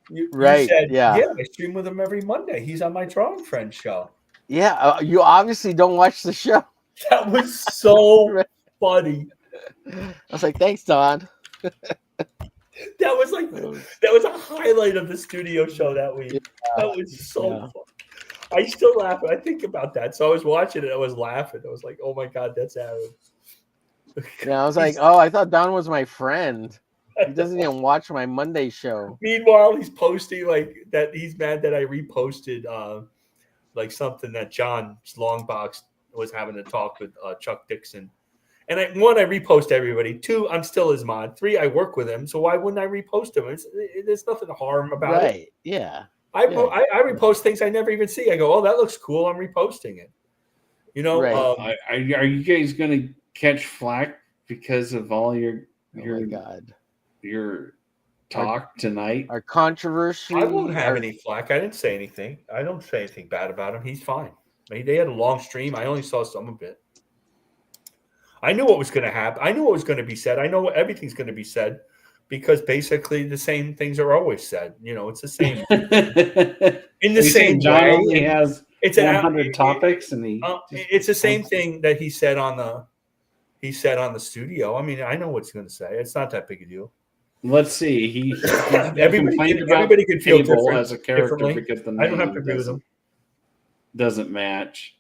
you Right, said, yeah. I stream with him every Monday. He's on my drawing friend show." Yeah, you obviously don't watch the show. That was so funny. I was like, thanks, Don. That was like that was a highlight of the studio show that week. That was so fun. I still laugh when I think about that. So I was watching it, I was laughing. I was like, oh my god, that's Aaron. Yeah, I was like, oh, I thought Don was my friend. He doesn't even watch my Monday show. Meanwhile, he's posting like that. He's mad that I reposted like something that John Longbox was having a talk with Chuck Dixon. And I repost everybody. 2, I'm still his mod. 3, I work with him. So why wouldn't I repost him? There's nothing harm about it. Right? Yeah. I repost things I never even see. I go, oh, that looks cool. I'm reposting it. You know, Right. Are you guys going to catch flack because of all your talk tonight? Our controversy. I won't have any flack. I didn't say anything. I don't say anything bad about him. He's fine. They had a long stream. I only saw some of it. I knew what was going to happen. I knew what was going to be said. I know everything's going to be said because basically the same things are always said. You know, it's the same. In the same John way. only has It's 100 topics, and it's the same thing that he said on the studio. I mean, I know what he's going to say. It's not that big a deal. Let's see. He everybody can feel Cable different as a character differently. because the I don't have name to agree with him. doesn't match.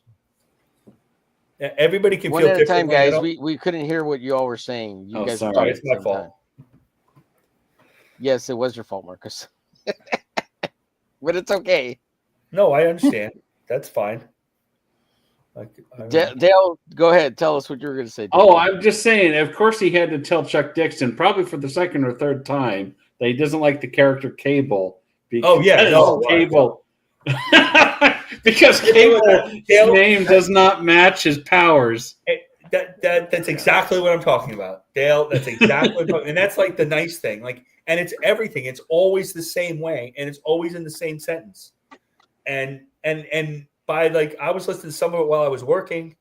Everybody can One feel at a time, differently. guys. We couldn't hear what you all were saying. You guys were sorry. talking It's at the my same fault. time. Yes, it was your fault, Marcus. But it's okay. No, I understand. That's fine. Dale, go ahead. Tell us what you were going to say. Oh, I'm just saying, of course he had to tell Chuck Dixon, probably for the second or third time, that he doesn't like the character Cable. Because Cable. Because Cable's name does not match his powers. That's exactly what I'm talking about, Dale. That's exactly what I'm talking, and that's like the nice thing. Like, and it's everything. It's always the same way, and it's always in the same sentence. And by like, I was listening to some of it while I was working,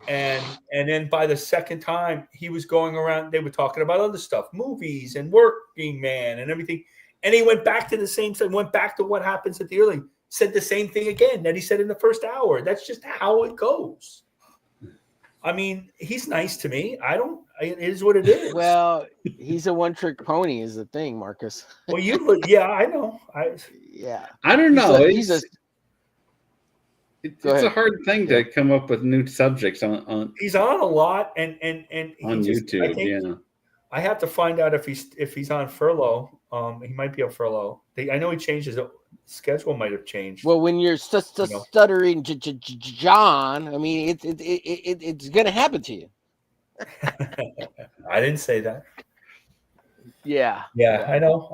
and then by the second time he was going around, they were talking about other stuff, movies and Working Man and everything, and he went back to the same thing, went back to what happens at the early, said the same thing again that he said in the first hour. That's just how it goes. I mean, he's nice to me. It is what it is. Well, he's a one-trick pony is the thing, Marcus. Well, yeah, I know. I don't know. It's a hard thing to come up with new subjects on. He's on a lot, and on YouTube. I have to find out if he's on furlough. He might be on furlough. I know he changed his schedule. Might have changed. Well, when you're stuttering, John, I mean, it's gonna happen to you. I didn't say that. Yeah. I know.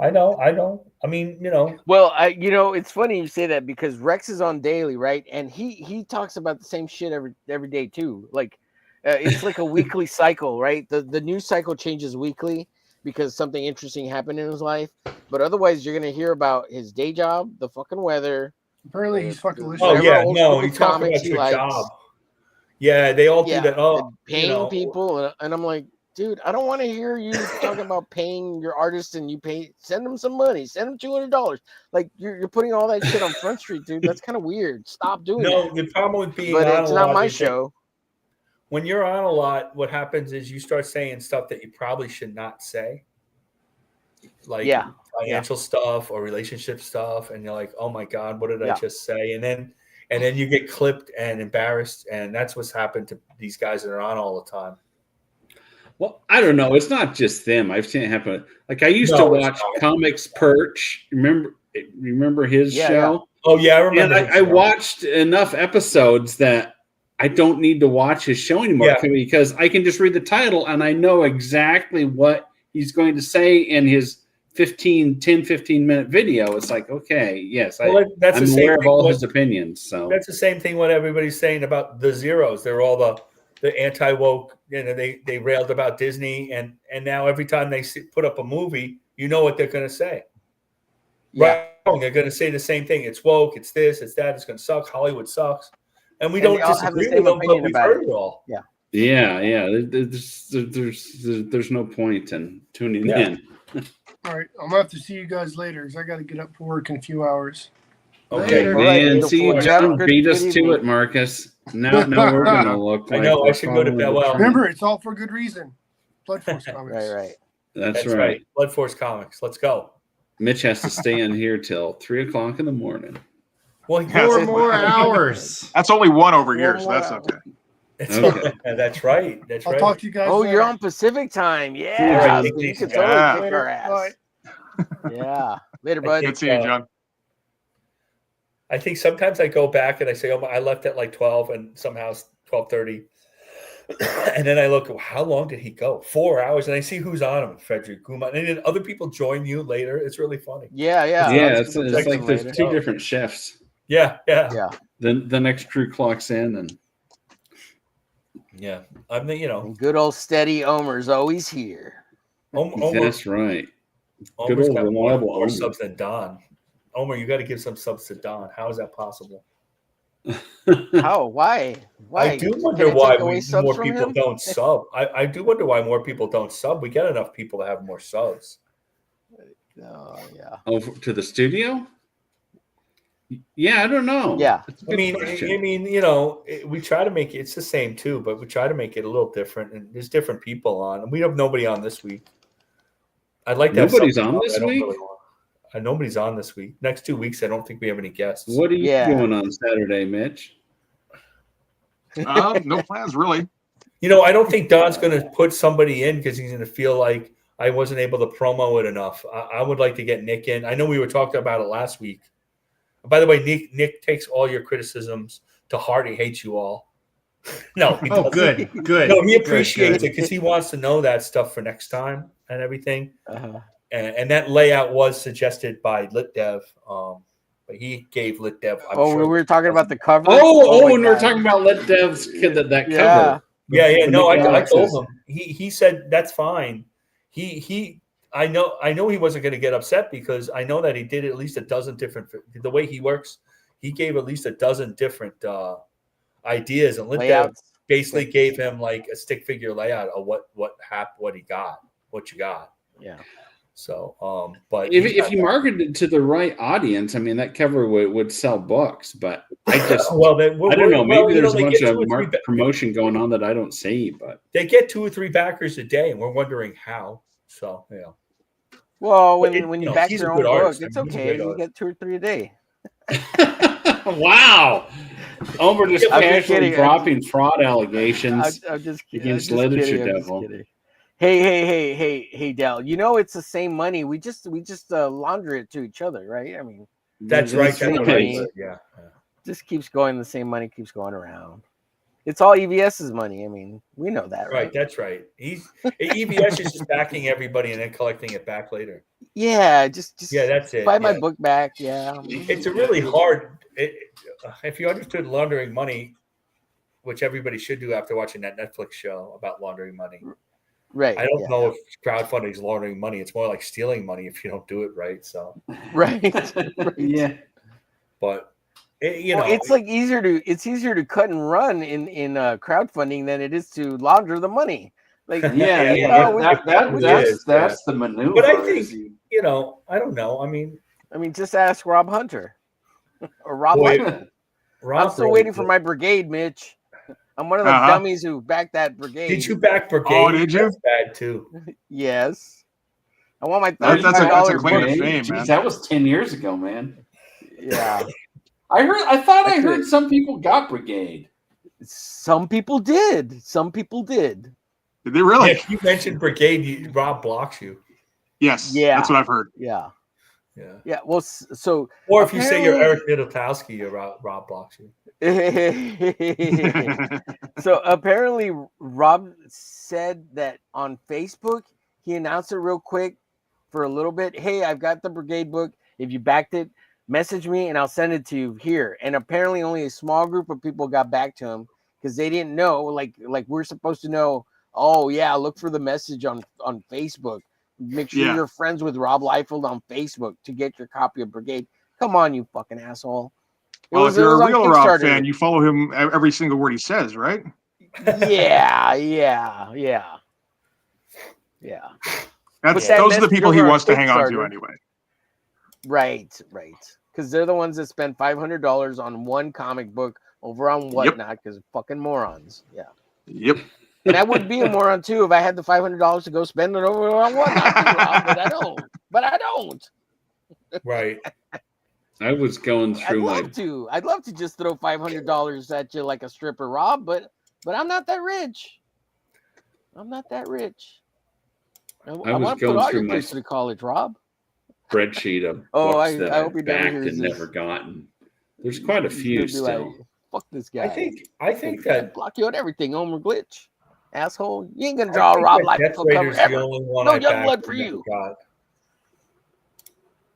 I mean, you know. Well, it's funny you say that because Rex is on daily, right? And he talks about the same shit every day too. Like, it's like a weekly cycle, right? The news cycle changes weekly because something interesting happened in his life. But otherwise, you're gonna hear about his day job, the fucking weather. Apparently, he's fucking listening. Oh yeah, no, he talks about your job. Yeah, they all do that. Oh, paying people, and I'm like, dude, I don't want to hear you talking about paying your artist and send them some money, send them $200. Like you're putting all that shit on Front Street, dude. That's kind of weird. Stop doing that. No, the problem with being but on it's a not lot my is show. When you're on a lot, what happens is you start saying stuff that you probably should not say. Like financial stuff or relationship stuff, and you're like, oh my God, what did I just say? And then you get clipped and embarrassed, and that's what's happened to these guys that are on all the time. Well, I don't know. It's not just them. I've seen it happen. Like I used to watch Comics Perch. Remember his show? Yeah. Oh yeah, I remember. And I watched enough episodes that I don't need to watch his show anymore because I can just read the title and I know exactly what he's going to say in his 10-15-minute video. It's like, okay, yes, I'm aware of all his opinions. So that's the same thing what everybody's saying about the Zeros. They're all the anti-woke, they railed about Disney, and now every time they put up a movie, you know what they're going to say. Right? They're going to say the same thing. It's woke, it's this, it's that, it's going to suck, Hollywood sucks. And we don't disagree with them, but we've heard it all. Yeah. There's no point in tuning in. All right, I'm gonna have to see you guys later because I got to get up for work in a few hours. Okay, All right, Man, the see, floor. Have a John good- beat good us to evening. it, Marcus. Now we're gonna look I like know, I we're should go to following bed. the Well, trend. Remember, it's all for good reason. Blood Force Comics. Right. That's That's right. Blood Force Comics. Let's go. Mitch has to stay in here till 3:00 in the morning. Well, Four more hours. That's only one over 4 here, so more that's hours. okay. Okay. That's right. That's I'll right. talk to you guys Oh, later. you're on Pacific time. Yeah. All right, So take it you easy, can John. totally Yeah. kick our ass. Bye. Yeah. Later, I bud. think, Good seeing you, John. I think sometimes I go back and I say, "Oh, I left at like 12," and somehow it's 12:30, and then I look, how long did he go? 4 hours, and I see who's on him, Frederick Guma, and then other people join you later. It's really funny. Yeah. Yeah, Other it's people like join there's later. two different shifts. Yeah. Yeah. Then the next crew clocks in, and I'm the And good old steady Omer's always here. that's right. Good Omer's old got more reliable Omer. subs than Don. Omer, you got to give some subs to Don. How is that possible? How? Why? I do Can wonder I why take away subs more from people him? don't sub. I do wonder why more people don't sub. We get enough people to have more subs. Oh, yeah. Over to the studio. Yeah, I don't know. Yeah. That's a good question. We try to make it. It's the same too, but we try to make it a little different. And there's different people on, and we have nobody on this week. I'd like to have Nobody's somebody on this I don't week? really want. Nobody's on this week. Next 2 weeks, I don't think we have any guests. What are you Yeah. doing on Saturday, Mitch? No plans really. I don't think Don's going to put somebody in because he's going to feel like I wasn't able to promo it enough. I would like to get Nick in. I know we were talking about it last week. By the way, Nick takes all your criticisms to heart. He hates you all. No, he Oh, doesn't. good. No, he Good, appreciates good. it because he wants to know that stuff for next time and everything. Uh-huh. And that layout was suggested by LitDev, but he gave LitDev. We were talking about the cover. Oh, and my we're God. talking about Let Dev's kid that Yeah. cover. Yeah. The No, Mickey I told Alex's. him. He said that's fine. I know he wasn't going to get upset because I know that he did at least a dozen different. The way he works, he gave at least a dozen different ideas, and LitDev Layouts. basically gave him like a stick figure layout of what you got. Yeah. So, but If you marketed to the right audience, I mean, that cover would sell books. But I just, I don't know. Maybe there's a bunch of promotion going on that I don't see. But they get 2 or 3 backers a day, and we're wondering how. So, yeah. Well, But when you know, back he's a your own good book, artist. it's I mean, he's a okay. great You get 2 or 3 a day. wow, Omer just I'm just casually kidding. dropping fraud allegations I'm just against I'm just Literature kidding, I'm just Devil. kidding. Hey, Del. It's the same money. We just launder it to each other, right? I mean, That's right. That's what I said. Yeah. just keeps going. The same money keeps going around. It's all EVS's money. I mean, we know that, right? Right. That's right. EVS is just backing everybody and then collecting it back later. Yeah, just that's it. buy my book back. Yeah, It's a really hard. If you understood laundering money, which everybody should do after watching that Netflix show about laundering money. Right. I don't know if crowdfunding is laundering money. It's more like stealing money if you don't do it right. So. Right. Yeah. But it's like easier to cut and run in crowdfunding than it is to launder the money. Like that's the maneuver. But I think I don't know. I mean, just ask Rob Hunter or Rob. I'm still waiting for my brigade, Mitch. I'm one of the dummies who backed that brigade. Did you back brigade? Oh, did you? That's bad too. Yes. I want my That's a claim to book. fame, Jeez, man. that was 10 years ago, man. Yeah. I thought I heard some people got brigade. Some people did. Did they really? If you mentioned brigade, Rob blocks you. Yes. Yeah. That's what I've heard. Yeah. Yeah. Yeah. Well, so or if you say you're Eric Middletowski, Rob blocks you. So apparently Rob said that on Facebook he announced it real quick for a little bit. Hey, I've got the brigade book. If you backed it, message me and I'll send it to you here. And apparently only a small group of people got back to him because they didn't know, like we're supposed to know. Oh yeah, look for the message on Facebook. Make sure you're friends with Rob Liefeld on Facebook to get your copy of Brigade. Come on, you fucking asshole. Well, if you're a real Rob fan, you follow him every single word he says, right? Yeah. Those are the people he wants to hang on to anyway. Right. because they're the ones that spend $500 on one comic book over on Whatnot because fucking morons. Yeah. Yep. And I would be a moron too if I had the $500 to go spend it over on Whatnot too, Rob, but I don't. But I don't. Right. I was going through I'd love to just throw $500 at you like a stripper, Rob, but I'm not that rich. I'm not that rich. I was want to put going all through your my kids to college, Rob. spreadsheet of Oh, books I that hope he never backed hears and this. never gotten. There's quite a He's few gonna be still. like, fuck this guy. I think I that block you on everything, omerglitch. Asshole. You ain't gonna I draw a think Rob that Life Death full cover Raider's the ever. only one No I young backed blood and for never you. got.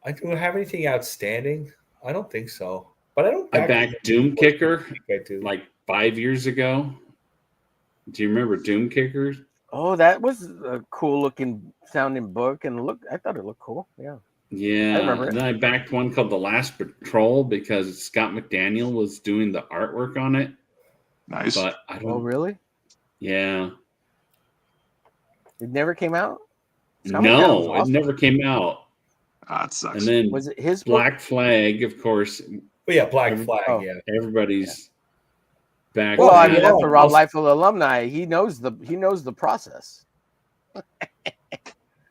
I don't have anything outstanding. I don't think so. But I don't. I backed Doom Kicker I do. like 5 years ago. Do you remember Doom Kicker? Oh, that was a cool looking sounding book, and I thought it looked cool. Yeah. Yeah. I remember it. And then I backed one called The Last Patrol because Scott McDaniel was doing the artwork on it. Nice. But I don't. Oh, really? Yeah. It never came out? Scott McDaniel's No, awesome. it never came out. That sucks. And then Was it his book? Black Flag, of course. But yeah, Black Flag. Oh. Yeah. Everybody's back. Well, I then. mean, that's a Rob Liefeld alumni. He knows the process.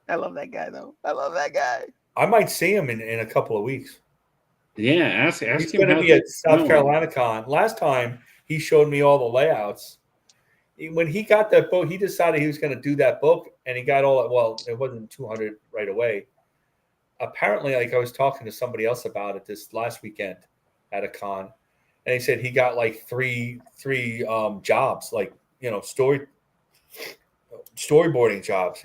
I love that guy, though. I love that guy. I might see him in a couple of weeks. Yeah, ask He's him going to how be at things South going. Carolina Con. Last time he showed me all the layouts. When he got that book, he decided he was going to do that book, and he got all. Well, it wasn't 200 right away. Apparently, like I was talking to somebody else about it this last weekend at a con, and he said he got like three jobs, like storyboarding jobs,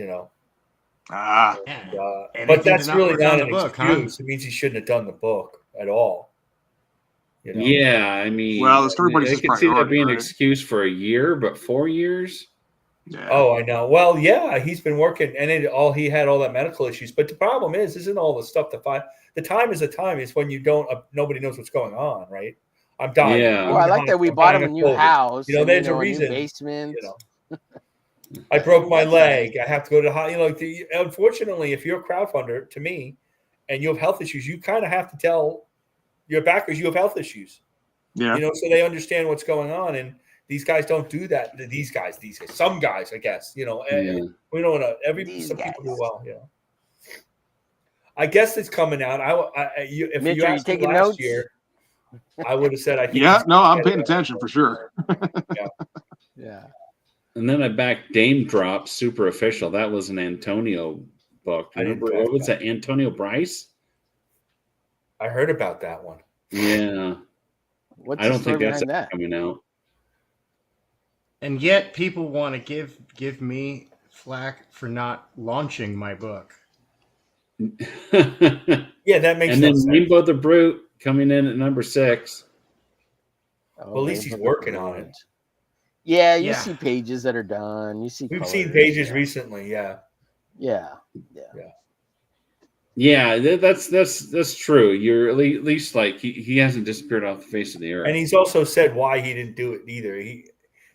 Ah. And, Anything but to that's not really work not on an the book, huh? excuse. It means he shouldn't have done the book at all. Yeah, I mean, Well, the storyboard is I his can see that priority, being an right? excuse for a year, but 4 years? Yeah. Oh, I know. Well, yeah, he's been working, and he had all that medical issues. But the problem isn't all the stuff the time is the time is when you don't nobody knows what's going on, right? I'm dying. Yeah. Well, I like that we bought him a new house. and, There's a new reason. basement. I broke my That's leg. I have to go to the unfortunately, if you're a crowdfunder, to me, and you have health issues, you kind of have to tell your backers you have health issues. Yeah. So they understand what's going on, and these guys don't do that. These guys, some guys, I guess. We don't want to. Some people do well. I guess it's coming out. If Mitch, you are you asked me taking last notes? year, I would have said I think. Yeah. No, I'm paying attention for sure. Yeah. And then I backed Dame Drop, Super Official. That was an Antonio book. I didn't Remember, what was that? Antonio Bryce? I heard about that one. Yeah. What's I don't the think story that's behind that? coming out. And yet people want to give me flack for not launching my book. Yeah, that makes And no then sense. Rainbow the Brute coming in at number 6. Well, at least he's working on it. Yeah, you see pages that are done. You see. We've colors, seen pages yeah. recently. Yeah. Yeah. Yeah, that's true. You're at least like he hasn't disappeared off the face of the earth. And he's also said why he didn't do it either. He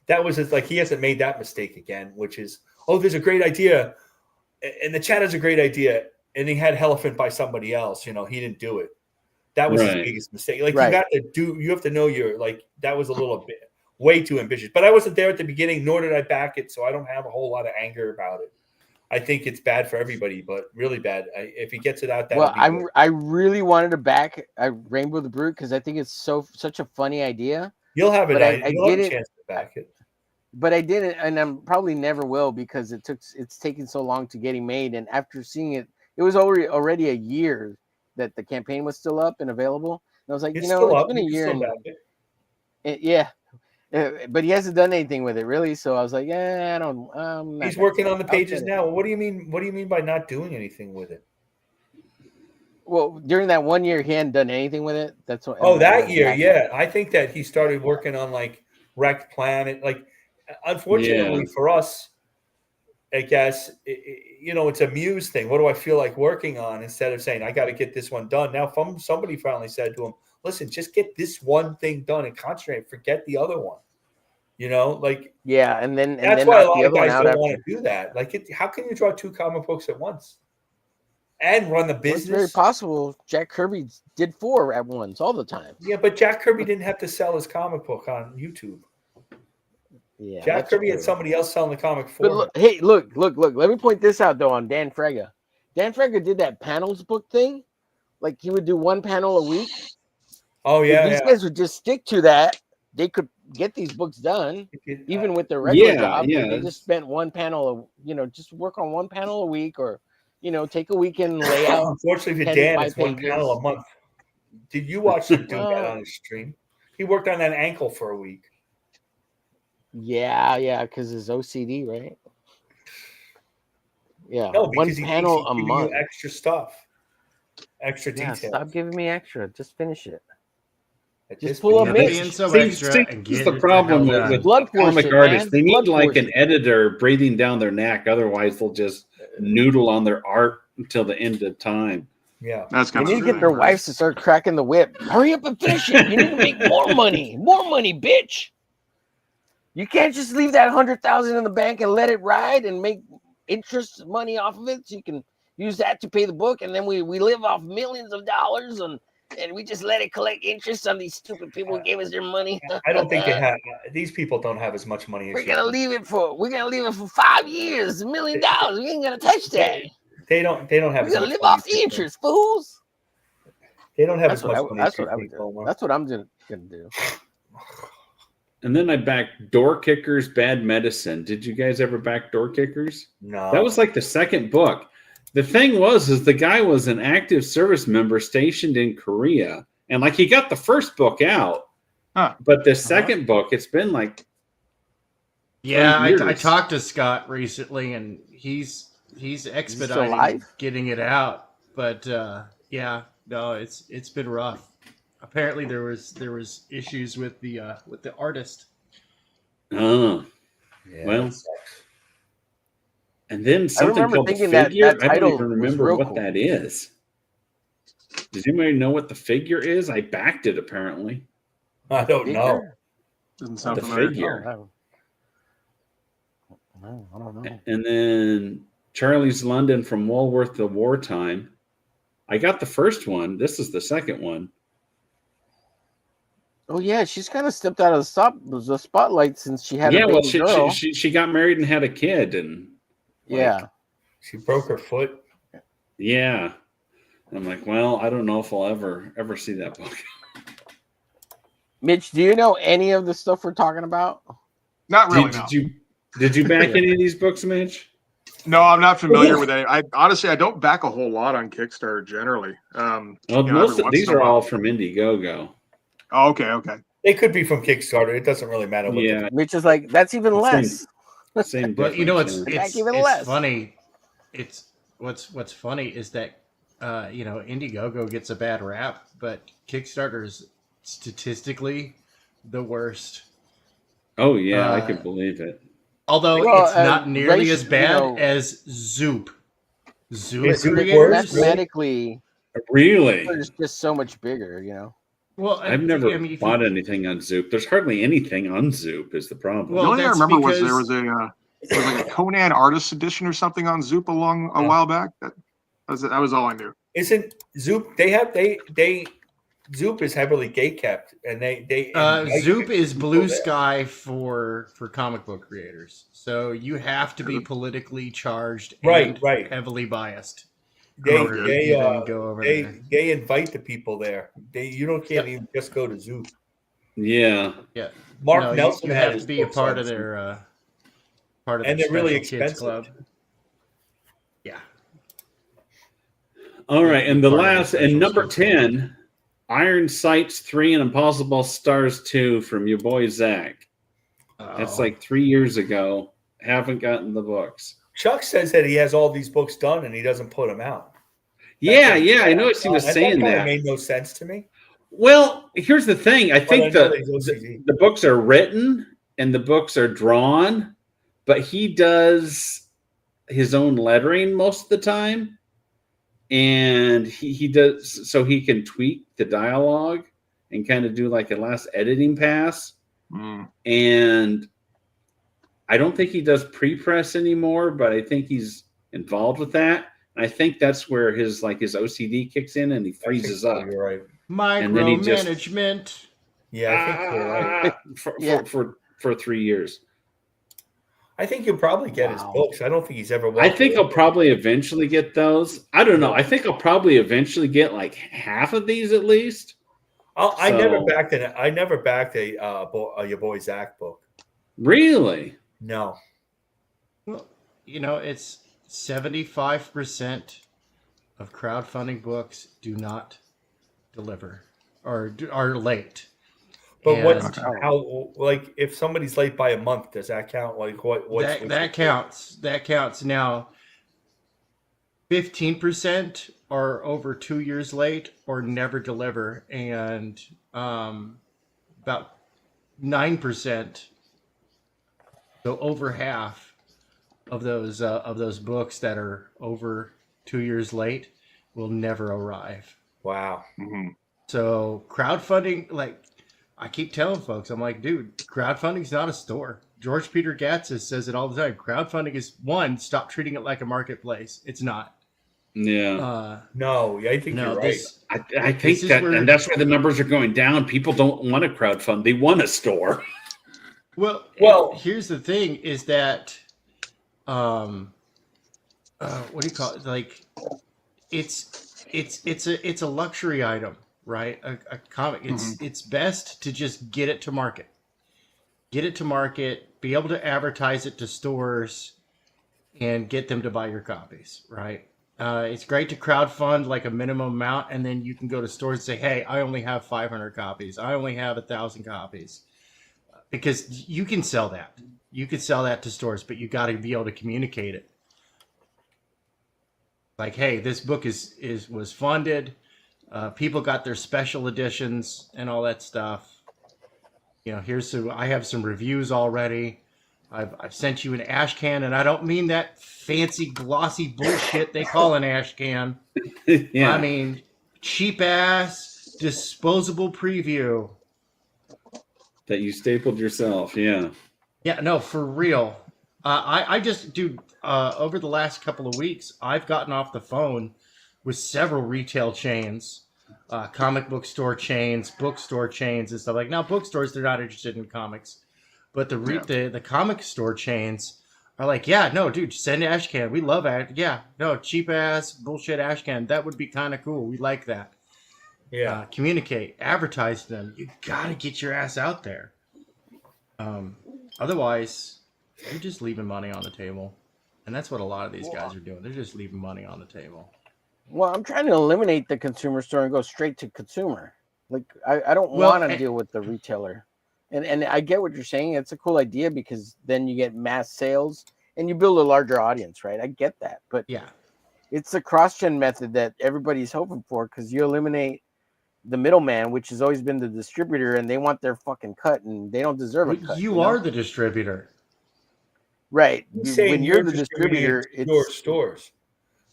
hasn't made that mistake again, which is, there's a great idea, and the chat has a great idea, and he had Elephant by somebody else. He didn't do it. That was his biggest mistake. Like you have to know that was a little bit way too ambitious. But I wasn't there at the beginning, nor did I back it, so I don't have a whole lot of anger about it. I think it's bad for everybody, but really bad. If he gets it out, that I really wanted to back Rainbow the Brute because I think it's such a funny idea. You'll have it. You'll have a chance to back it. But I didn't, and I'm probably never will because it's taken so long to getting made. And after seeing it, it was already a year that the campaign was still up and available. And I was like, It's it's been a You can year. still And, back it. yeah. But he hasn't done anything with it really, so I was like, I don't. I'm not He's gonna working do on the it. pages Okay. now. What do you mean? What do you mean by not doing anything with it? Well, during that 1 year, he hadn't done anything with it. That's what. That year, yeah. I think that he started working on like Wrecked Planet. Like, unfortunately for us, I guess it's a muse thing. What do I feel like working on instead of saying I got to get this one done? Now, somebody finally said to him, "Listen, just get this one thing done and concentrate. Forget the other one." And then that's why a lot of guys don't want to do that. Like, how can you draw 2 comic books at once? and run the Well, it's very business. possible Jack Kirby did 4 at once all the time. Yeah, but Jack Kirby didn't have to sell his comic book on YouTube. Yeah, Jack that's Kirby true. had somebody else selling the comic for But him. look, hey, look. Let me point this out though on Dan Frega. Dan Frega did that panels book thing. Like he would do 1 panel a week. Oh If yeah, these yeah. guys would just stick to that, they could get these books done, even with their regular job. If they just spent 1 panel, just work on 1 panel a week, or take a weekend and lay out. Unfortunately for 10 Dan, by it's 1 pages. panel a month. Did you watch him do that Well- on his stream? He worked on that ankle for a week. Yeah, because it's OCD, right? Yeah, No, 1 because he panel thinks a he's giving month. you extra stuff, extra Yeah, details. stop giving me extra. Just finish it. At Just this pull point, a Being Mitch. so See, extra and this is get the it problem hell done. with Blood comic portion, artists. man. They need Blood like portion. an editor breathing down their neck. Otherwise, they'll just noodle on their art until the end of time. Yeah, That's They kind need of to get their wives to start cracking the whip. Hurry up and finish it. You need to make more money. More money, bitch. You can't just leave that 100,000 in the bank and let it ride and make interest money off of it. So you can use that to pay the book, and then we live off millions of dollars, and we just let it collect interest on these stupid people who gave us their money. I don't think they have. These people don't have as much money as We're you. gonna leave it for 5 years, $1 million. We ain't gonna touch that. They don't. They don't have. We're as gonna much live money off as the you, interest, fools. They don't have That's as what much I, money. that's as you what I would think, do. Omar. That's what I'm gonna do. And then I backed Door Kickers, Bad Medicine. Did you guys ever back Door Kickers? No. That was like the second book. The thing was the guy was an active service member stationed in Korea. And like he got the first book out. Huh. But the second book, it's been like Yeah, 20 years. I talked to Scott recently, and he's expediting alive? getting it out. But yeah, no, it's been rough. Apparently, there was issues with the artist. Oh. Yeah, Well, that sucks. and then something remember called the thinking that figure. that I don't title even was remember real what cool. that is. Does anybody know what the figure is? I backed it apparently. I don't know. Figure? doesn't sound The familiar. figure. No, I don't know. And then Charlie's London from Walworth to Wartime. I got the first one. This is the second one. Oh yeah, she's kind of stepped out of the spotlight since she had a Yeah, baby well, girl. she got married and had a kid, and Yeah. She broke her foot. yeah. I'm like, well, I don't know if I'll ever see that book. Mitch, do you know any of the stuff we're talking about? Not really. no. Did you back any of these books, Mitch? No, I'm not familiar with any. I honestly, I don't back a whole lot on Kickstarter generally. Well, you know, most every of once these in a are while. all from Indiegogo. Oh, okay. They could be from Kickstarter. It doesn't really matter. What Yeah, Mitch is like, that's even less. same. But you know, difference, it's yeah. Back it's, even it's less. funny. It's what's funny is that Indiegogo gets a bad rap, but Kickstarter is statistically the worst. Oh yeah, I Uh, can believe it. Although Well, it's not nearly as bad you know- as Zoop. Zoop Is Zoop creators. worse? Mathematically, Really? it's just so much bigger, you know. Well, I've never I mean, if bought you- anything on Zoop. There's hardly anything on Zoop. Is the problem? Well, the only thing I that's remember was there because- was like a Conan artist edition or something on Zoop a while back. That was all I knew. Isn't Zoop? Zoop is heavily gay kept, and they Zoop is people blue there. sky for comic book creators. So you have to be politically charged and Right. heavily biased. They in order to even go over there. they invite the people there. You can't even just go to Zoop. Yeah. Yeah. Mark No, Nelson you had have his to be a books part on of Zoop. their part of And their they're really Special Kids expensive. Club. Yeah. All right, and the Part of the last special and number stuff. 10, Iron Sights 3 and Impossible Stars 2 from your boy Zach. That's Oh. like 3 years ago. Haven't gotten the books. Chuck says that he has all these books done and he doesn't put them out. Yeah, I noticed he was saying kind of that. made no sense to me. Well, here's the thing. I think I know that he's OCD. the books are written and the books are drawn, but he does his own lettering most of the time. And he does so he can tweak the dialogue and kind of do like a last editing pass. And I don't think he does pre-press anymore, but I think he's involved with that. I think that's where his OCD kicks in and he freezes up. You're right. And then he just Micromanagement. Yeah, I think you're right. for 3 years. I think you'll probably get his books. I don't think he's ever. I think I'll probably eventually get those. I don't know. I think I'll probably eventually get like half of these at least. I never backed it. I never backed your boy Zach book. Really? No. Well, it's 75% of crowdfunding books do not deliver or are late. But how if somebody's late by a month, does that count? Like that counts. That counts. Now 15% are over 2 years late or never deliver, and about 9%, so over half of those books that are over 2 years late will never arrive. Wow. Mm-hmm. So crowdfunding, like I keep telling folks, I'm like, dude, crowdfunding's not a store. George Peter Gatzis says it all the time. Crowdfunding is stop treating it like a marketplace. It's not. Yeah. No, I think you're right. I think and that's where the numbers are going down. People don't want a crowdfund; they want a store. Well, here's the thing: is that, what do you call it? Like, it's a luxury item, right? A comic. It's best to just get it to market. Get it to market. Be able to advertise it to stores, and get them to buy your copies, right? It's great to crowdfund like a minimum amount, and then you can go to stores and say, hey, I only have 500 copies. I only have 1,000 copies. Because you can sell that. You could sell that to stores, but you got to be able to communicate it. Like, hey, this book was funded. People got their special editions and all that stuff. I have some reviews already. I've sent you an ash can, and I don't mean that fancy glossy bullshit they call an ash can. Yeah. I mean cheap ass disposable preview that you stapled yourself. Yeah. Yeah, no, for real. I just, dude, over the last couple of weeks, I've gotten off the phone with several retail chains, comic book store chains, bookstore chains, and stuff like. Now, bookstores, they're not interested in comics. But the comic store chains are like, yeah, no, dude, send ash can. We love it. Yeah, no, cheap ass bullshit ash can. That would be kind of cool. We like that. Yeah. Communicate, advertise to them. You got to get your ass out there. Otherwise, you're just leaving money on the table. And that's what a lot of these guys are doing. They're just leaving money on the table. Well, I'm trying to eliminate the consumer store and go straight to consumer. Like, I don't want to deal with the retailer. And I get what you're saying. It's a cool idea because then you get mass sales and you build a larger audience, right? I get that. But yeah, it's the cross-gen method that everybody's hoping for because you eliminate the middleman, which has always been the distributor, and they want their fucking cut and they don't deserve a cut. You are the distributor. Right. When you're the distributor, it's your stores.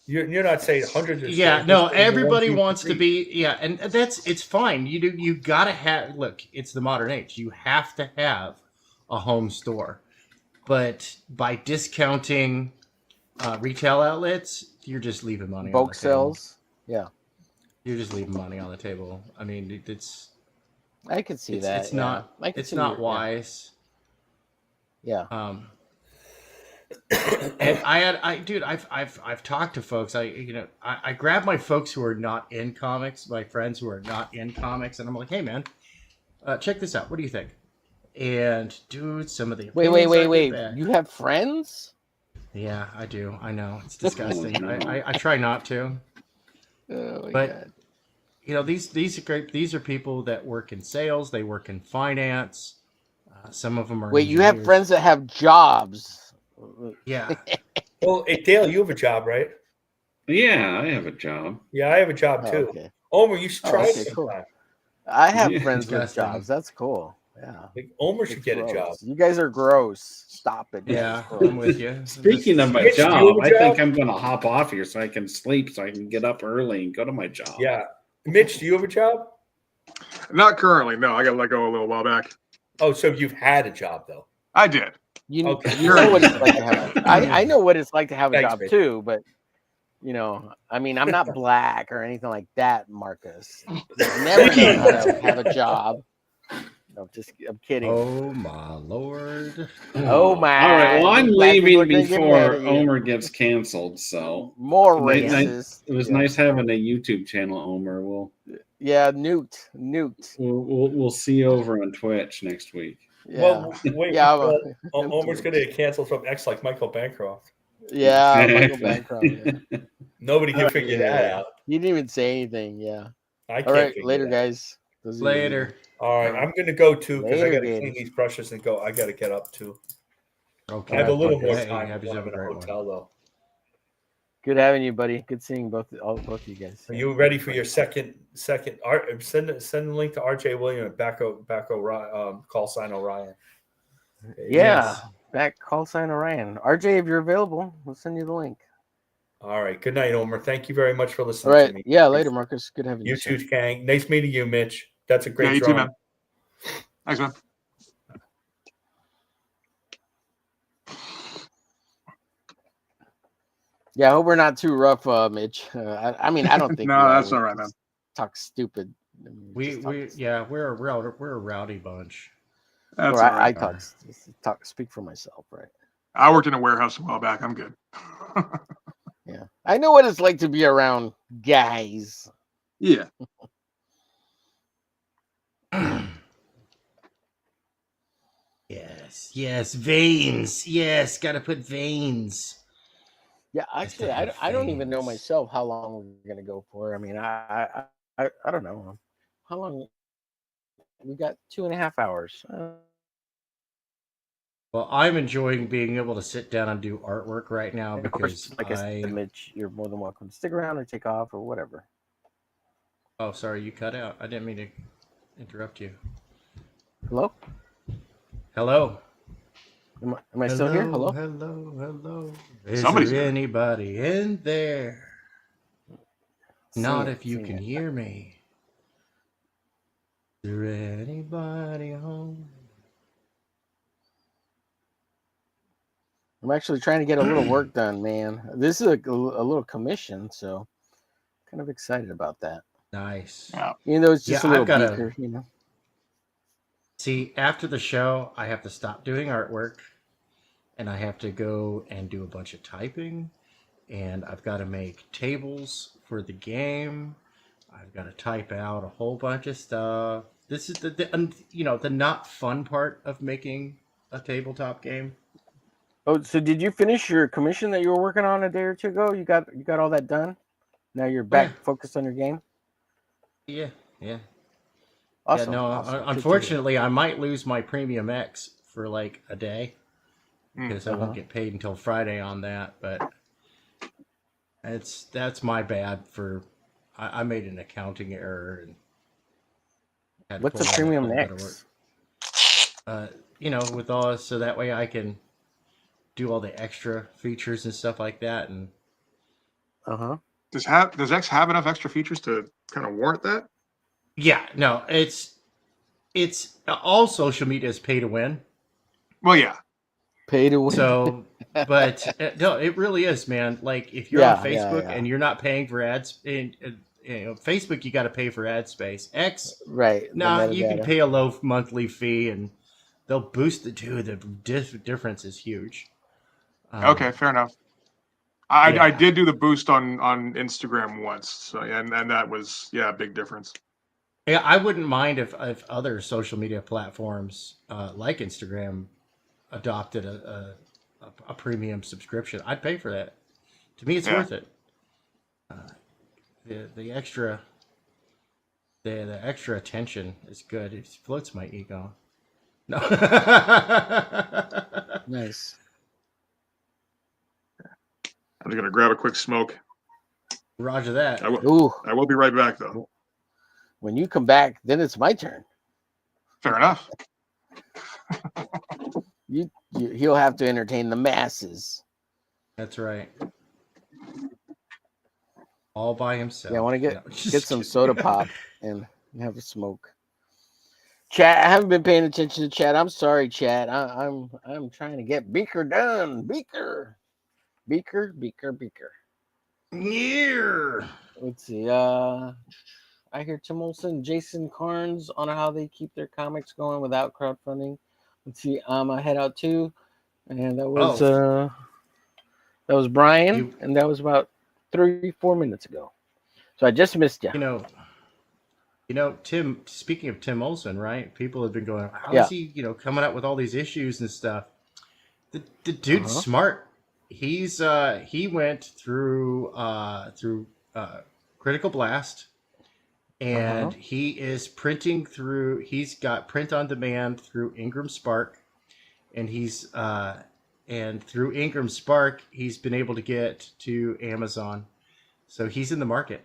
You're not saying hundreds of stores. No, everybody wants to be, and it's fine. You gotta have, look, it's the modern age. You have to have a home store. But by discounting retail outlets, you're just leaving money on the table. Sales. Yeah. You're just leaving money on the table. I mean, I could see that. It's not wise. Yeah. And I've talked to folks. I grab my folks who are not in comics, my friends who are not in comics, and I'm like, hey man, check this out. What do you think? And dude, some of the wait. You have friends? Yeah, I do. I know it's disgusting. I try not to. Oh, but God. These are great. These are people that work in sales. They work in finance. Some of them are. Wait, you have friends that have jobs. Yeah. Well, hey, Dale, you have a job, right? Yeah, I have a job. Yeah, I have a job too. Okay. Omer, you should try it sometime. Cool. I have friends with jobs. That's cool. Yeah. Like Omer should get a job. You guys are gross. Stop it. Yeah, I'm with you. Speaking of my job, I think I'm going to hop off here so I can sleep, so I can get up early and go to my job. Yeah. Mitch, do you have a job? Not currently. No, I got let go a little while back. Oh, so you've had a job though? I did. You know what it's like to have. I know what it's like to have a job too, but You know, I mean, I'm not black or anything like that, Marcus. Never known how to have a job. No, I'm kidding. Oh my lord. Oh my. All right. Well, I'm these black people leaving are gonna get mad before at you. Omer gets canceled. So More Ni- ni- racist. It was Yeah. nice having a YouTube channel, Omer. Yeah, nuked. We'll see you over on Twitch next week. Yeah. Well, wait. Yeah, Omer's going to get canceled from X like Michael Bancroft. Yeah, Michael Bancroft. Yeah. Nobody can figure that out. He didn't even say anything. Yeah. I can't All right, figure later, that. guys. Those are Later. All right, I'm going to go too because I Later, got to clean Gators. these brushes and go. I got to get up too. Okay. I have a little more Hey, time have when yourself I'm a in a great one. hotel, though. Good having you, buddy. Good seeing both of you guys. Are you ready for your second? Send the link to RJ William and call sign Orion. Yeah, back call sign Orion. RJ, if you're available, we'll send you the link. All right. Good night, Omer. Thank you very much for listening All right. to me. Yeah, later, Marcus. Good having you. You too, gang. Nice meeting you, Mitch. That's a great Yeah, you too, drawing. man. Thanks, man. Yeah, I hope we're not too rough, Mitch. I mean, I don't think No, we are. that's all right, man. Talk stupid. I mean, We're a rowdy bunch. That's or all right. I speak for myself, right? I worked in a warehouse a while back. I'm good. Yeah, I know what it's like to be around guys. Yeah. Yes, veins. Yes, gotta put veins. Yeah, actually, I don't even know myself how long we're gonna go for. I mean, I don't know how long. We got 2.5 hours. Well, I'm enjoying being able to sit down and do artwork right now Of course, because like I said, Mitch, you're more than welcome to stick around or take off or whatever. Oh, sorry, you cut out. I didn't mean to interrupt you. Hello? Hello? Am I still here? Hello? Hello. Is Somebody's there here. anybody in there? Not Sing it, if you sing can it. hear me. Is there anybody home? I'm actually trying to get a little work done, man. This is a little commission, so kind of excited about that. Nice. Even though it's just a little I've gotta beaker, you know. see. After the show, I have to stop doing artwork, and I have to go and do a bunch of typing, and I've got to make tables for the game. I've got to type out a whole bunch of stuff. This is the not fun part of making a tabletop game. Oh, so did you finish your commission that you were working on a day or two ago? You got all that done? Now you're back focused on your game? Yeah. Awesome. Yeah, no, awesome. Good to hear. unfortunately, I might lose my Premium X for like a day because I won't get paid until Friday on that. But that's my bad for I made an accounting error and had to What's a pull Premium a little bit of X? work. With all so that way I can do all the extra features and stuff like that. And Does X have enough extra features to kind of warrant that? yeah, no, it's all social media is pay to win. Well, yeah. Pay to win. So, but no, it really is, man. Like if you're on Facebook and you're not paying for ads, Facebook, you got to pay for ad space. X, right? No, you can pay a low monthly fee, and they'll boost the two. The difference is huge. Okay, fair enough. I did do the boost on Instagram once, so and that was a big difference. Yeah, I wouldn't mind if other social media platforms like Instagram adopted a premium subscription. I'd pay for that. To me, it's worth it. The extra attention is good. It floats my ego. No. Nice. I'm just gonna grab a quick smoke. Roger that. I will be right back though. When you come back, then it's my turn. Fair enough. He'll have to entertain the masses. That's right. All by himself. Yeah, I want to get some soda pop and have a smoke. Chat, I haven't been paying attention to chat. I'm sorry, chat. I'm trying to get Beaker done. Beaker. Yeah. Let's see. I hear Tim Olson, Jason Carnes on how they keep their comics going without crowdfunding. Let's see. I head out too, and that was Brian, and that was about 3-4 minutes ago. So I just missed you. You know, Tim. Speaking of Tim Olson, right? People have been going, "How Yeah. is he? Coming up with all these issues and stuff." The dude's smart. He went through Critical Blast, and he is printing through. He's got print on demand through Ingram Spark, and and through Ingram Spark, he's been able to get to Amazon. So he's in the market.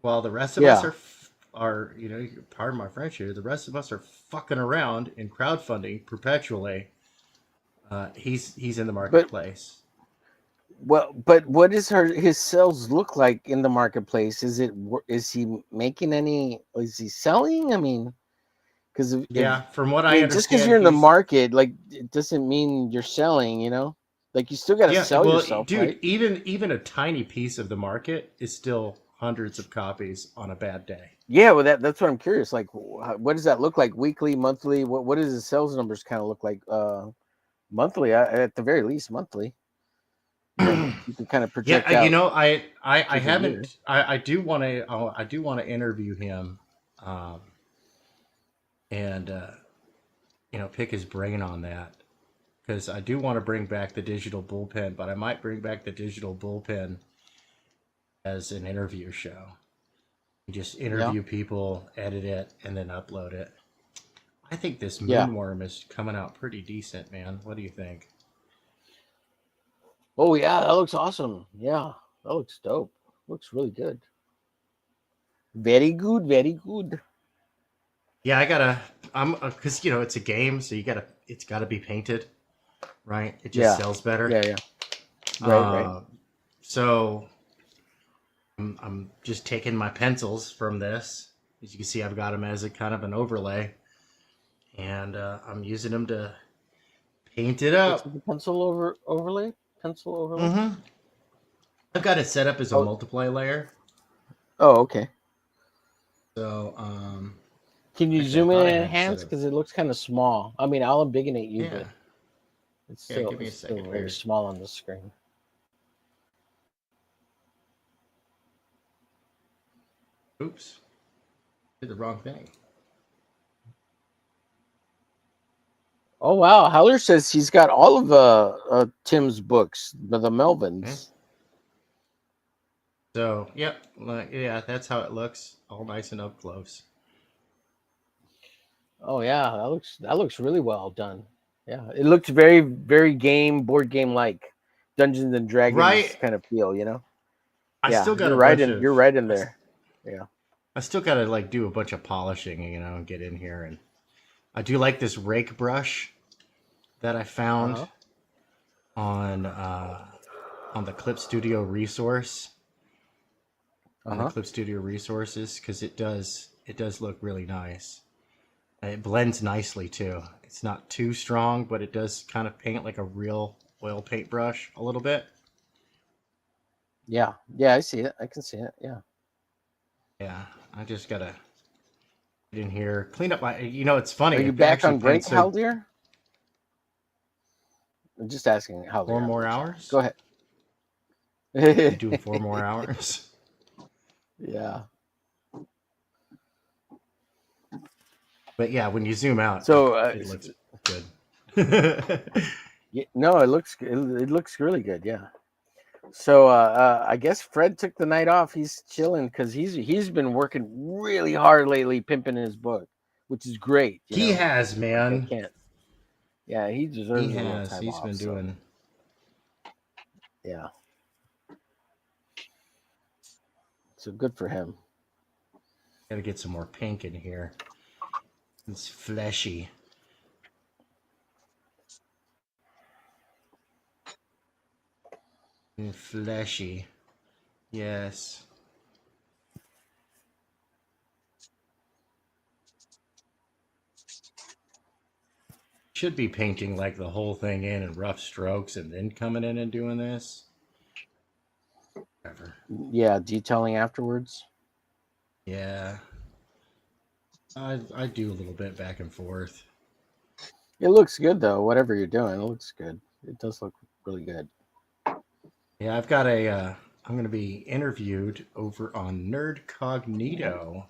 While the rest of us are pardon my French here, the rest of us are fucking around in crowdfunding perpetually. He's in the marketplace. But what does his sales look like in the marketplace? Is he making any? Is he selling? I mean, because from what I understand, just because you're in the market, like, it doesn't mean you're selling. Like, you still got to sell yourself, dude. right? Even a tiny piece of the market is still hundreds of copies on a bad day. Yeah, well, that's what I'm curious. Like, what does that look like? Weekly, monthly? What does the sales numbers kind of look like? Monthly, at the very least, monthly. You can kind of project. Yeah, out I haven't. I do want to interview him, and pick his brain on that, because I do want to bring back the digital bullpen, but I might bring back the digital bullpen as an interview show. Just interview people, edit it, and then upload it. I think this Moonworm is coming out pretty decent, man. What do you think? Oh yeah, that looks awesome. Yeah, that looks dope. Looks really good. Very good, very good. Yeah, because it's a game, so it's gotta be painted, right? It just sells better. Yeah. Right. So I'm just taking my pencils from this. As you can see, I've got them as a kind of an overlay, and I'm using them to paint it up. Pencil overlay. Mm-hmm. I've got it set up as a multiply layer. Oh, okay. So, can you zoom in and enhance? Because it looks kind of small. I mean, I'll embiggenate you, but it's still, give me a second still very small on the screen. Oops. Did the wrong thing. Oh wow, Heller says he's got all of Tim's books, the Melvins. Okay. So, that's how it looks, all nice and up close. Oh yeah, that looks really well done. Yeah, it looks very, very board game like, Dungeons and Dragons kind of feel, I still got you're right in there. Yeah. I still got to do a bunch of polishing, and get in here, and I do like this rake brush that I found on the Clip Studio resource. On the Clip Studio resources, because it does look really nice. It blends nicely too. It's not too strong, but it does kind of paint like a real oil paint brush a little bit. Yeah, I see it. I can see it. Yeah, I just gotta get in here, clean up my. It's funny. Are you back on break, Haldir? I'm just asking how. 4 more hours? Go ahead. You doing 4 more hours? Yeah. But yeah, when you zoom out, so it looks good. No, it looks really good. Yeah. So I guess Fred took the night off. He's chilling because he's been working really hard lately, pimping his book, which is great. He has, man. Yeah, he deserves. He a little has. time He's off, been doing. Yeah. So good for him. Got to get some more pink in here. It's fleshy. And fleshy. Yes. Should be painting like the whole thing in rough strokes and then coming in and doing this. Whatever. Yeah, detailing afterwards. Yeah. I do a little bit back and forth. It looks good though. Whatever you're doing, it looks good. It does look really good. Yeah, I've got a. I'm going to be interviewed over on Nerd Cognito.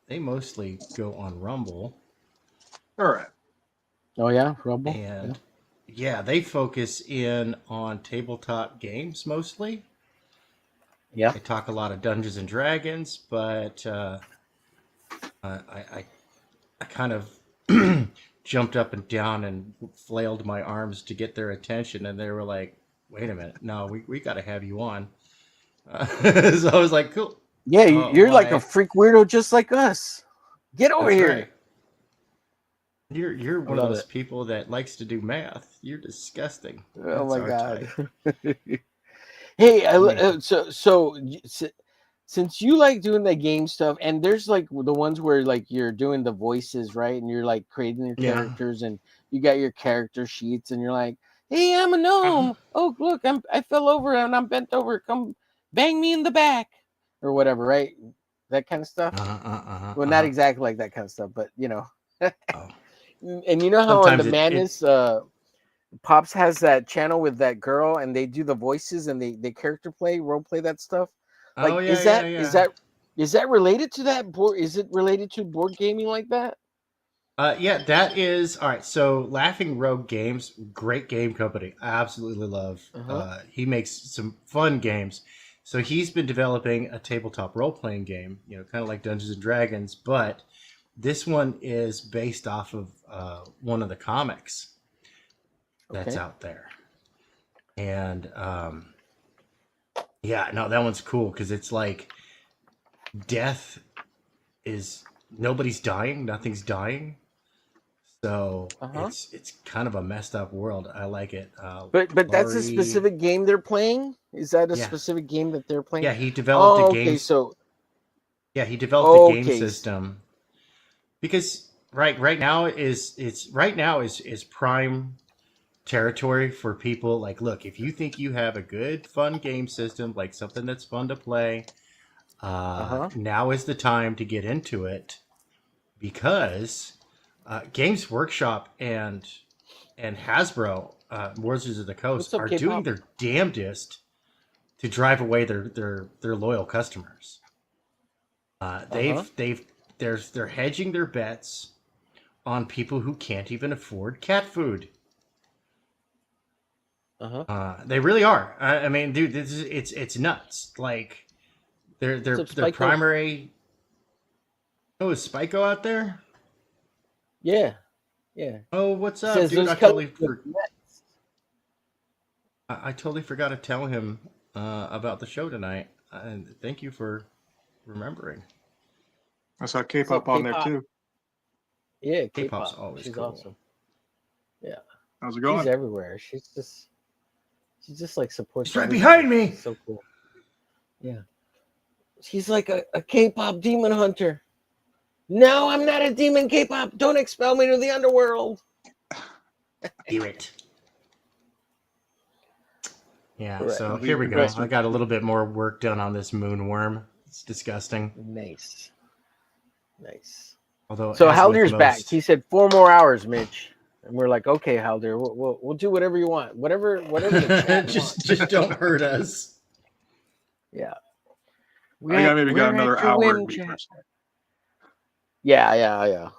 They mostly go on Rumble. All right. Oh yeah, Rumble. And yeah, they focus in on tabletop games mostly. Yeah. They talk a lot of Dungeons and Dragons, but I kind of jumped up and down and flailed my arms to get their attention, and they were like, "Wait a minute, no, we got to have you on." So I was like, "Cool." Yeah, you're like a Why? freak weirdo just like us. Get over That's here. right. You're one of love those it. people that likes to do math. You're disgusting. Oh That's my our god. type. Hey, since you like doing the game stuff, and there's like the ones where like you're doing the voices, right? And you're like creating your Yeah. characters, and you got your character sheets, and you're like, "Hey, I'm a gnome. Oh, look, I fell over and I'm bent over. Come bang me in the back," or whatever, right? That kind of stuff. Well, not exactly like that kind of stuff, but you know. And you know how Sometimes on the it- Madness, Pops has that channel with that girl, and they do the voices and they character play, role play that stuff. Like, Oh, yeah, is that related to that board? Is it related to board gaming like that? Yeah, that is all right. So, Laughing Rogue Games, great game company. I absolutely love. He makes some fun games. So he's been developing a tabletop role playing game, you know, kind of like Dungeons and Dragons, but this one is based off of one of the comics that's Okay. out there, and yeah, no, that one's cool because it's like death is nobody's dying, nothing's dying. So it's kind of a messed up world. I like it. But that's a Laurie- specific game they're playing. Is that a Yeah. specific game that they're playing? Yeah, he developed Oh, a okay, game. so Yeah, he developed a game Okay. system because right now is prime territory for people. Like, look, if you think you have a good fun game system, like something that's fun to play, now is the time to get into it because Games Workshop and Hasbro, Wizards of the Coast, What's up, are K-pop? doing their damnedest to drive away their loyal customers. They're hedging their bets on people who can't even afford cat food. They really are. I mean, dude, it's nuts. Like their What's up, Spyco? primary. Oh, is Spyco out there? yeah. Oh, what's up, Says dude? those I totally, colors look I totally forgot to tell him about the show tonight. And thank you for remembering. I saw K-pop on there K-pop? too. Yeah, K-pop's K-pop. always She's cool. awesome. Yeah. How's it She's going? everywhere. She's just like supports. She's right everybody. behind me. She's so cool. Yeah. She's like a K-pop demon hunter. No, I'm not a demon, K-pop. Don't expel me to the underworld. Do it. Yeah, Correct. so here we go. I got a little bit more work done on this moonworm. It's disgusting. Nice. Although, So as Haldir's with back. most- He said 4 more hours, Mitch. And we're like, okay, Haldir, we'll do whatever you want. Whatever the chat just don't hurt us. Yeah. I got maybe got another hour. Whim, chat. Yeah.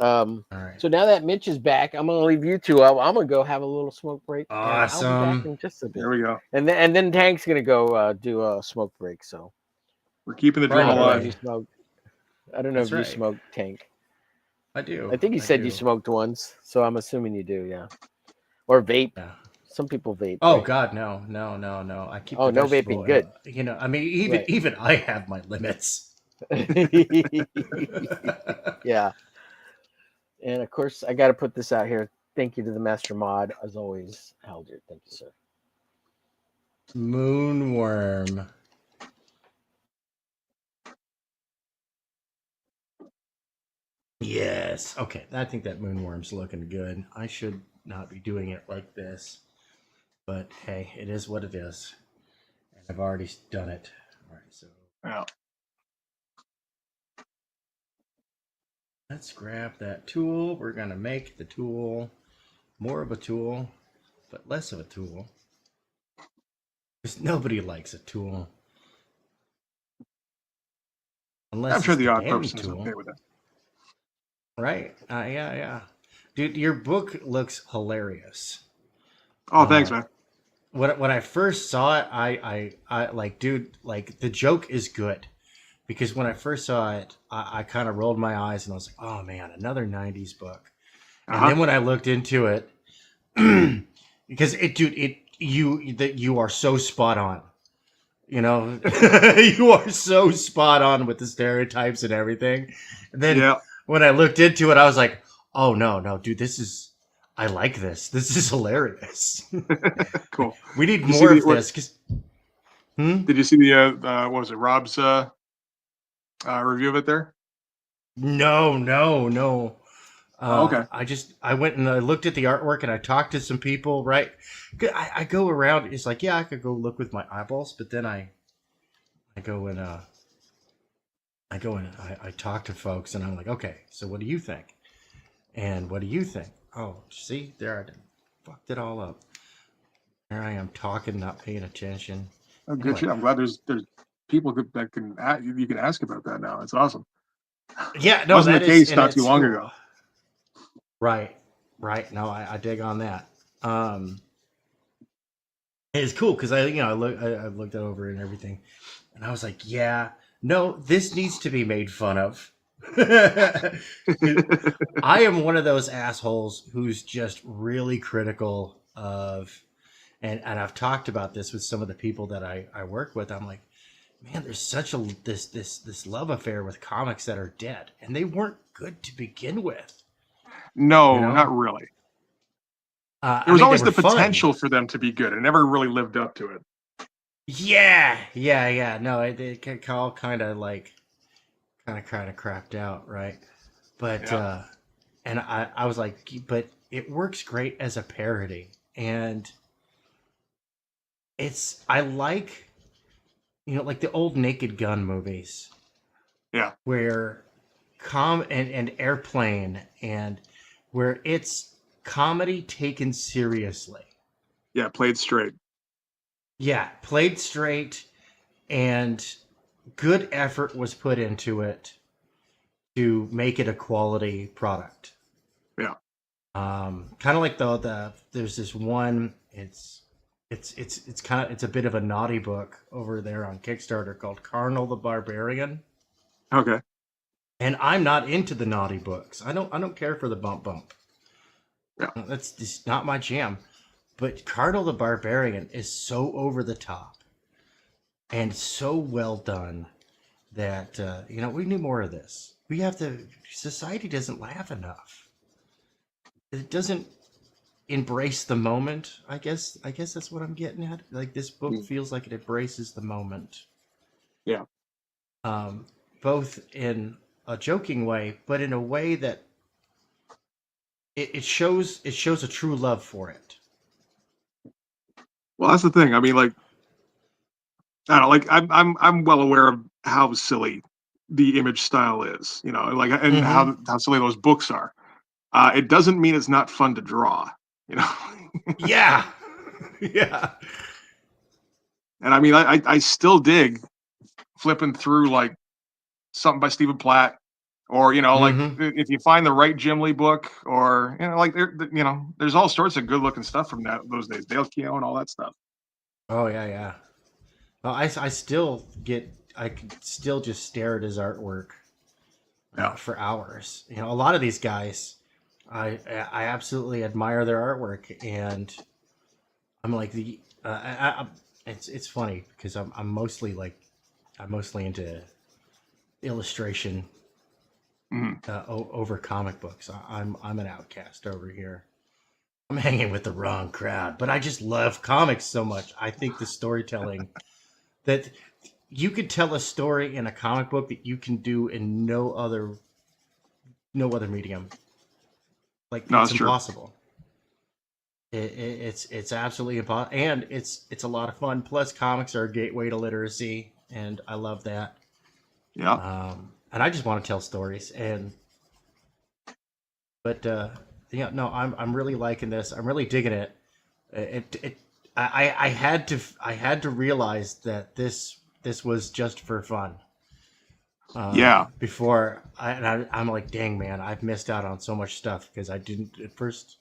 All right. So now that Mitch is back, I'm gonna leave you two. I'm gonna go have a little smoke break. and I'll be Awesome. back in just a bit. There we go. And then Tank's gonna go do a smoke break. So We're keeping the I dream don't know if alive. you smoked. I don't know That's if you right. smoked, Tank. I do. I think you said you smoked once, so I'm assuming you do. Yeah. Or vape. Yeah. Some people vape. Oh right? God, no. I keep. Oh, the no vegetable vaping, good. You know, I mean, Right. even I have my limits. Yeah. And of course, I got to put this out here. Thank you to the Master Mod, as always, Haldir. Thank you, sir. Moonworm. Yes. Okay. I think that moonworm's looking good. I should not be doing it like this. But hey, it is what it is. And I've already done it. All right, so Yeah. let's grab that tool. We're going to make the tool more of a tool, but less of a tool. Because nobody likes a tool. Unless I'm sure it's the the odd damn person is tool. okay with it. Right? Yeah. Dude, your book looks hilarious. Oh, thanks, man. When I first saw it, I like, dude, like the joke is good. Because when I first saw it, I kind of rolled my eyes and I was like, oh man, another 90s book. And then when I looked into it, because you are so spot on. You know, you are so spot on with the stereotypes and everything. And then when I looked into it, I was like, oh no, dude, I like this. This is hilarious. Cool. We need more of this. Did you see the what was it, Rob's review of it there? No. Okay. I went and I looked at the artwork and I talked to some people, right? I go around, it's like, yeah, I could go look with my eyeballs, but then I go and I talk to folks and I'm like, okay, so what do you think? And what do you think? Oh, see, there I fucked it all up. There I am talking, not paying attention. Oh, good shit. I'm glad there's people that you can ask about that now. It's awesome. Yeah, no, wasn't that the is, case and not it's too long cool. ago. Right. No, I dig on that. It's cool because I looked it over and everything, and I was like, yeah, no, this needs to be made fun of. I am one of those assholes who's just really critical of, and I've talked about this with some of the people that I work with. I'm like, man, there's such this love affair with comics that are dead, and they weren't good to begin with. No, not really. There was always the potential for them to be good. It never really lived up to it. Yeah. No, it all kind of crapped out, right? But and I was like, but it works great as a parody, and I like, like the old Naked Gun movies. Yeah. Where and Airplane, and where it's comedy taken seriously. Yeah, played straight. Yeah, played straight, and good effort was put into it to make it a quality product. Yeah. Kind of like there's this one. It's a bit of a naughty book over there on Kickstarter called Carnal the Barbarian. Okay. And I'm not into the naughty books. I don't care for the bump. Yeah. That's just not my jam. But Carnal the Barbarian is so over the top and so well done that we need more of this. Society doesn't laugh enough. It doesn't embrace the moment. I guess that's what I'm getting at. Like, this book feels like it embraces the moment. Yeah. Both in a joking way, but in a way that it shows a true love for it. Well, that's the thing. I mean, like, I don't know, like I'm well aware of how silly the Image style is, and how silly those books are. It doesn't mean it's not fun to draw, Yeah. And I mean, I still dig flipping through like something by Stephen Platt, or like if you find the right Jim Lee book, or there's all sorts of good looking stuff from those days, Dale Keown and all that stuff. Oh yeah. Well, I could still just stare at his artwork for hours. A lot of these guys, I absolutely admire their artwork, and I'm like it's funny because I'm mostly into illustration over comic books. I'm an outcast over here. I'm hanging with the wrong crowd, but I just love comics so much. I think the storytelling that you could tell a story in a comic book that you can do in no other medium. Like, no, it's impossible. It's absolutely impossible, and it's a lot of fun. Plus, comics are a gateway to literacy, and I love that. Yeah. And I just want to tell stories, but yeah, no, I'm really liking this. I'm really digging it. I had to realize that this was just for fun. Yeah. Before I'm like, dang man, I've missed out on so much stuff because I didn't at first.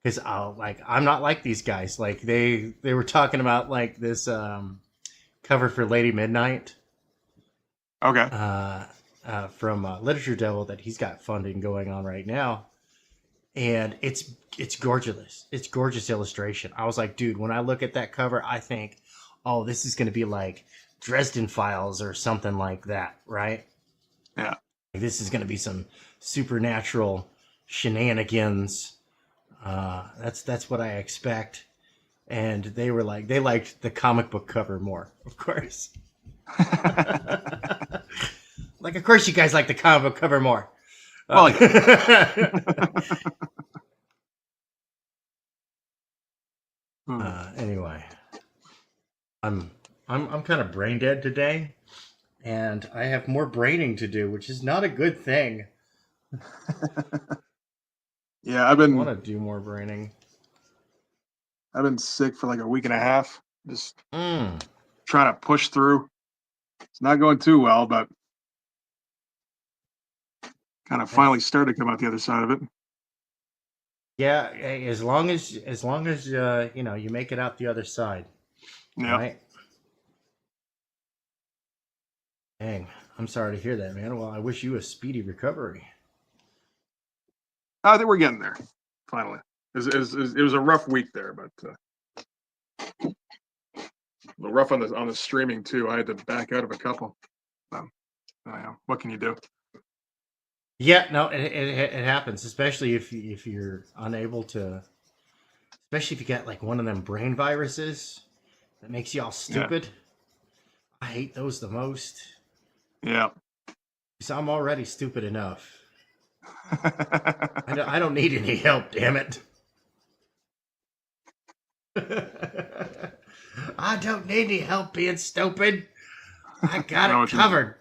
Because I'm not like these guys. Like they were talking about like this cover for Lady Midnight. Okay. From Literature Devil that he's got funding going on right now, and it's gorgeous. It's gorgeous illustration. I was like, dude, when I look at that cover, I think, oh, this is going to be like Dresden Files or something like that, right? Yeah. Like, this is going to be some supernatural shenanigans. That's what I expect. And they were like, they liked the comic book cover more, of course. Like, of course you guys like the comic book cover more. Well, anyway, I'm kind of brain dead today, and I have more braining to do, which is not a good thing. Yeah, I want to do more braining. I've been sick for like a week and a half. Just trying to push through. It's not going too well, but kind of finally started to come out the other side of it. Yeah, as long as you know, you make it out the other side. Yeah. Right? Dang, I'm sorry to hear that, man. Well, I wish you a speedy recovery. I think we're getting there. Finally, it was a rough week there, but a little rough on the streaming too. I had to back out of a couple. What can you do? Yeah, no, it happens, especially if you're unable to, especially if you got like one of them brain viruses that makes you all stupid. Yeah. I hate those the most. Yeah. So I'm already stupid enough. I don't need any help, damn it. I don't need any help being stupid. I got it covered.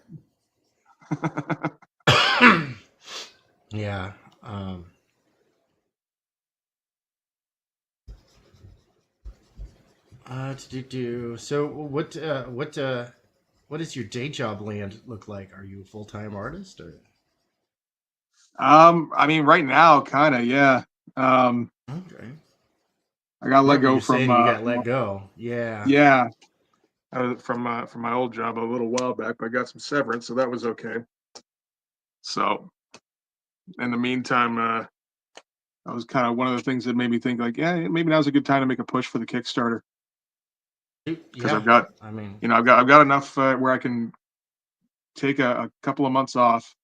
Yeah. So what does your day job land look like? Are you a full-time artist or? I mean, right now, kind of, yeah. Okay. I got let go from. You got let go. Yeah. Yeah. From my old job a little while back, but I got some severance, so that was okay. So, in the meantime, that was kind of one of the things that made me think, like, yeah, maybe now's a good time to make a push for the KickStarter. Because I've got, I've got enough where I can take a couple of months off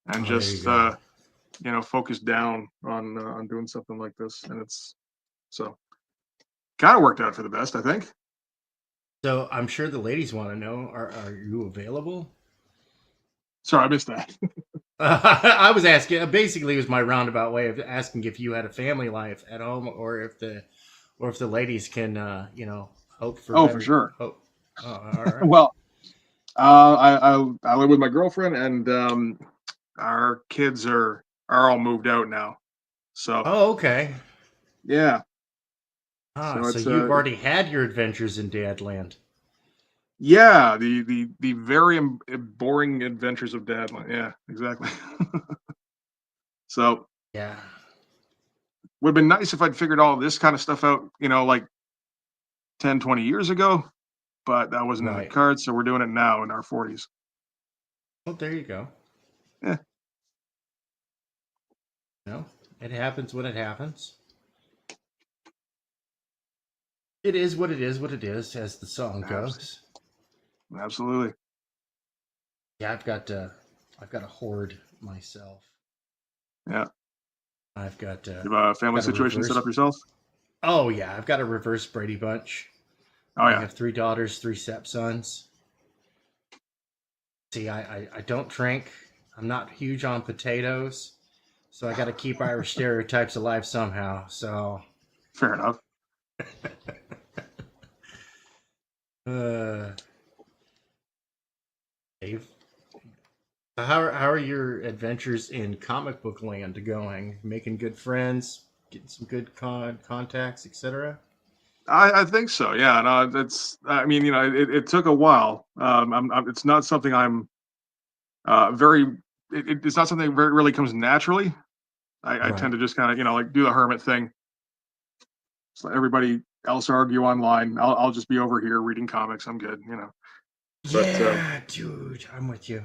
and just focus down on doing something like this, and it's so kind of worked out for the best, I think. So I'm sure the ladies want to know: Are you available? Sorry, I missed that. I was asking. Basically, it was my roundabout way of asking if you had a family life at home, or if the ladies can, hope for. Oh, for sure. Hope. Oh, all right. Well, I live with my girlfriend, and our kids are all moved out now. So. Oh, okay. Yeah. So you've already had your adventures in Dadland. Yeah, the very boring adventures of Dadland. Yeah, exactly. So. Yeah. Would have been nice if I'd figured all this kind of stuff out, like 10, 20 years ago, but that wasn't in the cards, so we're doing it now in our 40s. Well, there you go. Yeah. It happens when it happens. It is what it is, as the song goes. Absolutely. Yeah, I've got a horde myself. Yeah. I've got. You have a family situation set up yourself? Oh yeah, I've got a reverse Brady Bunch. Oh yeah. I have 3 daughters, 3 stepsons. See, I don't drink. I'm not huge on potatoes, so I got to keep Irish stereotypes alive somehow. So. Fair enough. Dave, how are your adventures in comic book land going? Making good friends, getting some good contacts, etc. I think so. Yeah. No, it's. I mean, it took a while. It's not something I'm very. It's not something that really comes naturally. I Right. tend to just kind of like do the hermit thing. So everybody else argue online. I'll just be over here reading comics. I'm good. But Yeah, dude, I'm with you.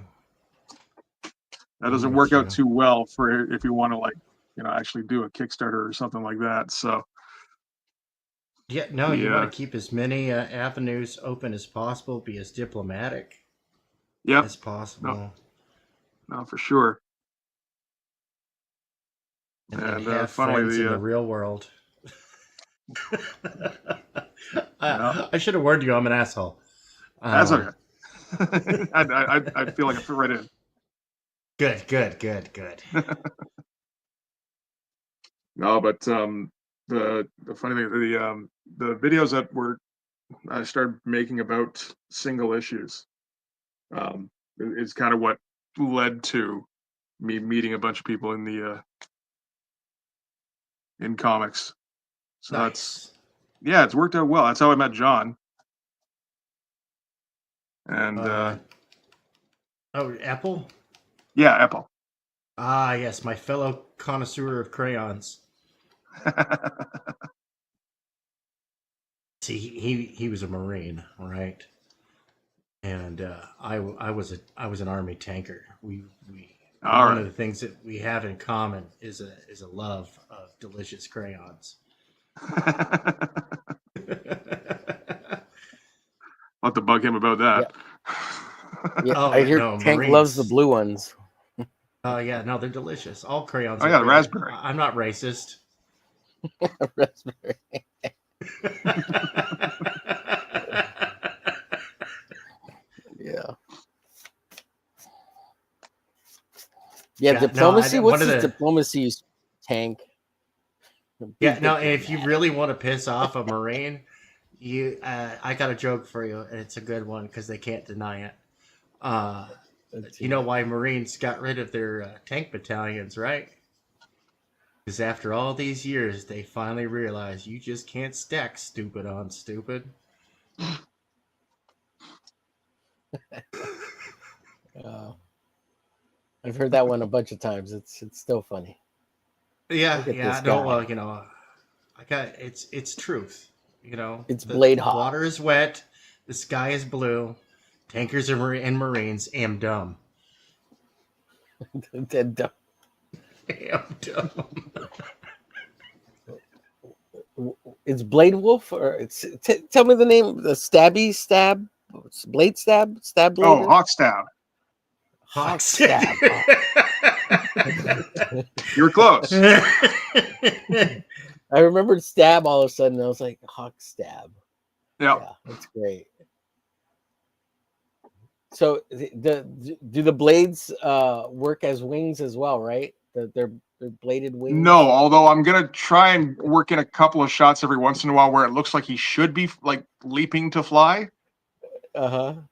that doesn't work out too well for if you want to actually do a Kickstarter or something like that. So Yeah, no, you want to keep as many avenues open as possible. Be as diplomatic as possible. No, for sure. And have friends in the real world. I should have warned you. I'm an asshole. That's okay. I feel like I fit right in. Good. No, but the funny thing, the videos that I started making about single issues, is kind of what led to me meeting a bunch of people in the in comics. So nice. It's worked out well. That's how I met John. And Apple? Yeah, Apple. Ah, yes, my fellow connoisseur of crayons. See, he was a Marine, right? And I was an Army tanker. One of the things that we have in common is a love of delicious crayons. I'll have to bug him about that. Yeah, I hear Tank Marines. loves the blue ones. Yeah, no, they're delicious. All crayons. Oh yeah, the raspberry. I'm not racist. Raspberry. Yeah, diplomacy. What's this diplomacy, Tank? Yeah, no. If you really want to piss off a Marine, I got a joke for you, and it's a good one because they can't deny it. You know why Marines got rid of their tank battalions, right? Because after all these years, they finally realized you just can't stack stupid on stupid. I've heard that one a bunch of times. It's still funny. Yeah. No, well, it's truth. It's blade hot. The water is wet. The sky is blue. Tankers and Marines am dumb. They're dumb. Am dumb. It's Blade Wolf, or it's tell me the name. The stab, blade stab, stab blade. Oh, hawk stab. Hawk stab. You're close. I remembered stab all of a sudden. I was like, hawk stab. Yeah, that's great. So do the blades work as wings as well, right? They're bladed wings. No, although I'm gonna try and work in a couple of shots every once in a while where it looks like he should be like leaping to fly. It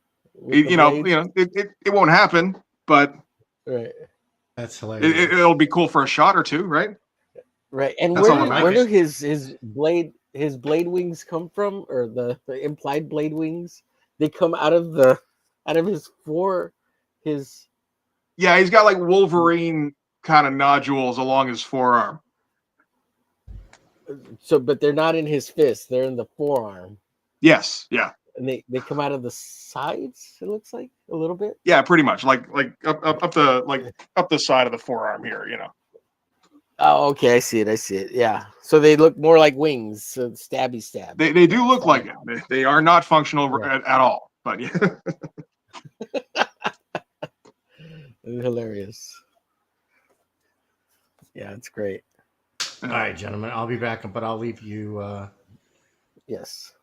won't happen, but right. That's hilarious. It'll be cool for a shot or two, right? Right. And where do his blade wings come from, or the implied blade wings? They come out of his Yeah, he's got like Wolverine kind of nodules along his forearm. So, but they're not in his fist; they're in the forearm. Yes, yeah. And they come out of the sides. It looks like a little bit. Yeah, pretty much like up the side of the forearm here. Oh, okay, I see it. Yeah, so they look more like wings. So stabby stab. They do look like it. They are not functional at all. But yeah. Hilarious. Yeah, it's great. All right, gentlemen, I'll be back, but I'll leave you. Yes.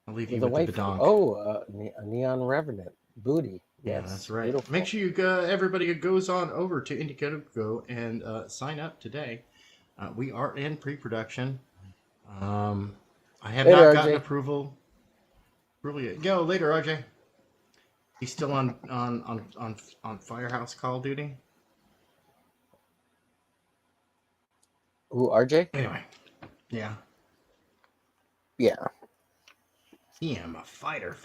I'll leave you with the donk. Oh, a Neon Revenant booty. Yeah, Yes, that's right. beautiful. Make sure everybody goes on over to Indiegogo and sign up today. We are in pre-production. I have Later, not gotten RJ. approval. Really, go later, RJ. He's still on Firehouse Call of Duty. Who, RJ? Anyway, yeah. Yeah. I am a fighter.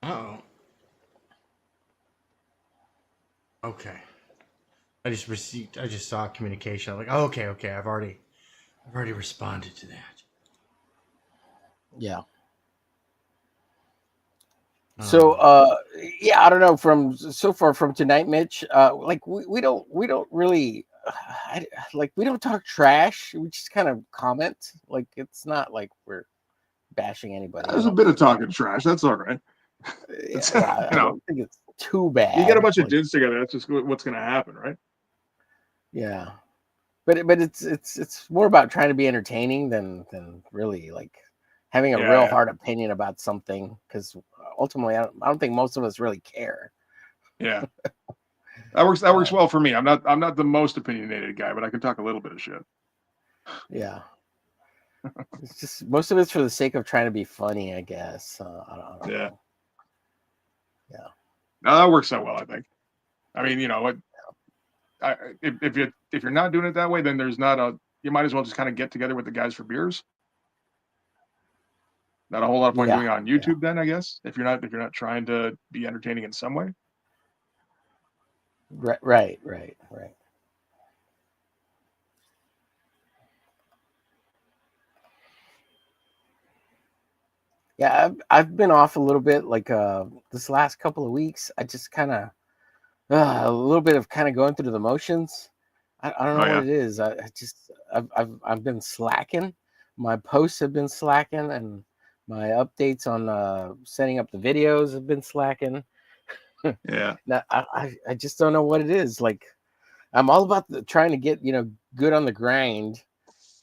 Oh. Okay. I just saw communication. I'm like, oh, okay. I've already responded to that. Yeah. So yeah, I don't know, from so far from tonight, Mitch, like we don't really we don't talk trash. We just kind of comment. Like, it's not like we're bashing anybody. There's a bit of talking trash. That's all right. It's, Yeah, I don't think it's too bad. You get a bunch of Like, dudes together. That's just what's going to happen, right? yeah, but it's more about trying to be entertaining than really like having a real hard opinion about something, because ultimately I don't think most of us really care. Yeah, that works well for me. I'm not the most opinionated guy, but I can talk a little bit of shit. Yeah, it's just most of it's for the sake of trying to be funny, I guess. I don't know. Yeah. No, that works out well, I think. I mean, you know what? If you're not doing it that way, then there's not a. You might as well just kind of get together with the guys for beers. Not a whole lot of point doing it on YouTube, then, I guess. If you're not trying to be entertaining in some way. Right. Yeah, I've been off a little bit, like this last couple of weeks. I just kind of a little bit of kind of going through the motions. I don't know what it is. I've been slacking. My posts have been slacking, and my updates on setting up the videos have been slacking. Yeah. Now, I just don't know what it is. Like, I'm all about trying to get good on the grind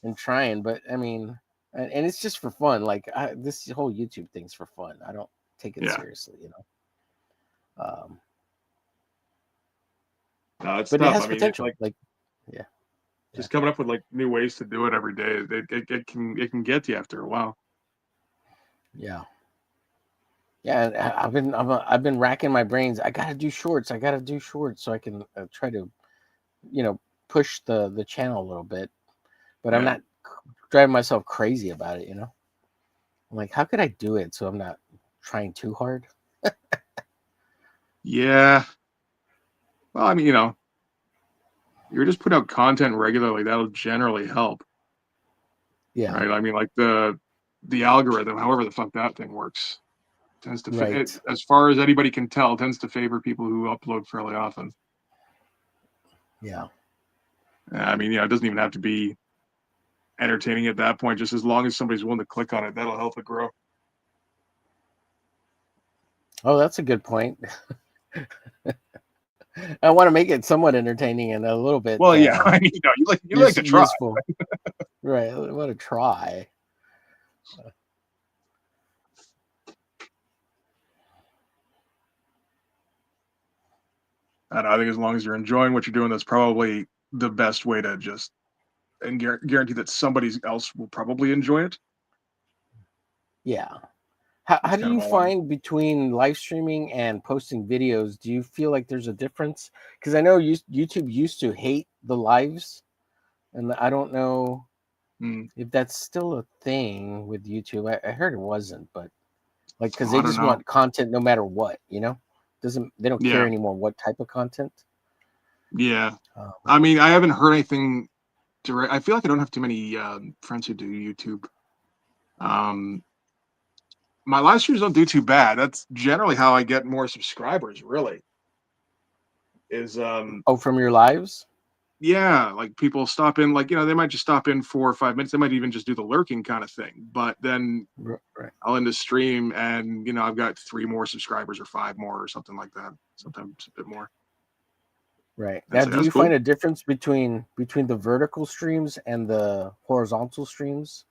and trying, but I mean, and it's just for fun. Like, this whole YouTube thing's for fun. I don't take it seriously, No, it's but tough. it has I mean, potential. it's like, yeah. Just coming up with like new ways to do it every day. It can get to you after a while. Yeah. Yeah, I've been racking my brains. I gotta do shorts. So I can try to, push the channel a little bit. But I'm not driving myself crazy about it. I'm like, how could I do it so I'm not trying too hard? Yeah. Well, I mean, you're just put out content regularly. That'll generally help. Yeah. Right. I mean, like the algorithm, however the fuck that thing works, tends to as far as anybody can tell, tends to favor people who upload fairly often. Yeah. I mean, it doesn't even have to be entertaining at that point. Just as long as somebody's willing to click on it, that'll help it grow. Oh, that's a good point. I want to make it somewhat entertaining and a little bit. Well, yeah, I mean, you like to try. Useful. Right. I want to try. And I think as long as you're enjoying what you're doing, that's probably the best way to just guarantee that somebody else will probably enjoy it. Yeah. How do you find between live streaming and posting videos? Do you feel like there's a difference? Because I know YouTube used to hate the lives, and I don't know if that's still a thing with YouTube. I heard it wasn't, but like, because they just want content no matter what, they don't care anymore what type of content. Yeah. I mean, I haven't heard anything direct. I feel like I don't have too many friends who do YouTube. My live streams don't do too bad. That's generally how I get more subscribers, really. Is from your lives? Yeah, like people stop in, like, they might just stop in 4 or 5 minutes. They might even just do the lurking kind of thing. But then I'll end the stream and, I've got 3 more subscribers or 5 more or something like that. Sometimes a bit more. Right. Now, do you find a difference between the vertical streams and the horizontal streams?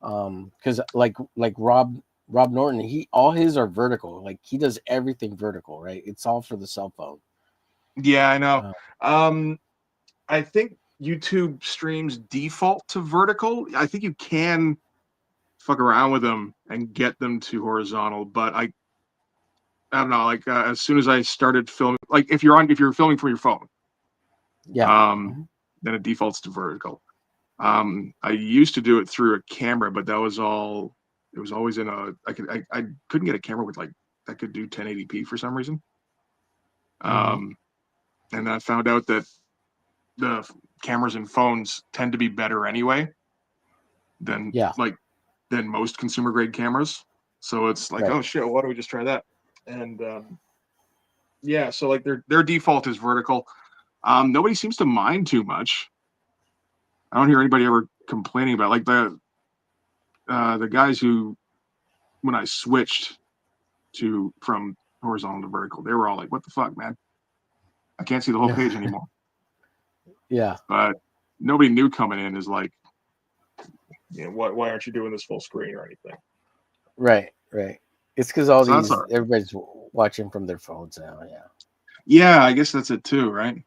Because like Rob Norton, all his are vertical. Like he does everything vertical, right? It's all for the cell phone. Yeah, I know. I think YouTube streams default to vertical. I think you can fuck around with them and get them to horizontal, but I don't know. Like as soon as I started filming, like if you're filming from your phone, then it defaults to vertical. I used to do it through a camera, but that was all. It was always in a. I couldn't get a camera with like that could do 1080p for some reason. And then I found out that the cameras and phones tend to be better anyway than than most consumer grade cameras. So it's like, oh shit, why don't we just try that? And yeah, so like their default is vertical. Nobody seems to mind too much. I don't hear anybody ever complaining about like the guys who, when I switched from horizontal to vertical, they were all like, what the fuck, man? I can't see the whole page anymore. Yeah. But nobody new coming in is like, you know, why aren't you doing this full screen or anything? Right. It's because everybody's watching from their phones now. Yeah. Yeah, I guess that's it too, right?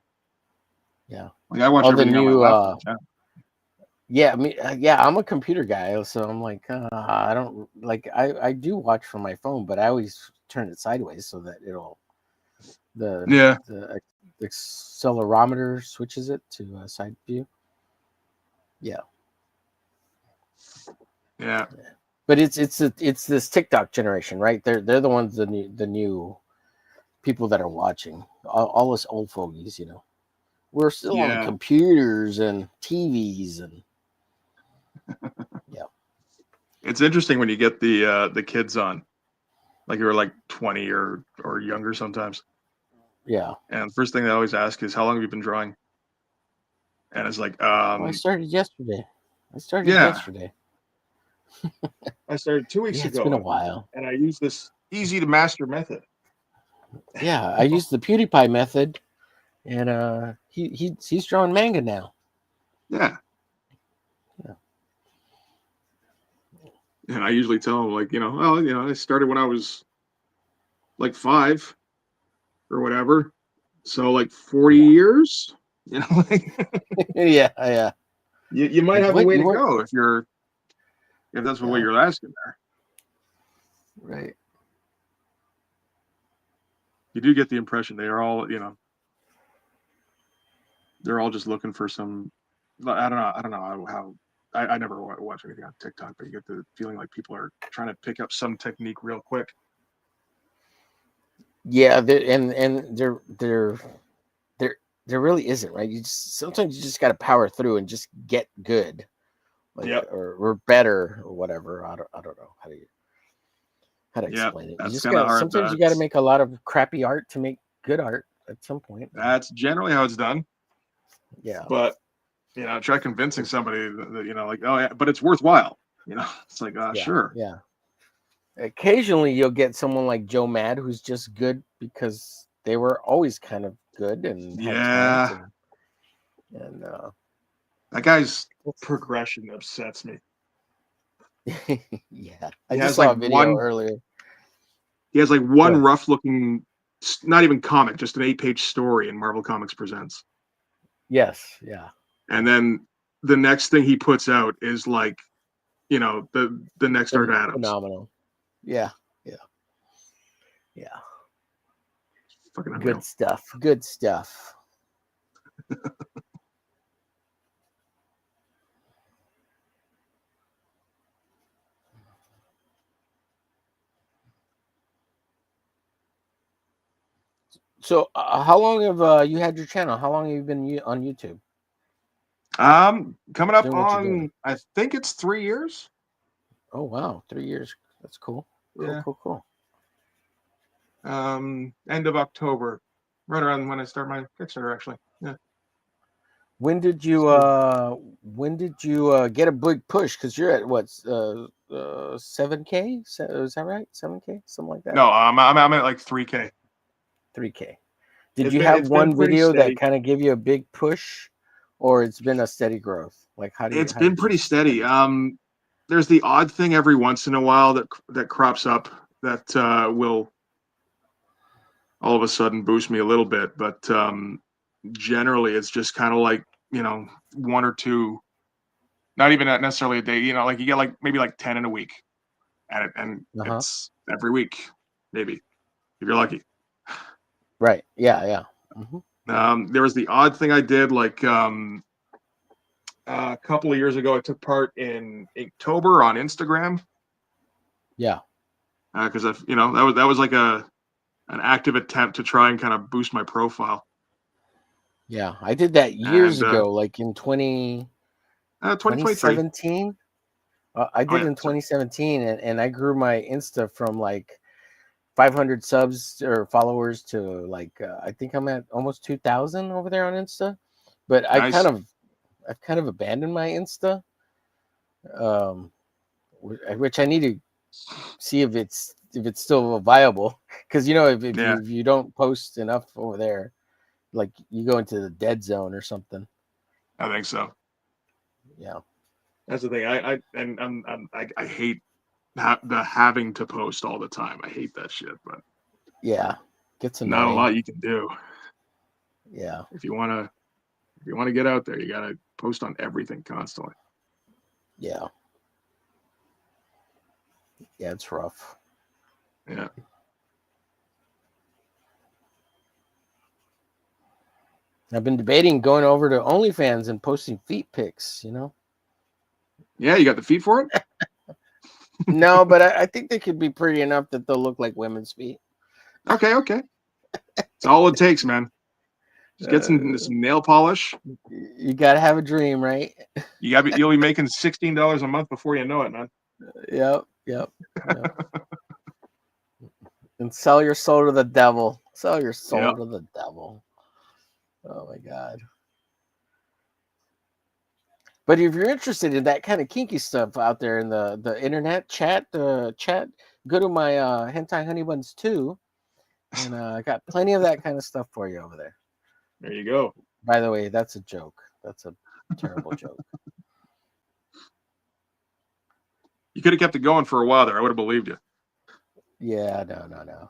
Yeah. Like I watch everything on my laptop. Yeah, I'm a computer guy, so I'm like, I don't like. I do watch from my phone, but I always turn it sideways so that the accelerometer switches it to side view. Yeah. But it's this TikTok generation, right? They're the ones, the new people that are watching. All us old fogies, you know. We're still on computers and TVs and It's interesting when you get the kids on, like who are like 20 or younger sometimes. Yeah. And first thing they always ask is, how long have you been drawing? And it's like, I started yesterday. Yesterday. I started 2 weeks ago. It's been a while. And I use this easy to master method. Yeah, I used the PewDiePie method, and he's drawing manga now. Yeah. And I usually tell them, like, I started when I was like 5 or whatever. So like 40 years, like yeah. You might have a way to go if that's what you're asking there. Right. You do get the impression they are all, they're all just looking for some. I don't know how. I never watch anything on TikTok, but you get the feeling like people are trying to pick up some technique real quick. Yeah, there really isn't, right? Sometimes you just got to power through and just get good, or better or whatever. I don't know how to explain it. You just sometimes you got to make a lot of crappy art to make good art at some point. That's generally how it's done. Yeah, but try convincing somebody that like, oh yeah, but it's worthwhile. It's like, sure. Yeah. Occasionally you'll get someone like Joe Mad who's just good because they were always kind of good and had and that guy's progression upsets me. Yeah, I just saw a video earlier. He has like one rough looking, not even comic, just an 8-page story in Marvel Comics Presents. Yes, yeah. And then the next thing he puts out is like, the next Art Adams. Phenomenal. Yeah. Fucking unreal. Good stuff. So, how long have you had your channel? How long have you been on YouTube? Coming up on, I think it's 3 years. Oh wow, 3 years. That's cool. Cool. End of October, right around when I start my KickStarter, actually. Yeah. When did you get a big push? Because you're at what 7K? Is that right? 7K, something like that. No, I'm at like 3K. 3K. Did you have one video that kind of gave you a big push, or it's been a steady growth? Like how do you? It's been pretty steady. there's the odd thing every once in a while that crops up that will all of a sudden boost me a little bit, but generally it's just kind of like, one or two, not even necessarily a day, like you get like maybe like 10 in a week at it, and it's every week, maybe, if you're lucky. Right. Yeah. Yeah. There was the odd thing I did, like a couple of years ago. I took part in Inktober on Instagram. Yeah. Because that was like an active attempt to try and kind of boost my profile. Yeah, I did that years ago, like in 2017. I did in 2017, and I grew my Insta from like 500 subs or followers to like I think I'm at almost 2,000 over there on Insta. But I've kind of abandoned my Insta, which I need to see if it's still viable, because if you don't post enough over there, like you go into the dead zone or something. I think so. Yeah, that's the thing. I hate the having to post all the time. I hate that shit. But yeah, gets annoying. Not a lot you can do. Yeah, if you want to get out there, you gotta post on everything constantly. Yeah. Yeah, it's rough. Yeah. I've been debating going over to OnlyFans and posting feet pics, Yeah, you got the feet for it? No, but I think they could be pretty enough that they'll look like women's feet. Okay. It's all it takes, man. Just get some nail polish. You gotta have a dream, right? You'll be making $16 a month before you know it, man. Yep. And sell your soul to the devil. Sell your soul to the devil. Oh my God. But if you're interested in that kind of kinky stuff out there in the internet chat, go to my Hentai Honey Buns 2, and I got plenty of that kind of stuff for you over there. There you go. By the way, that's a joke. That's a terrible joke. You could have kept it going for a while there. I would have believed you. Yeah, no.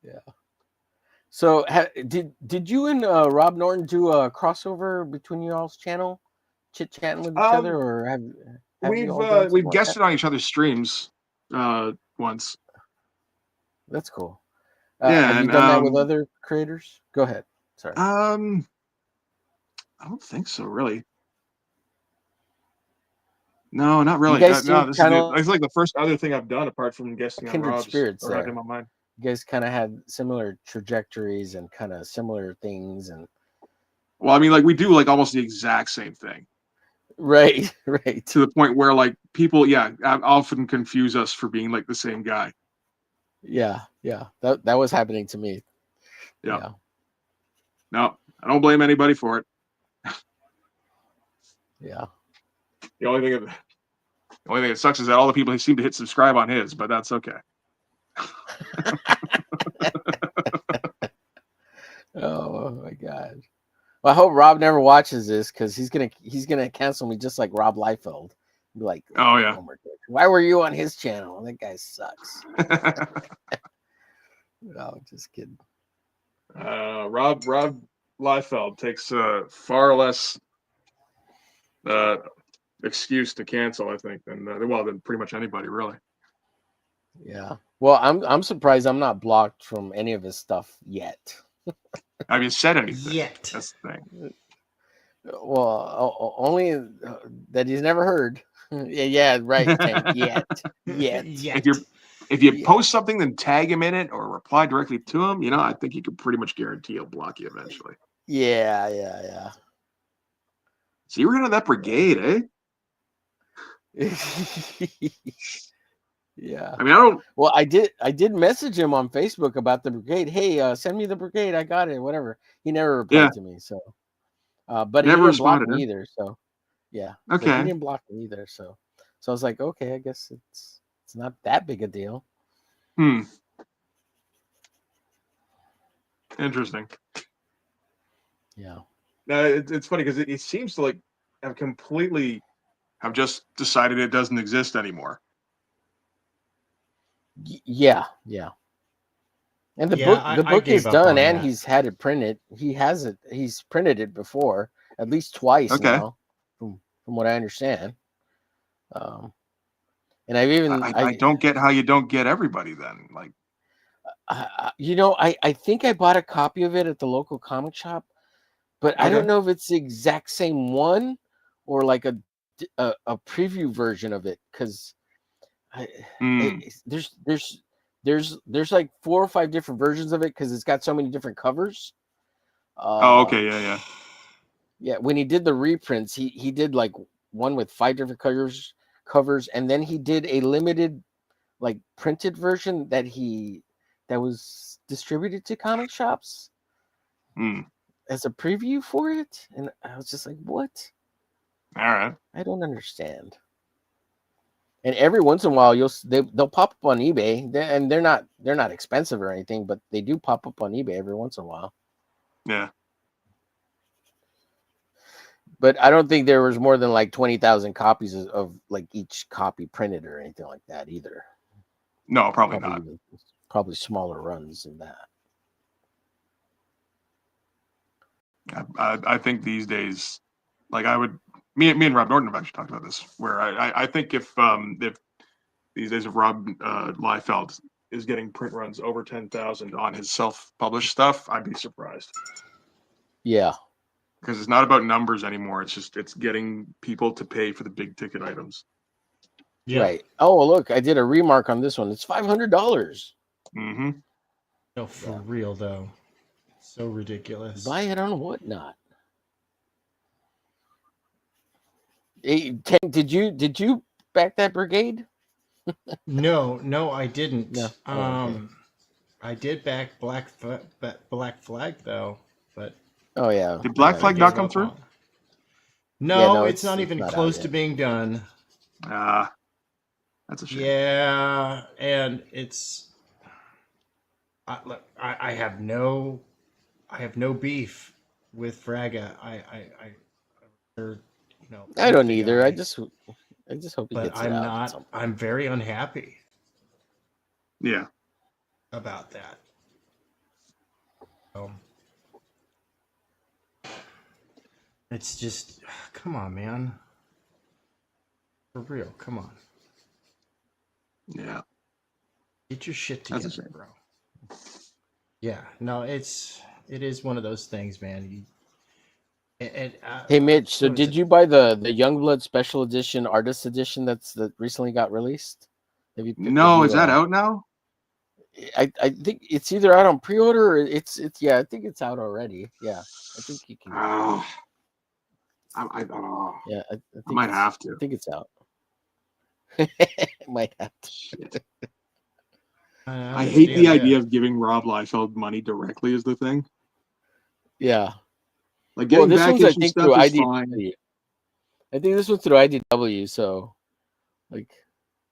Yeah. So, did you and Rob Norton do a crossover between you all's channel, chit chatting with each other, or have we've guested on each other's streams once. That's cool. Yeah, have you done that with other creators? Go ahead. Sorry. I don't think so, really. No, not really. You guys it's like the first other thing I've done apart from guesting on kindred Rob's. spirits Or there. in my mind. You guys kind of had similar trajectories and kind of similar things, and well, I mean, like we do like almost the exact same thing. Right. To the point where like people, often confuse us for being like the same guy. Yeah. That was happening to me. Yeah. No, I don't blame anybody for it. Yeah. The only thing that sucks is that all the people seem to hit subscribe on his, but that's okay. Oh my God. Well, I hope Rob never watches this, because he's gonna cancel me just like Rob Liefeld. Be like, oh yeah, why were you on his channel? That guy sucks. No, just kidding. Rob Liefeld takes far less excuse to cancel, I think, than pretty much anybody, really. Yeah. Well, I'm surprised I'm not blocked from any of his stuff yet. Have you said anything yet? That's the thing. Well, only that he's never heard. Yeah, right. Tank. Yet. If you post something, then tag him in it or reply directly to him. I think you can pretty much guarantee he'll block you eventually. Yeah. So you were in that brigade, eh? Yeah. I mean, I don't. Well, I did message him on Facebook about the brigade. Hey, send me the brigade. I got it. Whatever. He never replied to me. So, but he didn't block me either. So, yeah. Okay. But he didn't block me either. So I was like, okay, I guess it's not that big a deal. Interesting. Yeah. It's funny because it seems to like have just decided it doesn't exist anymore. Yeah. And the book is done, and he's had it printed. He's printed it before, at least twice now, from what I understand. And I don't get how you don't get everybody then. Like, I think I bought a copy of it at the local comic shop, but I don't know if it's the exact same one or like a preview version of it, because there's like 4 or 5 different versions of it because it's got so many different covers. Yeah, when he did the reprints, he did like one with 5 different covers, and then he did a limited, like, printed version that was distributed to comic shops as a preview for it, and I was just like, what? All right, I don't understand. And every once in a while, they'll pop up on eBay, and they're not expensive or anything, but they do pop up on eBay every once in a while. Yeah. But I don't think there was more than like 20,000 copies of like each copy printed or anything like that either. No, probably not. Probably smaller runs than that. I think these days, like me and Rob Norton have actually talked about this, where I think if these days if Rob Liefeld is getting print runs over 10,000 on his self-published stuff, I'd be surprised. Yeah. Because it's not about numbers anymore. It's getting people to pay for the big ticket items. Yeah. Right. Oh, look, I did a remark on this one. It's $500. Mm-hmm. No, for real though. So ridiculous. Buy it on Whatnot. Hey, Tank, did you back that brigade? No, I didn't. No. Okay. I did back Black Flag though, but oh yeah. Did Black Flag not come through? No, it's not even close to being done. That's a shame. Yeah, and it's look, I have no beef with Fraga. I don't either. I just hope he but gets it I'm out. not. I'm very unhappy. Yeah. About that. It's just, come on, man. For real, come on. Yeah. Get your shit together, bro. Yeah, no, it is one of those things, man. Hey, Mitch, so did you buy the Youngblood Special Edition Artist Edition that recently got released? No, is that out now? I think it's either out on pre-order or it's I think it's out already. Yeah, I think you can. I Yeah, I might have to. I think it's out. Might have to. I hate the idea of giving Rob Liefeld money directly is the thing. Yeah. Like getting this back one's, I issue think, stuff through is IDW. fine. I think this one's through IDW, so like.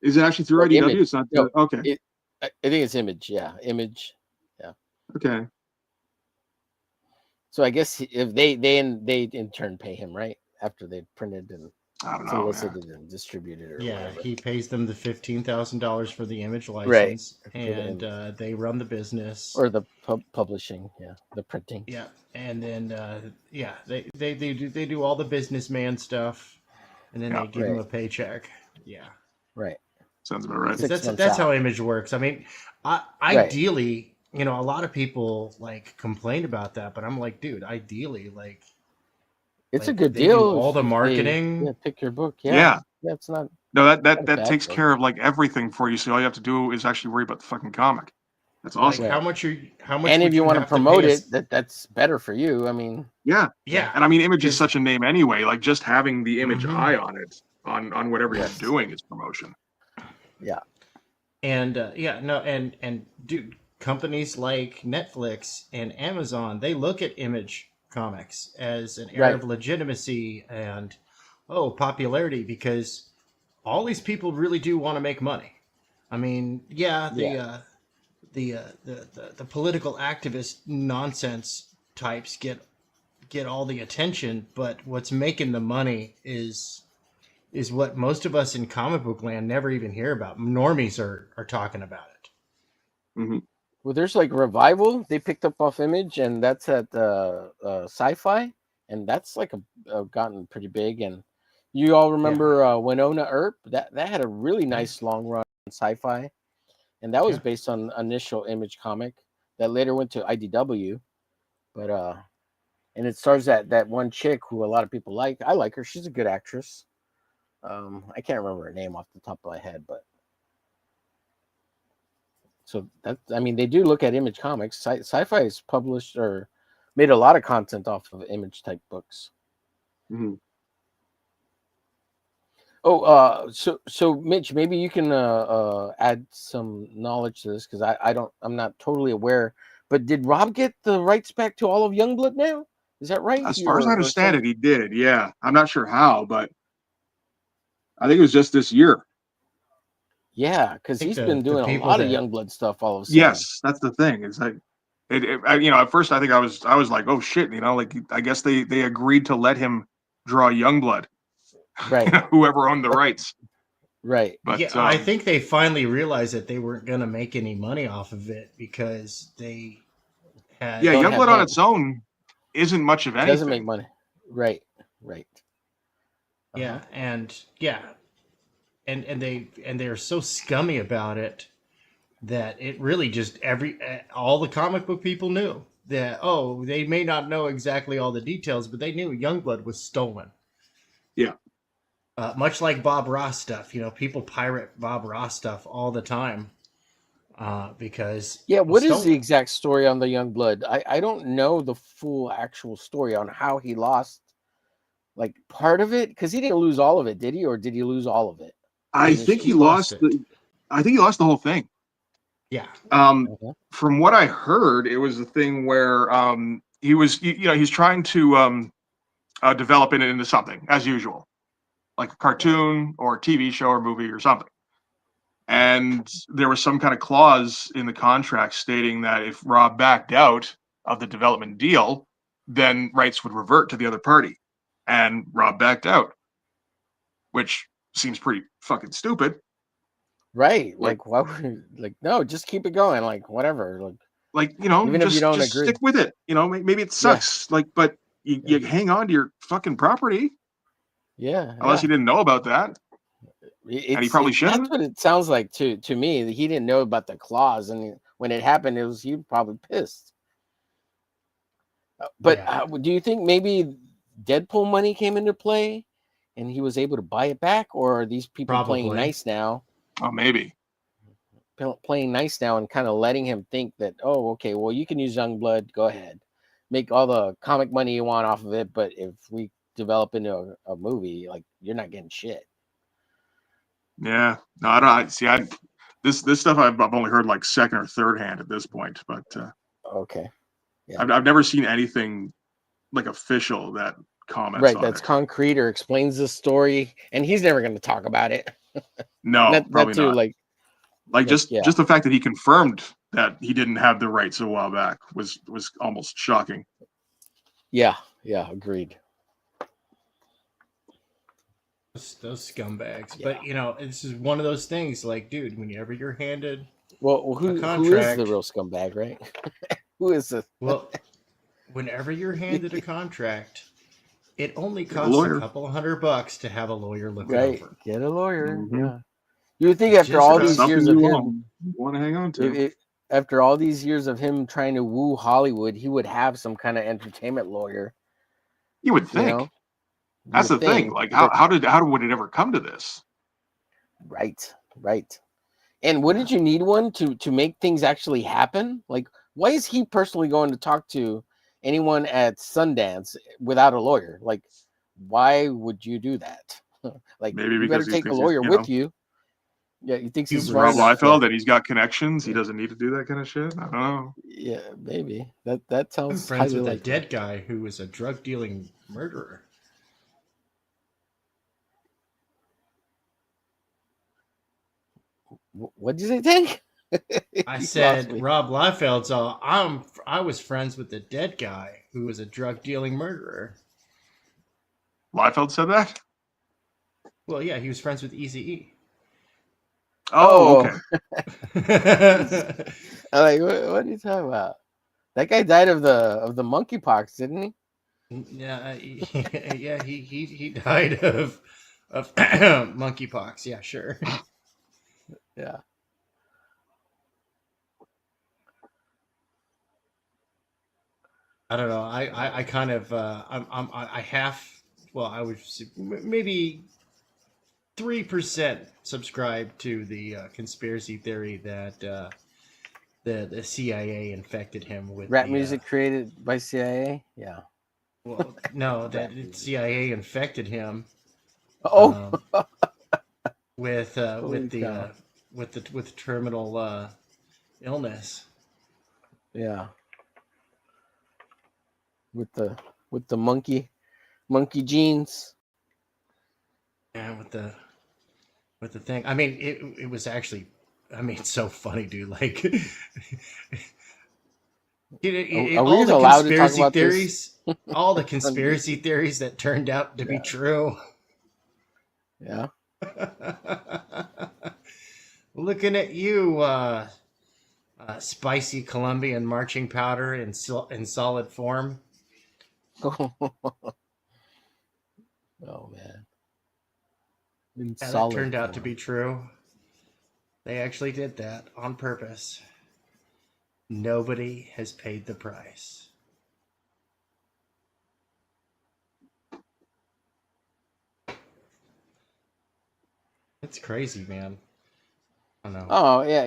Is it actually through IDW? Image. It's not. No, okay. I think it's Image. Yeah, Image. Yeah. Okay. So I guess if they in turn pay him, right, after they printed and solicited and distributed or whatever. He pays them the $15,000 for the Image license, right, and they run the business or the publishing, the printing. Yeah, and then they do all the businessman stuff, and then they give him a paycheck. Yeah, right. Sounds about right. That's how Image works. I mean, ideally, a lot of people like complain about that, but I'm like, dude, ideally, like. It's a good deal. All the marketing. Pick your book. Yeah. It's not. No, that takes care of like everything for you. So all you have to do is actually worry about the fucking comic. That's awesome. Like, how much? And if you want to promote it, that's better for you. I mean. Yeah. Yeah. And I mean, Image is such a name anyway. Like just having the Image eye on it, on whatever you're doing, is promotion. Yeah. And and dude, companies like Netflix and Amazon, they look at Image comics as an air of legitimacy and popularity, because all these people really do want to make money. I mean, the political activist nonsense types get get all the attention, but what's making the money is what most of us in comic book land never even hear about. Normies are talking about it. Mm-hmm. Well, there's like Revival they picked up off Image, and that's at Sci-Fi, and that's like gotten pretty big. And you all remember Winona Earp? That had a really nice long run on Sci-Fi, and that was based on initial Image comic that later went to IDW. But and it stars that one chick who a lot of people like. I like her; she's a good actress. I can't remember her name off the top of my head, but. So that, I mean, they do look at Image comics. Sci-Fi has published or made a lot of content off of Image type books. Mm-hmm. Oh, so Mitch, maybe you can add some knowledge to this because I'm not totally aware. But did Rob get the rights back to all of Youngblood now? Is that right? As far as I understand it, he did. Yeah, I'm not sure how, but I think it was just this year. Yeah, because he's been doing a lot of Youngblood stuff all of a sudden. Yes, that's the thing. It's like, at first I think I was like, oh shit, like I guess they agreed to let him draw Youngblood, right? Whoever owned the rights, right? But yeah, I think they finally realized that they weren't going to make any money off of it because they had Youngblood on its own isn't much of anything. Doesn't make money, right? Yeah, and they're so scummy about it that it really just all the comic book people knew that they may not know exactly all the details, but they knew Youngblood was stolen. Yeah. Much like Bob Ross stuff, people pirate Bob Ross stuff all the time because what is the exact story on the Youngblood? I don't know the full actual story on how he lost like part of it because he didn't lose all of it, did he? Or did he lose all of it? I think he lost the whole thing. Yeah. From what I heard, it was a thing where he was, he's trying to develop it into something as usual, like a cartoon or a TV show or movie or something. And there was some kind of clause in the contract stating that if Rob backed out of the development deal, then rights would revert to the other party. And Rob backed out, which seems pretty fucking stupid. Right. Like why would, like, no, just keep it going. Like, whatever. Even just, if you don't just agree, stick with it. Maybe it sucks. But you hang on to your fucking property. Yeah. Unless you didn't know about that. And he probably shouldn't. That's what it sounds like to me. He didn't know about the clause, and when it happened, he was probably pissed. But do you think maybe Deadpool money came into play, and he was able to buy it back, or are these people playing nice now? Oh, maybe playing nice now and kind of letting him think that, okay, well, you can use Youngblood, go ahead, make all the comic money you want off of it, but if we develop into a movie, like, you're not getting shit. Yeah, no, I don't see. This stuff I've only heard like second or third hand at this point, but okay, yeah, I've never seen anything like official that comments right on that's it. concrete or explains the story, and he's never going to talk about it. No, probably too, not. Just the fact that he confirmed that he didn't have the rights a while back was almost shocking. Yeah, agreed. Those scumbags. But this is one of those things, like, dude, whenever you're handed who is the real scumbag, right? Who is this? Well, whenever you're handed a contract, it only costs a couple $100 to have a lawyer look it over. Get a lawyer. Yeah. You would think after all these years of him want to hang on to, after all these years of him trying to woo Hollywood, he would have some kind of entertainment lawyer. You would think. That's the thing. Like, how would it ever come to this? Right. And wouldn't you need one to make things actually happen? Like, why is he personally going to talk to anyone at Sundance without a lawyer? Like, why would you do that? Like, maybe you better take a lawyer with you. Yeah, he thinks he's Rob Liefeld, that he's got connections. He doesn't need to do that kind of shit. I don't know. Yeah, maybe that sounds. I'm friends with a dead guy who was a drug dealing murderer. What did you say, Tank? I You said lost me. Rob Liefeld's all. I was friends with the dead guy who was a drug dealing murderer. Liefeld said that. Well, yeah, he was friends with Eazy-E. Oh, okay. I'm like, what are you talking about? That guy died of the monkeypox, didn't he? Yeah, yeah, he died of monkeypox. Yeah, sure. Yeah. I don't know. I kind of I half. Well, I would maybe 3% subscribe to the conspiracy theory that the CIA infected him with Rap the music created by CIA. Yeah. well, no, that Rap music. CIA infected him. Oh. With Holy cow. with terminal illness. Yeah. With the monkey genes. Yeah, with the thing. I mean, it was actually. I mean, it's so funny, dude. Like, Are we all the allowed to talk conspiracy about theories, this? all the conspiracy theories that turned out to be true. Yeah. Looking at you, spicy Colombian marching powder in solid form. Oh man. In Yeah, that solid turned out to form. be true. They actually did that on purpose. Nobody has paid the price. It's crazy, man. I don't know. Oh yeah.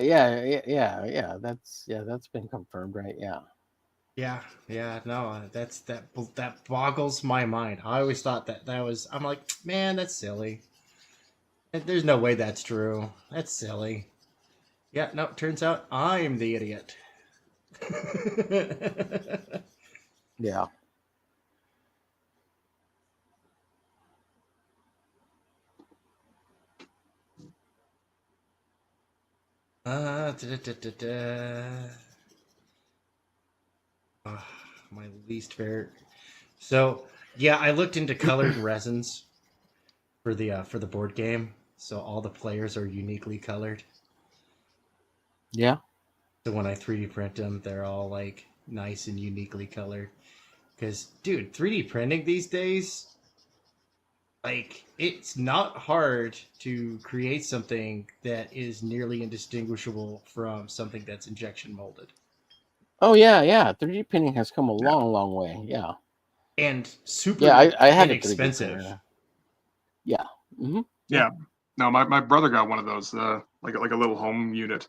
That's been confirmed, right? Yeah. Yeah, no, that boggles my mind. I always thought that was. I'm like, man, that's silly. There's no way that's true. That's silly. Yeah, no, it turns out I'm the idiot. Yeah. My least favorite. So yeah, I looked into colored resins for the board game. So all the players are uniquely colored. Yeah. So when I 3D print them, they're all like nice and uniquely colored. Because dude, 3D printing these days, like it's not hard to create something that is nearly indistinguishable from something that's injection molded. Oh yeah. 3D printing has come a long way. Yeah. And super I have a 3D inexpensive. printer. Yeah. Mm-hmm. Yeah. No, my brother got one of those, like a little home unit.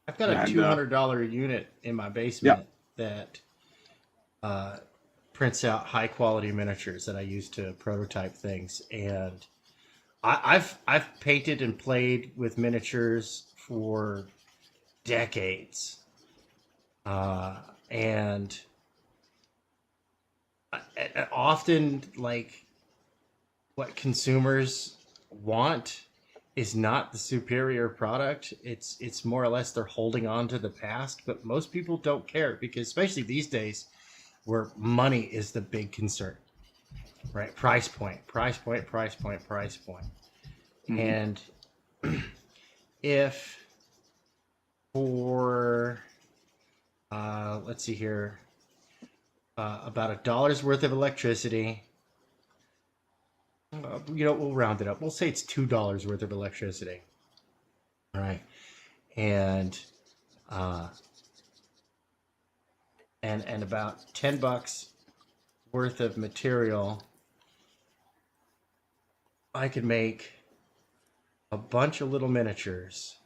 I've got a $200 unit in my basement that prints out high quality miniatures that I use to prototype things, and I've painted and played with miniatures for decades, and often like what consumers want is not the superior product. It's more or less they're holding on to the past, but most people don't care because especially these days where money is the big concern, right? Price point. Mm-hmm. And if for let's see here, about $1 worth of electricity, we'll round it up. We'll say it's $2 worth of electricity. All right. And about $10 worth of material, I could make a bunch of little miniatures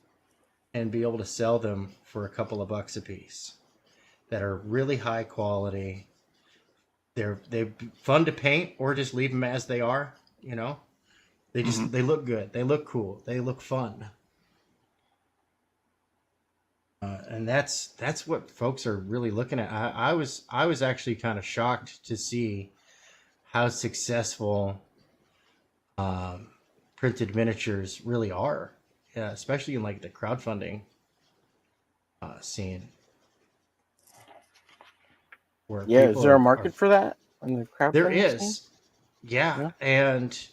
and be able to sell them for a couple of bucks a piece that are really high quality. They're fun to paint or just leave them as they are. They just they look good. They look cool. They look fun. And that's what folks are really looking at. I was actually kind of shocked to see how successful printed miniatures really are, especially in like the crowdfunding scene. Where Yeah, is people there a are- market for that in the crowdfunding There scene? is, yeah, and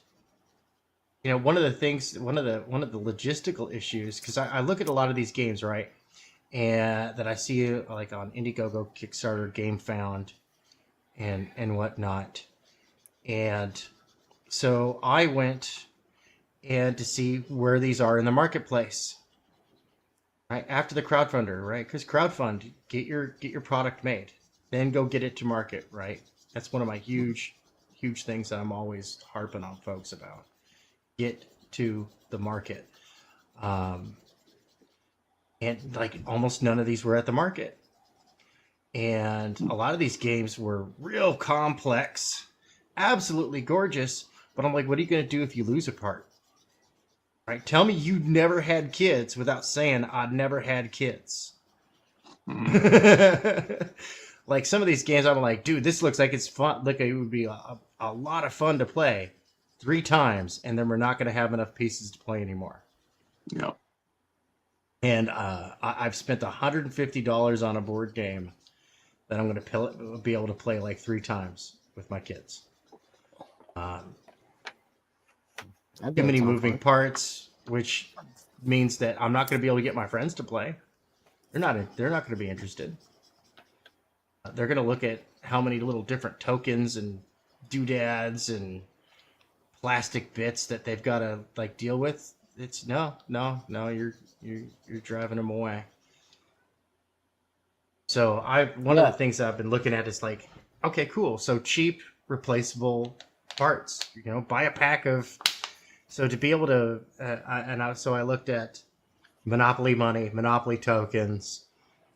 you know, one of the things, one of the logistical issues, because I look at a lot of these games, right, and that I see like on Indiegogo, Kickstarter, GameFound, and whatnot, and so I went and to see where these are in the marketplace, right after the crowdfunder, right? Because crowdfund, get your product made, then go get it to market, right? That's one of my huge things that I'm always harping on folks about. Get to the market. And like almost none of these were at the market. And a lot of these games were real complex, absolutely gorgeous. But I'm like, what are you going to do if you lose a part? Right? Tell me you never had kids without saying, I'd never had kids. Like some of these games, I'm like, dude, this looks like it's fun. Like it would be a lot of fun to play 3 times, and then we're not going to have enough pieces to play anymore. Yeah. And I've spent $150 on a board game that I'm going to be able to play like 3 times with my kids. Too many moving parts, which means that I'm not going to be able to get my friends to play. They're not going to be interested. They're going to look at how many little different tokens and doodads and plastic bits that they've got to like deal with. It's no, you're driving them away. So one of the things that I've been looking at is like, okay, cool. So cheap, replaceable parts. You know, buy a pack of. So to be able to, so I looked at Monopoly money, Monopoly tokens,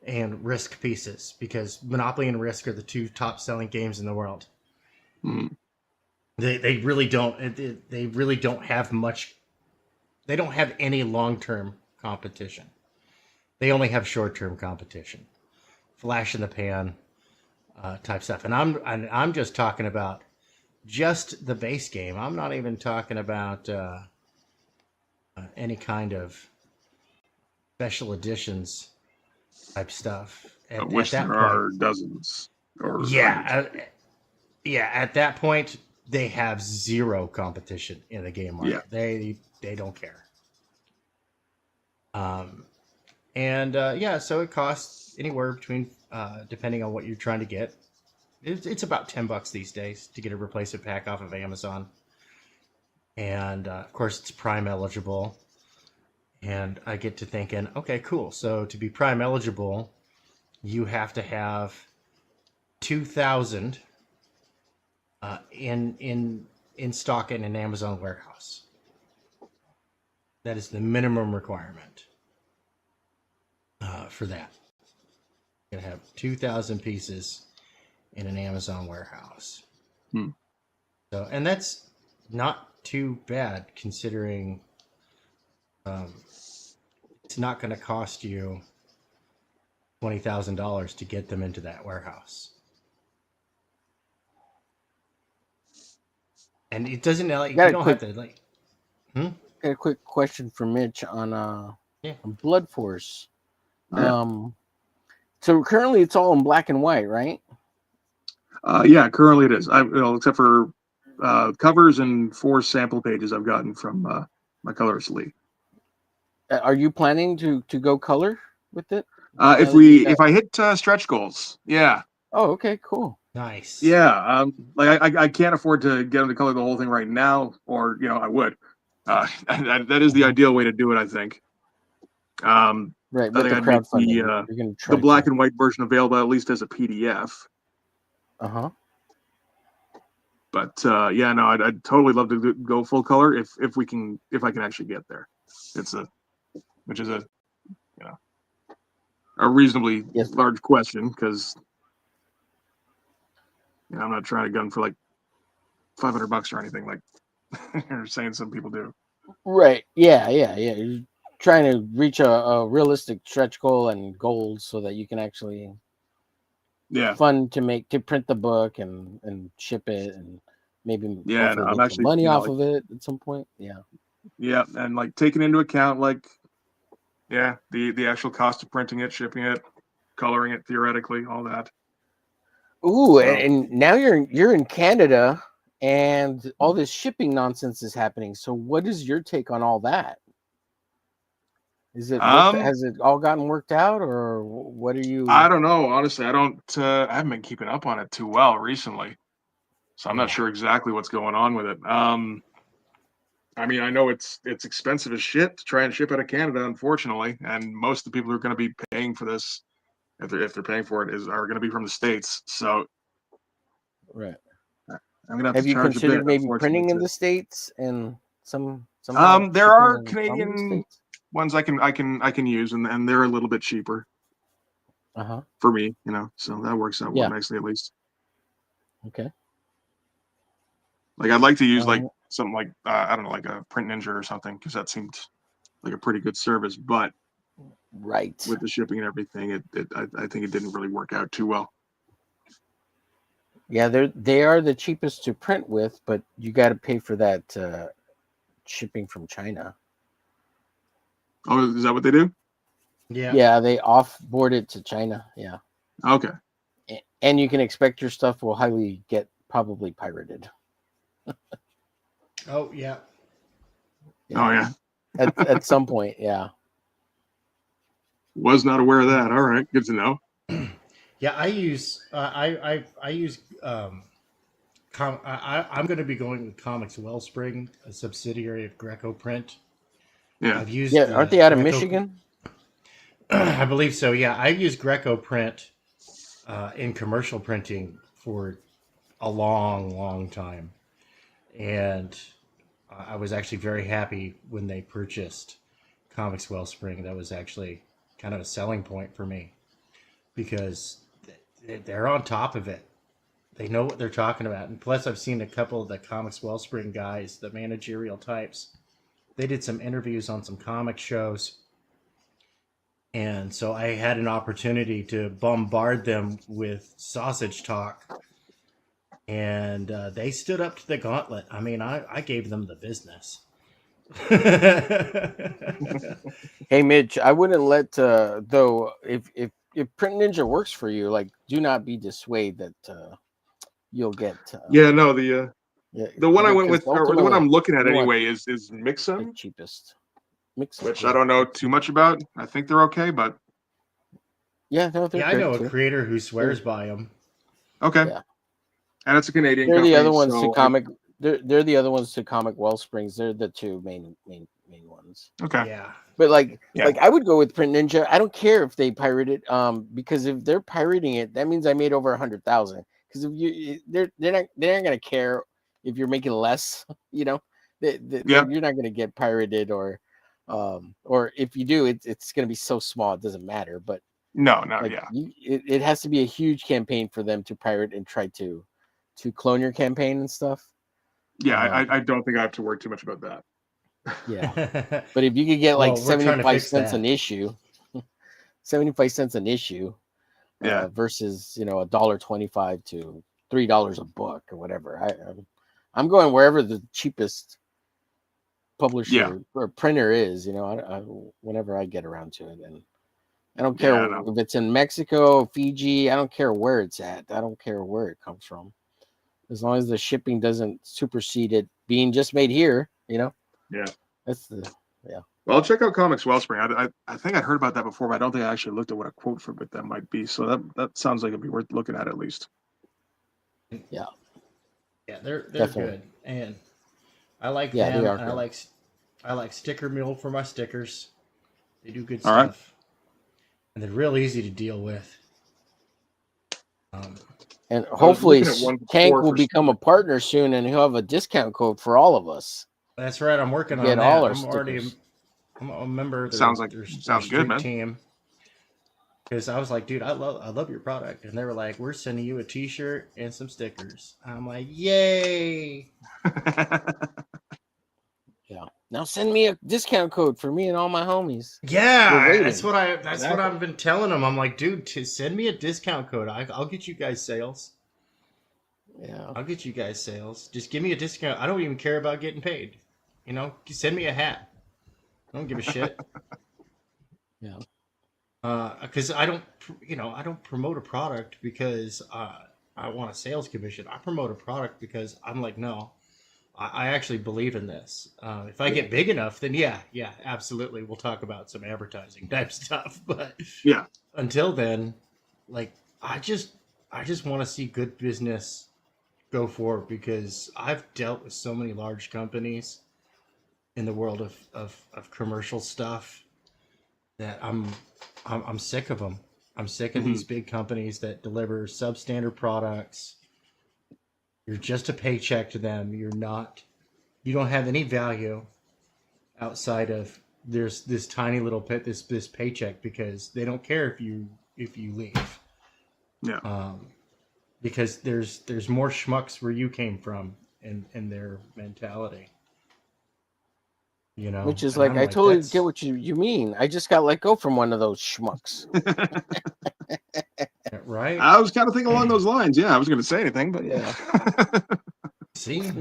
and Risk pieces, because Monopoly and Risk are the 2 top selling games in the world. They really don't have much. They don't have any long-term competition. They only have short-term competition, flash in the pan type stuff. And I'm just talking about just the base game. I'm not even talking about any kind of special editions type stuff. I wish there are dozens. Or At that point, they have zero competition in the game market. Yeah. They don't care. So it costs anywhere between, depending on what you're trying to get, it's about $10 these days to get a replacement pack off of Amazon. And of course, it's Prime eligible. And I get to thinking, okay, cool. So to be Prime eligible, you have to have 2,000 in stock in an Amazon warehouse. That is the minimum requirement for that. You're gonna have 2,000 pieces in an Amazon warehouse. So, and that's not too bad considering it's not going to cost you $20,000 to get them into that warehouse. And it doesn't like you don't have to like. Got a quick question for Mitch on Blood Force. So currently it's all in black and white, right? Yeah, currently it is. Except for covers and 4 sample pages I've gotten from my colorist Lee. Are you planning to go color with it? If I hit stretch goals, yeah. Oh, okay, cool. Nice. Yeah, like I can't afford to get them to color the whole thing right now, or I would. That is the ideal way to do it, I think. Right, I think I'd make the black and white version available at least as a PDF. But I'd totally love to go full color if I can actually get there. Which is a reasonably large question, because I'm not trying to gun for like $500 or anything like you're saying some people do. Right. Yeah. You're trying to reach a realistic stretch goal and goals so that you can actually fun to print the book and ship it and maybe I'm make actually money off of it at some point. Yeah, and like taking into account like Yeah, the actual cost of printing it, shipping it, coloring it, theoretically, all that. Ooh, So- and now you're in Canada, and all this shipping nonsense is happening. So, what is your take on all that? Is it has it all gotten worked out, or what are you? I don't know. Honestly, I don't. I haven't been keeping up on it too well recently, so I'm not sure exactly what's going on with it. I mean, I know it's expensive as shit to try and ship out of Canada, unfortunately, and most of the people who are going to be paying for this, if they're paying for it, are going to be from the States. So, Right. I'm gonna have Have to you charge a considered bit, maybe unfortunately, printing in too. the States and some There are Canadian ones I can use, and they're a little bit cheaper for me, so that works out Yeah. nicely at least. Okay. Like I'd like to use like something like I don't know, like a Print Ninja or something, because that seemed like a pretty good service. But right with the shipping and everything, I think it didn't really work out too well. Yeah, they are the cheapest to print with, but you got to pay for that shipping from China. Oh, is that what they do? Yeah, they offboard it to China. Yeah. Okay. And you can expect your stuff will highly get probably pirated. Oh yeah. Oh yeah. At some point, yeah. Was not aware of that. All right, good to know. Yeah, I use I use I'm going to be going with Comics Wellspring, a subsidiary of Greco Print. Yeah. I've used Aren't they out of Michigan? I believe so. Yeah, I've used Greco Print in commercial printing for a long time, and I was actually very happy when they purchased Comics Wellspring. That was actually kind of a selling point for me because they're on top of it. They know what they're talking about. And plus, I've seen a couple of the Comics Wellspring guys, the managerial types. They did some interviews on some comic shows. And so I had an opportunity to bombard them with sausage talk. And they stood up to the gauntlet. I mean, I gave them the business. Hey, Mitch, I wouldn't let, though, if Print Ninja works for you, like, do not be dissuaded that you'll get. Yeah, no, the one I went with, or the one I'm looking at you want anyway, is Mixum, the cheapest. Mixum, which yeah. I don't know too much about. I think they're okay, but Yeah, no, they're I great know a too. creator who swears by them. okay. Yeah. And it's a Canadian They're company. the other ones so to comic. They're the other ones to Comic Wellsprings. They're the two main ones. Okay. Yeah. But like Yeah. I would go with Print Ninja. I don't care if they pirate it, because if they're pirating it, that means I made over 100,000. Because if they're not gonna care if you're making less. You know, you're not gonna get pirated, or if you do, it's gonna be so small it doesn't matter. But No, like, yeah. it has to be a huge campaign for them to pirate and try to clone your campaign and stuff. Yeah, I don't think I have to worry too much about that. Yeah. But if you could get like Well, we're trying to 75 fix cents that. an issue, 75 cents an issue, Yeah. versus $1.25 to $3 a book or whatever. I'm going wherever the cheapest publisher or printer is, whenever I get around to it. And I don't care if it's in Mexico, Fiji, I don't care where it's at. I don't care where it comes from. As long as the shipping doesn't supersede it being just made here, Yeah. That's the yeah. Well, check out Comics Wellspring. I think I heard about that before, but I don't think I actually looked at what a quote for what that might be. So that sounds like it'd be worth looking at least. Yeah. Yeah, they're Definitely. good, and I like Yeah, them. they are And good. I like Sticker Mule for my stickers. They do good All right. stuff, and they're real easy to deal with. And hopefully looking at one Tank before will for become a partner soon, and he'll have a discount code for all of us. That's right. I'm working on Get that. all our I'm a member of their, Sounds their good, street man. team. Because I was like, dude, I love your product, and they were like, we're sending you a T-shirt and some stickers. I'm like, yay! Yeah. Now send me a discount code for me and all my homies. We're Yeah, waiting. that's what I've been telling them. I'm like, dude, send me a discount code. I'll get you guys sales. Yeah. I'll get you guys sales. Just give me a discount. I don't even care about getting paid. Send me a hat. I don't give a shit. Yeah. Because I don't, I don't promote a product because I want a sales commission. I promote a product because I'm like, no, I actually believe in this. If I get big enough, then yeah, absolutely, we'll talk about some advertising type stuff. But Yeah. until then, like, I just want to see good business go forward because I've dealt with so many large companies in the world of commercial stuff that I'm sick of them. I'm sick of these big companies that deliver substandard products. You're just a paycheck to them. You don't have any value outside of there's this tiny little this paycheck because they don't care if you leave. Yeah. Because there's more schmucks where you came from in their mentality. Which is and like, I'm I totally that's- get what you mean. I just got let go from one of those schmucks. Right? I was kind of thinking along those lines. Yeah, I was going to say anything, but yeah. See?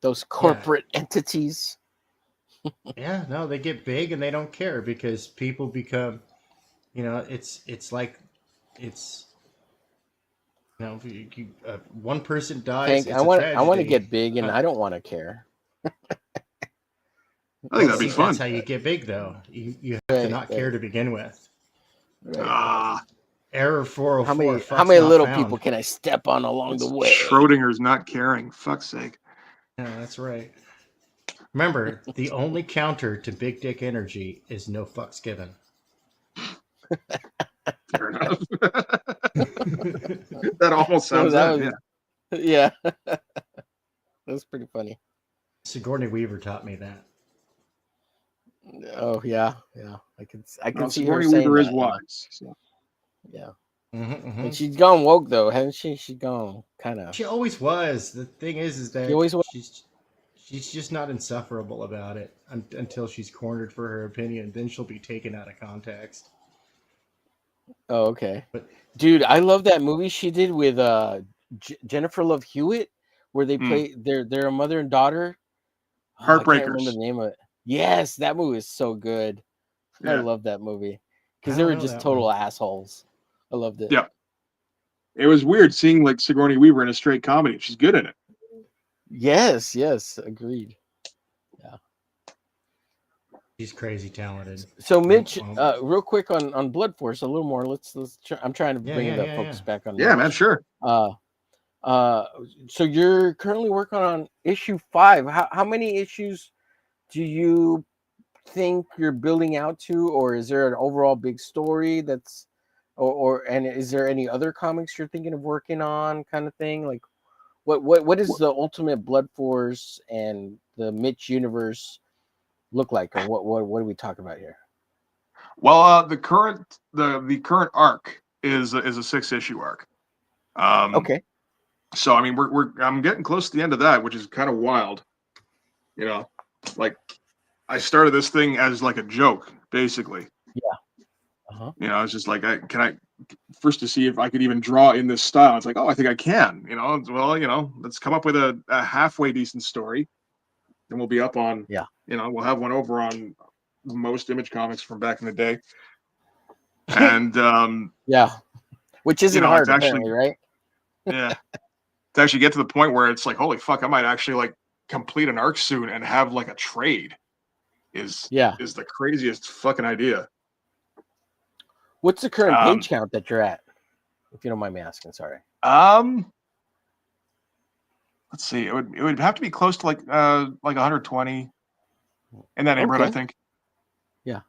Those corporate entities. Yeah, no, they get big and they don't care because people become, it's like, one person dies. Hank, It's I a want tragedy. to get big, and I don't want to care. I think that'd be fun. That's how you get big, though. You have to not care to begin with. Ah, Error 404. How many little people can I step on along the way? Schrodinger's not caring. Fuck's sake. Yeah, that's right. Remember, the only counter to big dick energy is no fucks given. Fair enough. That almost sounds yeah. yeah. That's pretty funny. Sigourney Weaver taught me that. Oh yeah. I can see her Sigourney saying Weaver is that, wise. So. Yeah. Mm-hmm. And she's gone woke though, hasn't she? She's gone kind of. She always was. The thing is that She always was. she's just not insufferable about it until she's cornered for her opinion. Then she'll be taken out of context. Oh, okay. But dude, I love that movie she did with Jennifer Love Hewitt, where they play they're a mother and daughter. I can't remember the name of it. Yes, that movie is so good. I Yeah. love that movie because they were just total assholes. I loved it. Yeah. It was weird seeing like Sigourney Weaver in a straight comedy. She's good in it. Yes, agreed. Yeah. She's crazy talented. So Mitch, real quick on Blood Force, a little more. Let's I'm trying to bring the focus back on. Yeah, man, sure. So you're currently working on issue 5. How many issues do you think you're building out to, or is there an overall big story that's, and is there any other comics you're thinking of working on, kind of thing? Like, what is the ultimate Blood Force and the Mitch universe look like, or what are we talking about here? Well, the current arc is a 6-issue arc. Okay. So I mean, I'm getting close to the end of that, which is kind of wild. Like I started this thing as like a joke, basically. Yeah. I was just like, can I first to see if I could even draw in this style. It's like, oh, I think I can. Well, let's come up with a halfway decent story, and we'll be up on. Yeah. We'll have one over on most Image comics from back in the day. And yeah, which isn't hard, actually, apparently, right? Yeah. To actually get to the point where it's like, holy fuck, I might actually like complete an arc soon and have like a trade is the craziest fucking idea. What's the current page count that you're at? If you don't mind me asking, sorry. Let's see. It would have to be close to like 120 in that neighborhood, I think. Yeah.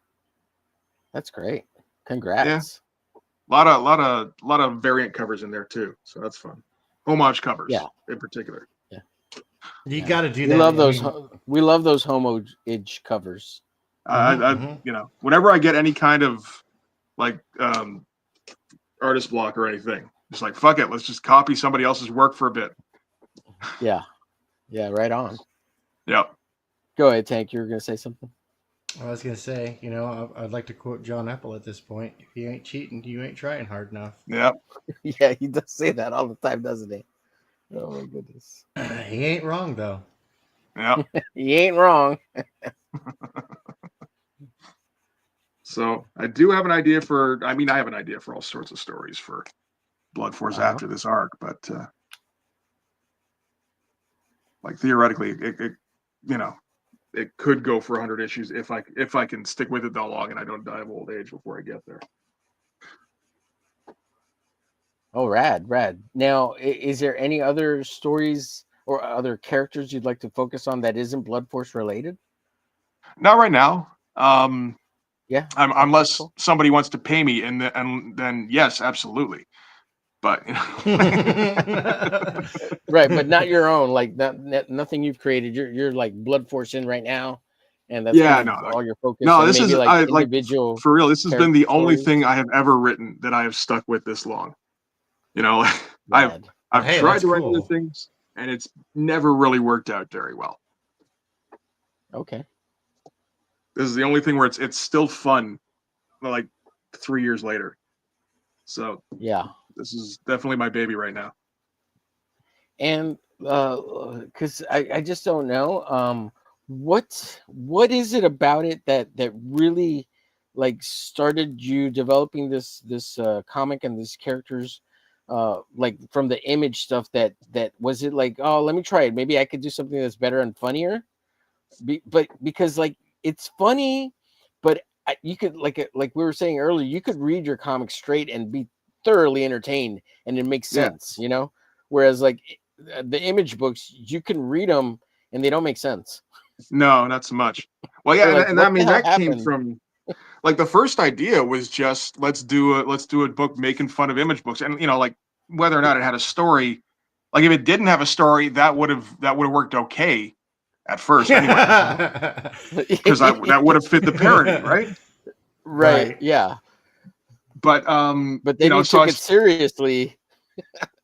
That's great. Congrats. Yeah. A lot of variant covers in there too. So that's fun. Homage covers, in particular. Yeah. You got to do we that. Love those. We love those homage covers. Whenever I get any kind of like artist block or anything, it's like, fuck it, let's just copy somebody else's work for a bit. Yeah, right on. Yep. Go ahead, Tank. You were gonna say something. I was gonna say, I'd like to quote John Apple at this point: "If you ain't cheating, you ain't trying hard enough." Yep. Yeah, he does say that all the time, doesn't he? Oh my goodness. He ain't wrong though. Yeah. He ain't wrong. So I do have an idea for. I mean, I have an idea for all sorts of stories for Blood Force after this arc, but like theoretically, it you know, it could go for 100 issues if I can stick with it that long and I don't die of old age before I get there. Oh, rad. Now, is there any other stories or other characters you'd like to focus on that isn't Blood Force related? Not right now. Yeah. Unless somebody wants to pay me, and then yes, absolutely. But you know. Right, but not your own. Like nothing you've created. You're like Blood Force in right now, and that's kind of all your focus. No, and this maybe is like individual. for real. This has been the only stories. thing I have ever written that I have stuck with this long. You know, I've hey, tried that's to write cool. other things, and it's never really worked out very well. Okay. This is the only thing where it's still fun, like 3 years later. So yeah, this is definitely my baby right now. And because I just don't know what is it about it that really like started you developing this comic and these characters, like from the image stuff that was it like, oh, let me try it, maybe I could do something that's better and funnier, but because like it's funny, but you could like we were saying earlier, you could read your comic straight and be thoroughly entertained and it makes sense, you know, whereas like the image books, you can read them and they don't make sense. No, not so much. Well, yeah, like, and I mean that happened? came from like the first idea was just let's do a book making fun of image books, and you know, like whether or not it had a story, like if it didn't have a story, that would have worked okay at first anyway, because that would have fit the parody, right? Right. Yeah. But then you know, you took it seriously.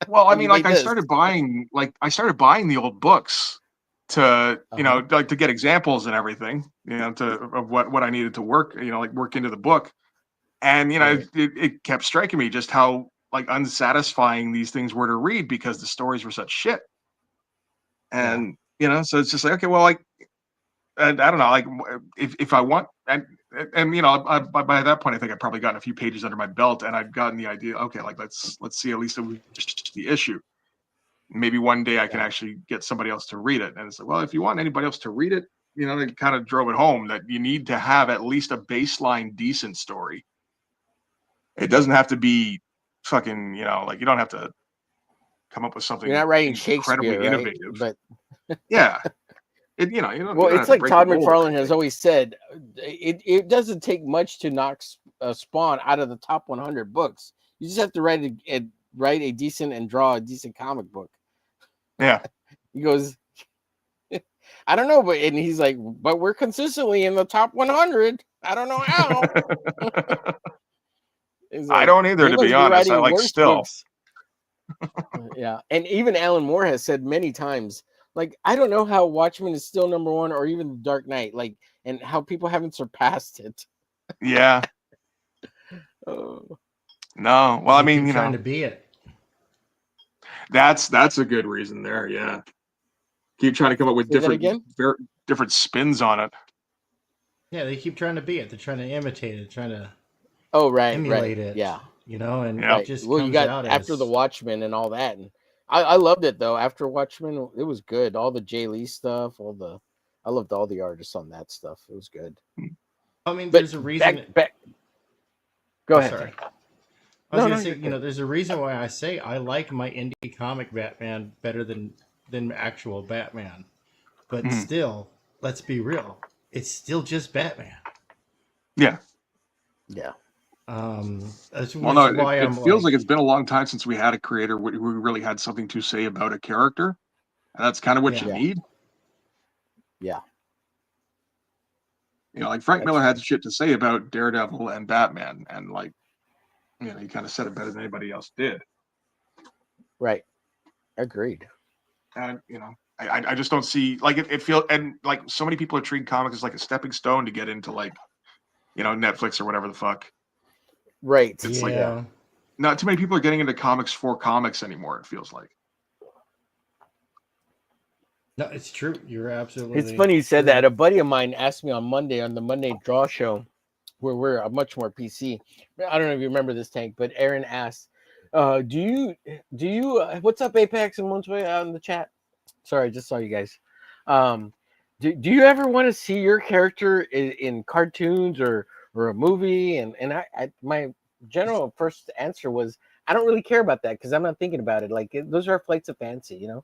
Well, I mean, like I started buying the old books to, you know, like to get examples and everything, you know, of what I needed to work, you know, like work into the book. And, you know, it kept striking me just how like unsatisfying these things were to read because the stories were such shit. And, you know, so it's just like, okay, well, like, I don't know, like if I want, and you know, by that point, I think I'd probably gotten a few pages under my belt, and I'd gotten the idea. Okay, like let's see at least the issue. Maybe one day I can actually get somebody else to read it. And it's like, well, if you want anybody else to read it, you know, they kind of drove it home that you need to have at least a baseline decent story. It doesn't have to be fucking, you know, like you don't have to come up with something. You're not writing incredibly Shakespeare, right? innovative, but yeah. You know, well, it's like Todd McFarlane has always said, it doesn't take much to knock Spawn out of the top 100 books. You just have to write a decent and draw a decent comic book. Yeah. He goes, I don't know, and he's like, but we're consistently in the top 100. I don't know how. Like, I don't either, to be honest. I like still. Yeah, and even Alan Moore has said many times, like, I don't know how Watchmen is still number one or even Dark Knight, like, and how people haven't surpassed it. Yeah. Oh. No, well, I mean, you know, trying to be it. That's a good reason there. Yeah, keep trying to come up with different spins on it. Yeah, they keep trying to be it. They're trying to imitate it, trying to emulate it. Yeah, you know, and it just you got out after as... the Watchmen and all that, and I loved it though. After Watchmen, it was good. All the Jay Lee stuff, I loved all the artists on that stuff. It was good. I mean, there's a reason. Go ahead. Sorry. I was gonna say, you know, there's a reason why I say I like my indie comic Batman better than actual Batman, but still, let's be real, it's still just Batman. Yeah. Yeah. That's well, no, why it feels like it's been a long time since we had a creator who really had something to say about a character, and that's kind of what you need. Yeah. You know, like Frank Miller had shit to say about Daredevil and Batman, and like, you know, he kind of said it better than anybody else did. Right. Agreed. And you know, I just don't see like it feels, and like so many people are treating comics as like a stepping stone to get into like, you know, Netflix or whatever the fuck. Right. It's like not too many people are getting into comics for comics anymore, it feels like. No, it's true. You're absolutely. It's funny you said that. A buddy of mine asked me on Monday on the Monday Draw Show, where we're much more PC. I don't know if you remember this, Tank, but Aaron asked, do you what's up, Apex and Moonsway out in the chat? Sorry, I just saw you guys. Do you ever want to see your character in cartoons or a movie? And my general first answer was, I don't really care about that because I'm not thinking about it. Like those are flights of fancy, you know.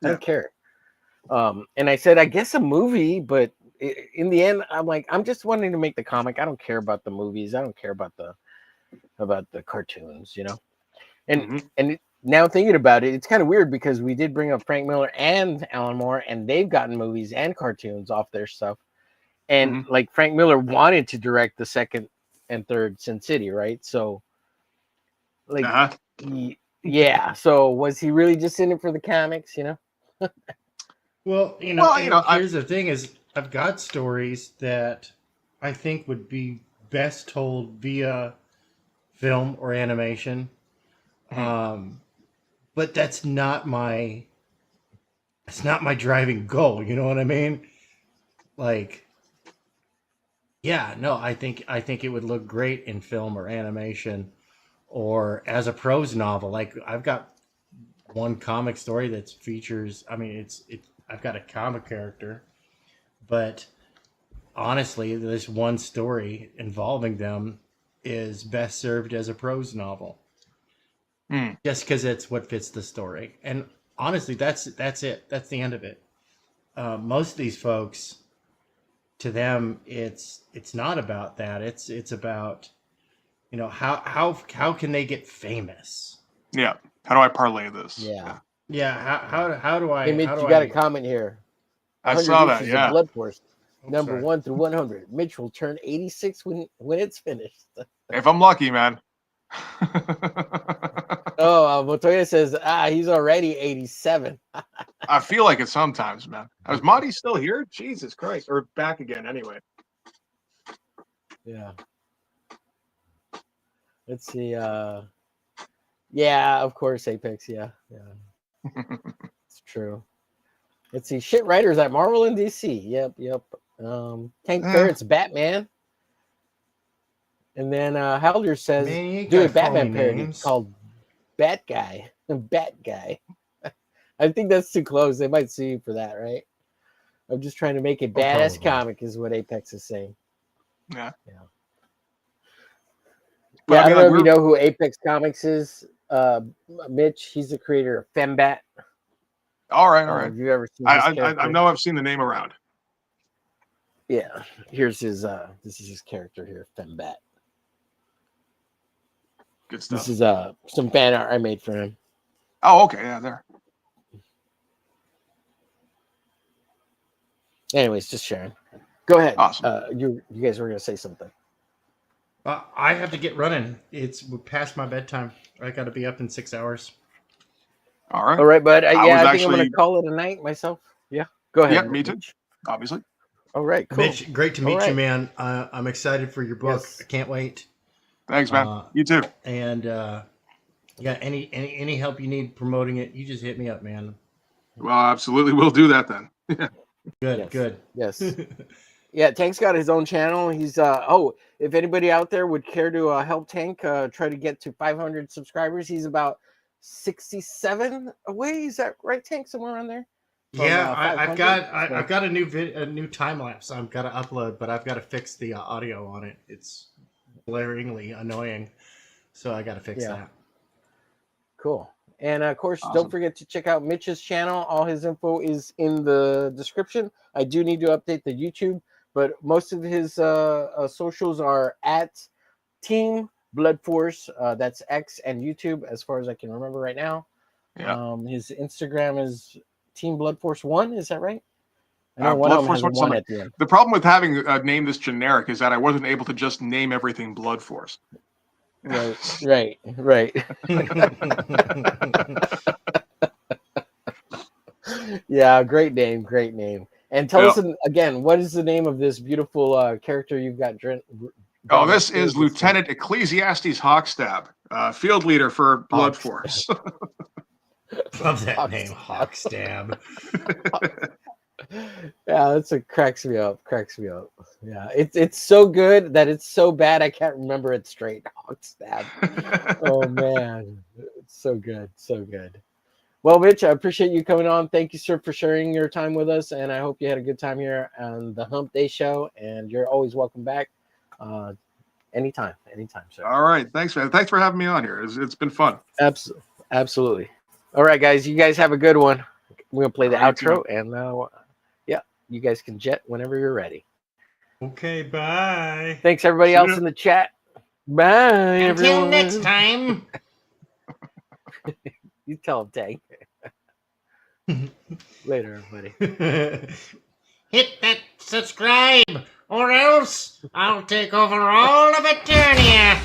I don't care. And I said, I guess a movie, but in the end, I'm like, I'm just wanting to make the comic. I don't care about the movies. I don't care about the cartoons, you know. And now thinking about it, it's kind of weird because we did bring up Frank Miller and Alan Moore, and they've gotten movies and cartoons off their stuff. And like Frank Miller wanted to direct the second and third Sin City, right? So, like, yeah. So was he really just in it for the comics, you know? Well, here's the thing: is I've got stories that I think would be best told via film or animation. But that's not my driving goal. You know what I mean? Like, yeah, no, I think it would look great in film or animation or as a prose novel. Like I've got one comic story that features, I mean, I've got a comic character, but honestly, this one story involving them is best served as a prose novel. Just because it's what fits the story. And honestly, that's it. That's the end of it. Most of these folks, to them, it's not about that. It's about, how can they get famous? Yeah. How do I parlay this? Yeah. Yeah. How do I? Hey, Mitch, how do you got I- a comment here. I saw 100 that. issues of Yeah. Blood Force, number sorry. 1 through 100. Mitch will turn 86 when it's finished. If I'm lucky, man. Oh, Montoya says, he's already 87. I feel like it sometimes, man. Is Monty still here? Jesus Christ. Or back again, anyway. Yeah. Let's see. Yeah, of course, Apex. Yeah. It's true. Let's see. Shit writers at Marvel and DC. Yep. Tank Ferret's Batman. And then Halder says, Man, you ain't do a got Batman phony parody names. called Bat Guy. Bat Guy. I think that's too close. They might sue you for that, right? I'm just trying to make a badass comic, is what Apex is saying. Yeah. Yeah, I don't know if you know who Apex Comics is. Mitch, he's the creator of Fembat. All right. Have you ever seen this character? I know I've seen the name around. Yeah. Here's his this is his character here, Fembat. Good stuff. This is some fan art I made for him. Oh, okay. Yeah, there. Anyways, just sharing. Go ahead. Awesome. You guys were gonna say something. I have to get running. It's past my bedtime. I got to be up in 6 hours. All right. All right, bud. I think I'm actually- gonna call it a night myself. Yeah. Go ahead. Yeah, me too. Obviously. All right, cool. Mitch, great to meet you, man. I'm excited for your book. Yes. I can't wait. Thanks, man. You too. And yeah, any help you need promoting it, you just hit me up, man. Well, absolutely, we'll do that then. Good. Yes. Yeah, Tank's got his own channel. He's if anybody out there would care to help Tank try to get to 500 subscribers, he's about 67 away. Is that right, Tank? Somewhere around there? Yeah, I've got a new time lapse I've got to upload, but I've got to fix the audio on it. It's blaringly annoying, so I got to fix that. Cool. And of course, don't forget to check out Mitch's channel. All his info is in the description. I do need to update the YouTube, but most of his socials are at Team Blood Force. That's X and YouTube, as far as I can remember right now. Yeah. His Instagram is Team Blood Force 1. Is that right? I know one of them has a 1 at the end. The problem with having a name this generic is that I wasn't able to just name everything Blood Force. Right. Yeah, great name. And tell us again, what is the name of this beautiful character you've got? This is Lieutenant Ecclesiastes Hawkstab, field leader for Blood Force. Love that name, Hawkstab. Yeah, that's what cracks me up. Cracks me up. Yeah, it's so good that it's so bad I can't remember it straight. Hog stab. Oh man, it's so good, so good. Well, Mitch, I appreciate you coming on. Thank you, sir, for sharing your time with us, and I hope you had a good time here on the Hump Day Show. And you're always welcome back, anytime, sir. All right, thanks, man. Thanks for having me on here. It's been fun. Absolutely. All right, guys, you guys have a good one. We're gonna play the All right, outro, and yeah, you guys can jet whenever you're ready. Okay, bye. Thanks, everybody See else ya. in the chat. Bye, Until everyone. next time. You tell them, Tank. Later, everybody. Hit that subscribe, or else I'll take over all of Eternia.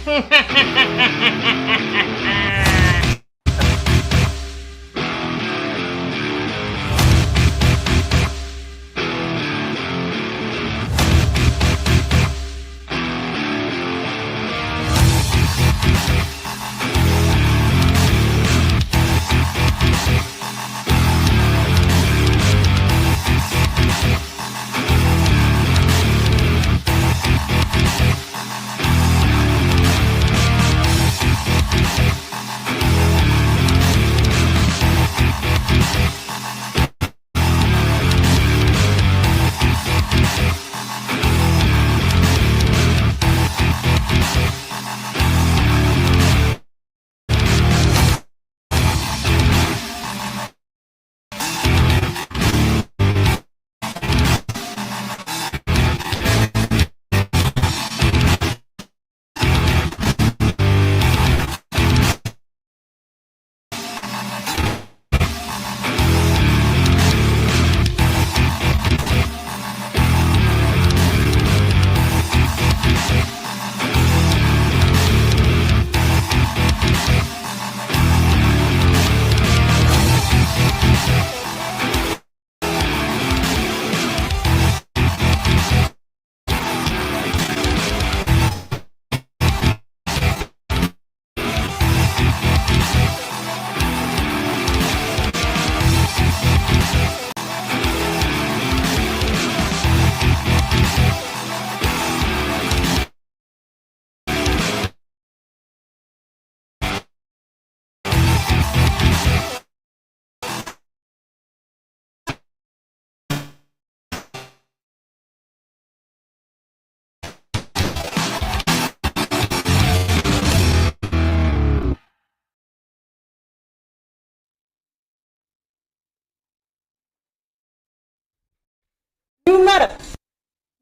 New meta.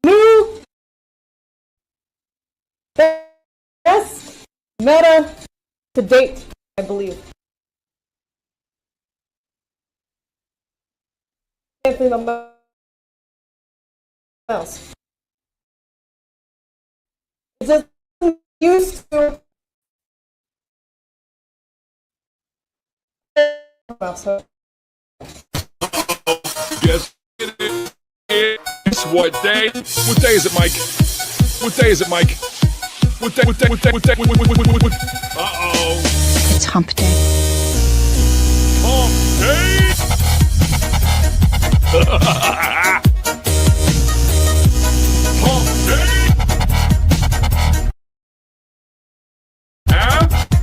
New best meta to date, I believe. Anything else. It's just used to. Yes. It's what day? What day is it, Mike? What day is it, Mike? What day? Uh-oh. It's Hump Day. Hump day. Hump day.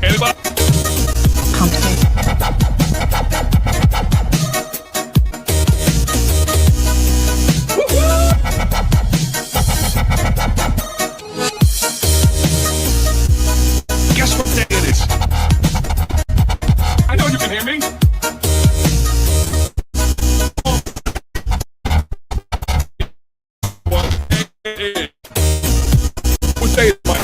Anybody? Hump Day. Guess what day it is? I know you can hear me. What day is it, Mike?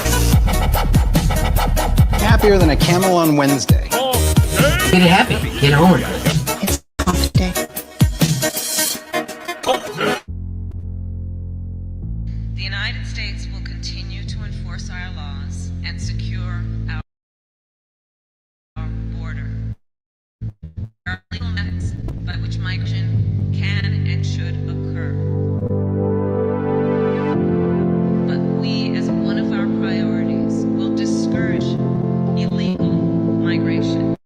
Happier than a camel on Wednesday. Get it happy. Get on it. It's Hump Day. The United States will continue to enforce our laws and secure our border. There are legal methods by which migration can and should occur. But we, as one of our priorities, will discourage illegal migration.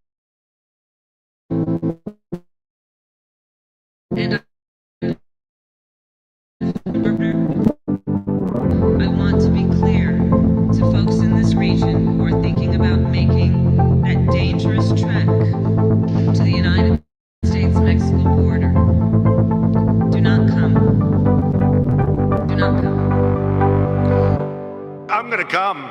And I'm gonna come.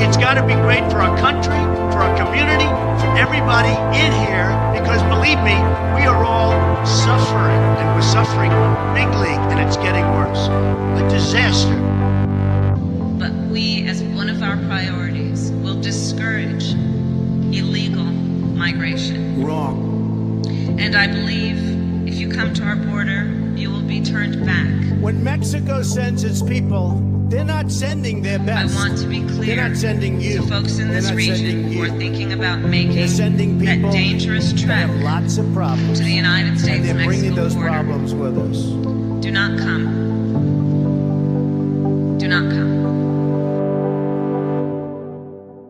It's got to be great for our country, for our community, for everybody in here, because believe me, we are all suffering, and we're suffering big league, and it's getting worse. A disaster. But we, as one of our priorities, will discourage illegal migration. Wrong. And I believe if you come to our border, you will be turned back. When Mexico sends its people, they're not sending their best. I want to be clear They're not sending you. to folks in They're this not region sending who you. are thinking about making They're sending that people dangerous that trek have lots of problems. to the United And States they're bringing Mexico those border. problems with us. Do not come. Do not come.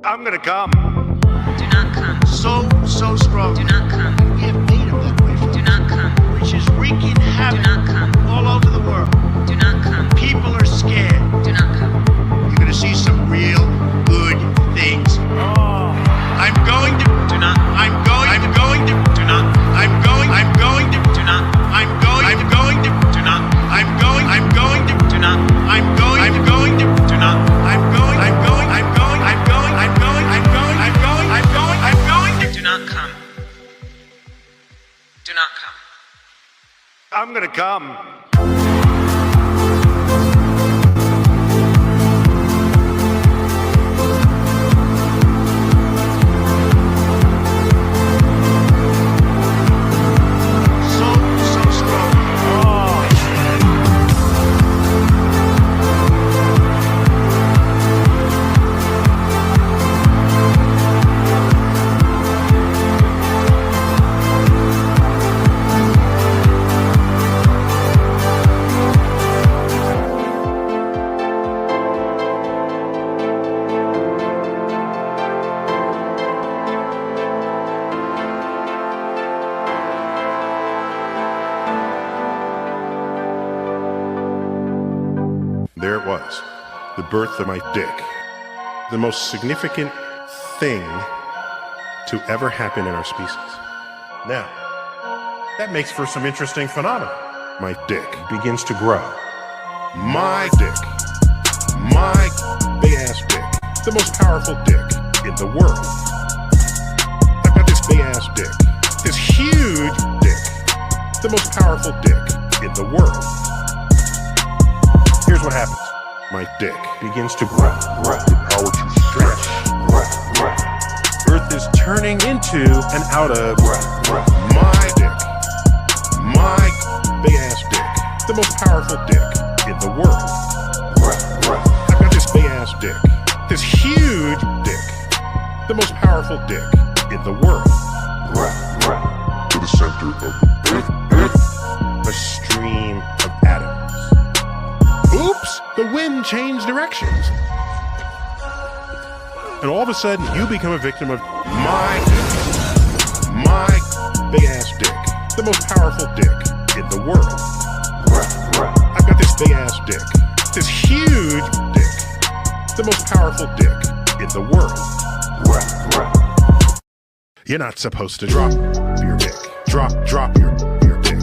I'm gonna come. Do not come. So strong. Do not come. We have made them that way, folks. Do not come. Which is wreaking Do havoc not come. all over the world. Do not come. People are scared. Do not come. You're going to see some real good things. I'm going to. Do not. I'm going to. Do not. I'm going to. Do not. I'm going to. Do not. I'm going to. Do not. I'm going to. Do not. I'm going to. Do not come. Do not come. I'm gonna come. So strong. There it was, the birth of my dick. The most significant thing to ever happen in our species. Now, that makes for some interesting phenomena. My dick begins to grow. My dick. My big-ass dick. The most powerful dick in the world. I've got this big-ass dick. This huge dick. The most powerful dick in the world. Here's what happens. My dick begins to grow. The power to stretch. Earth is turning into and out of my dick. My big-ass dick. The most powerful dick in the world. I've got this big-ass dick. This huge dick. The most powerful dick in the world. To the center of Earth. A stream of atoms. Oops! The wind changed directions. And all of a sudden, you become a victim of my big-ass dick. The most powerful dick in the world. I've got this big-ass dick. This huge dick. The most powerful dick in the world. You're not supposed to drop your dick. Drop your dick.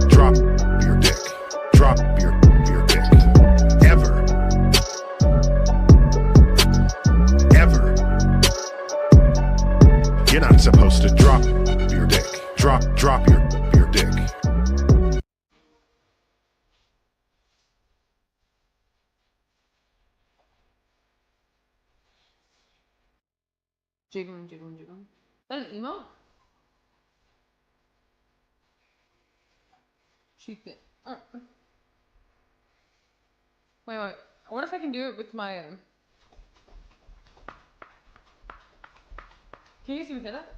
Drop your dick. Drop your dick. Ever. You're not supposed to drop your dick. Drop your dick. Jiggling. Is that an emote? Cheat it. Wait. I wonder if I can do it with my. Can you guys even hear that?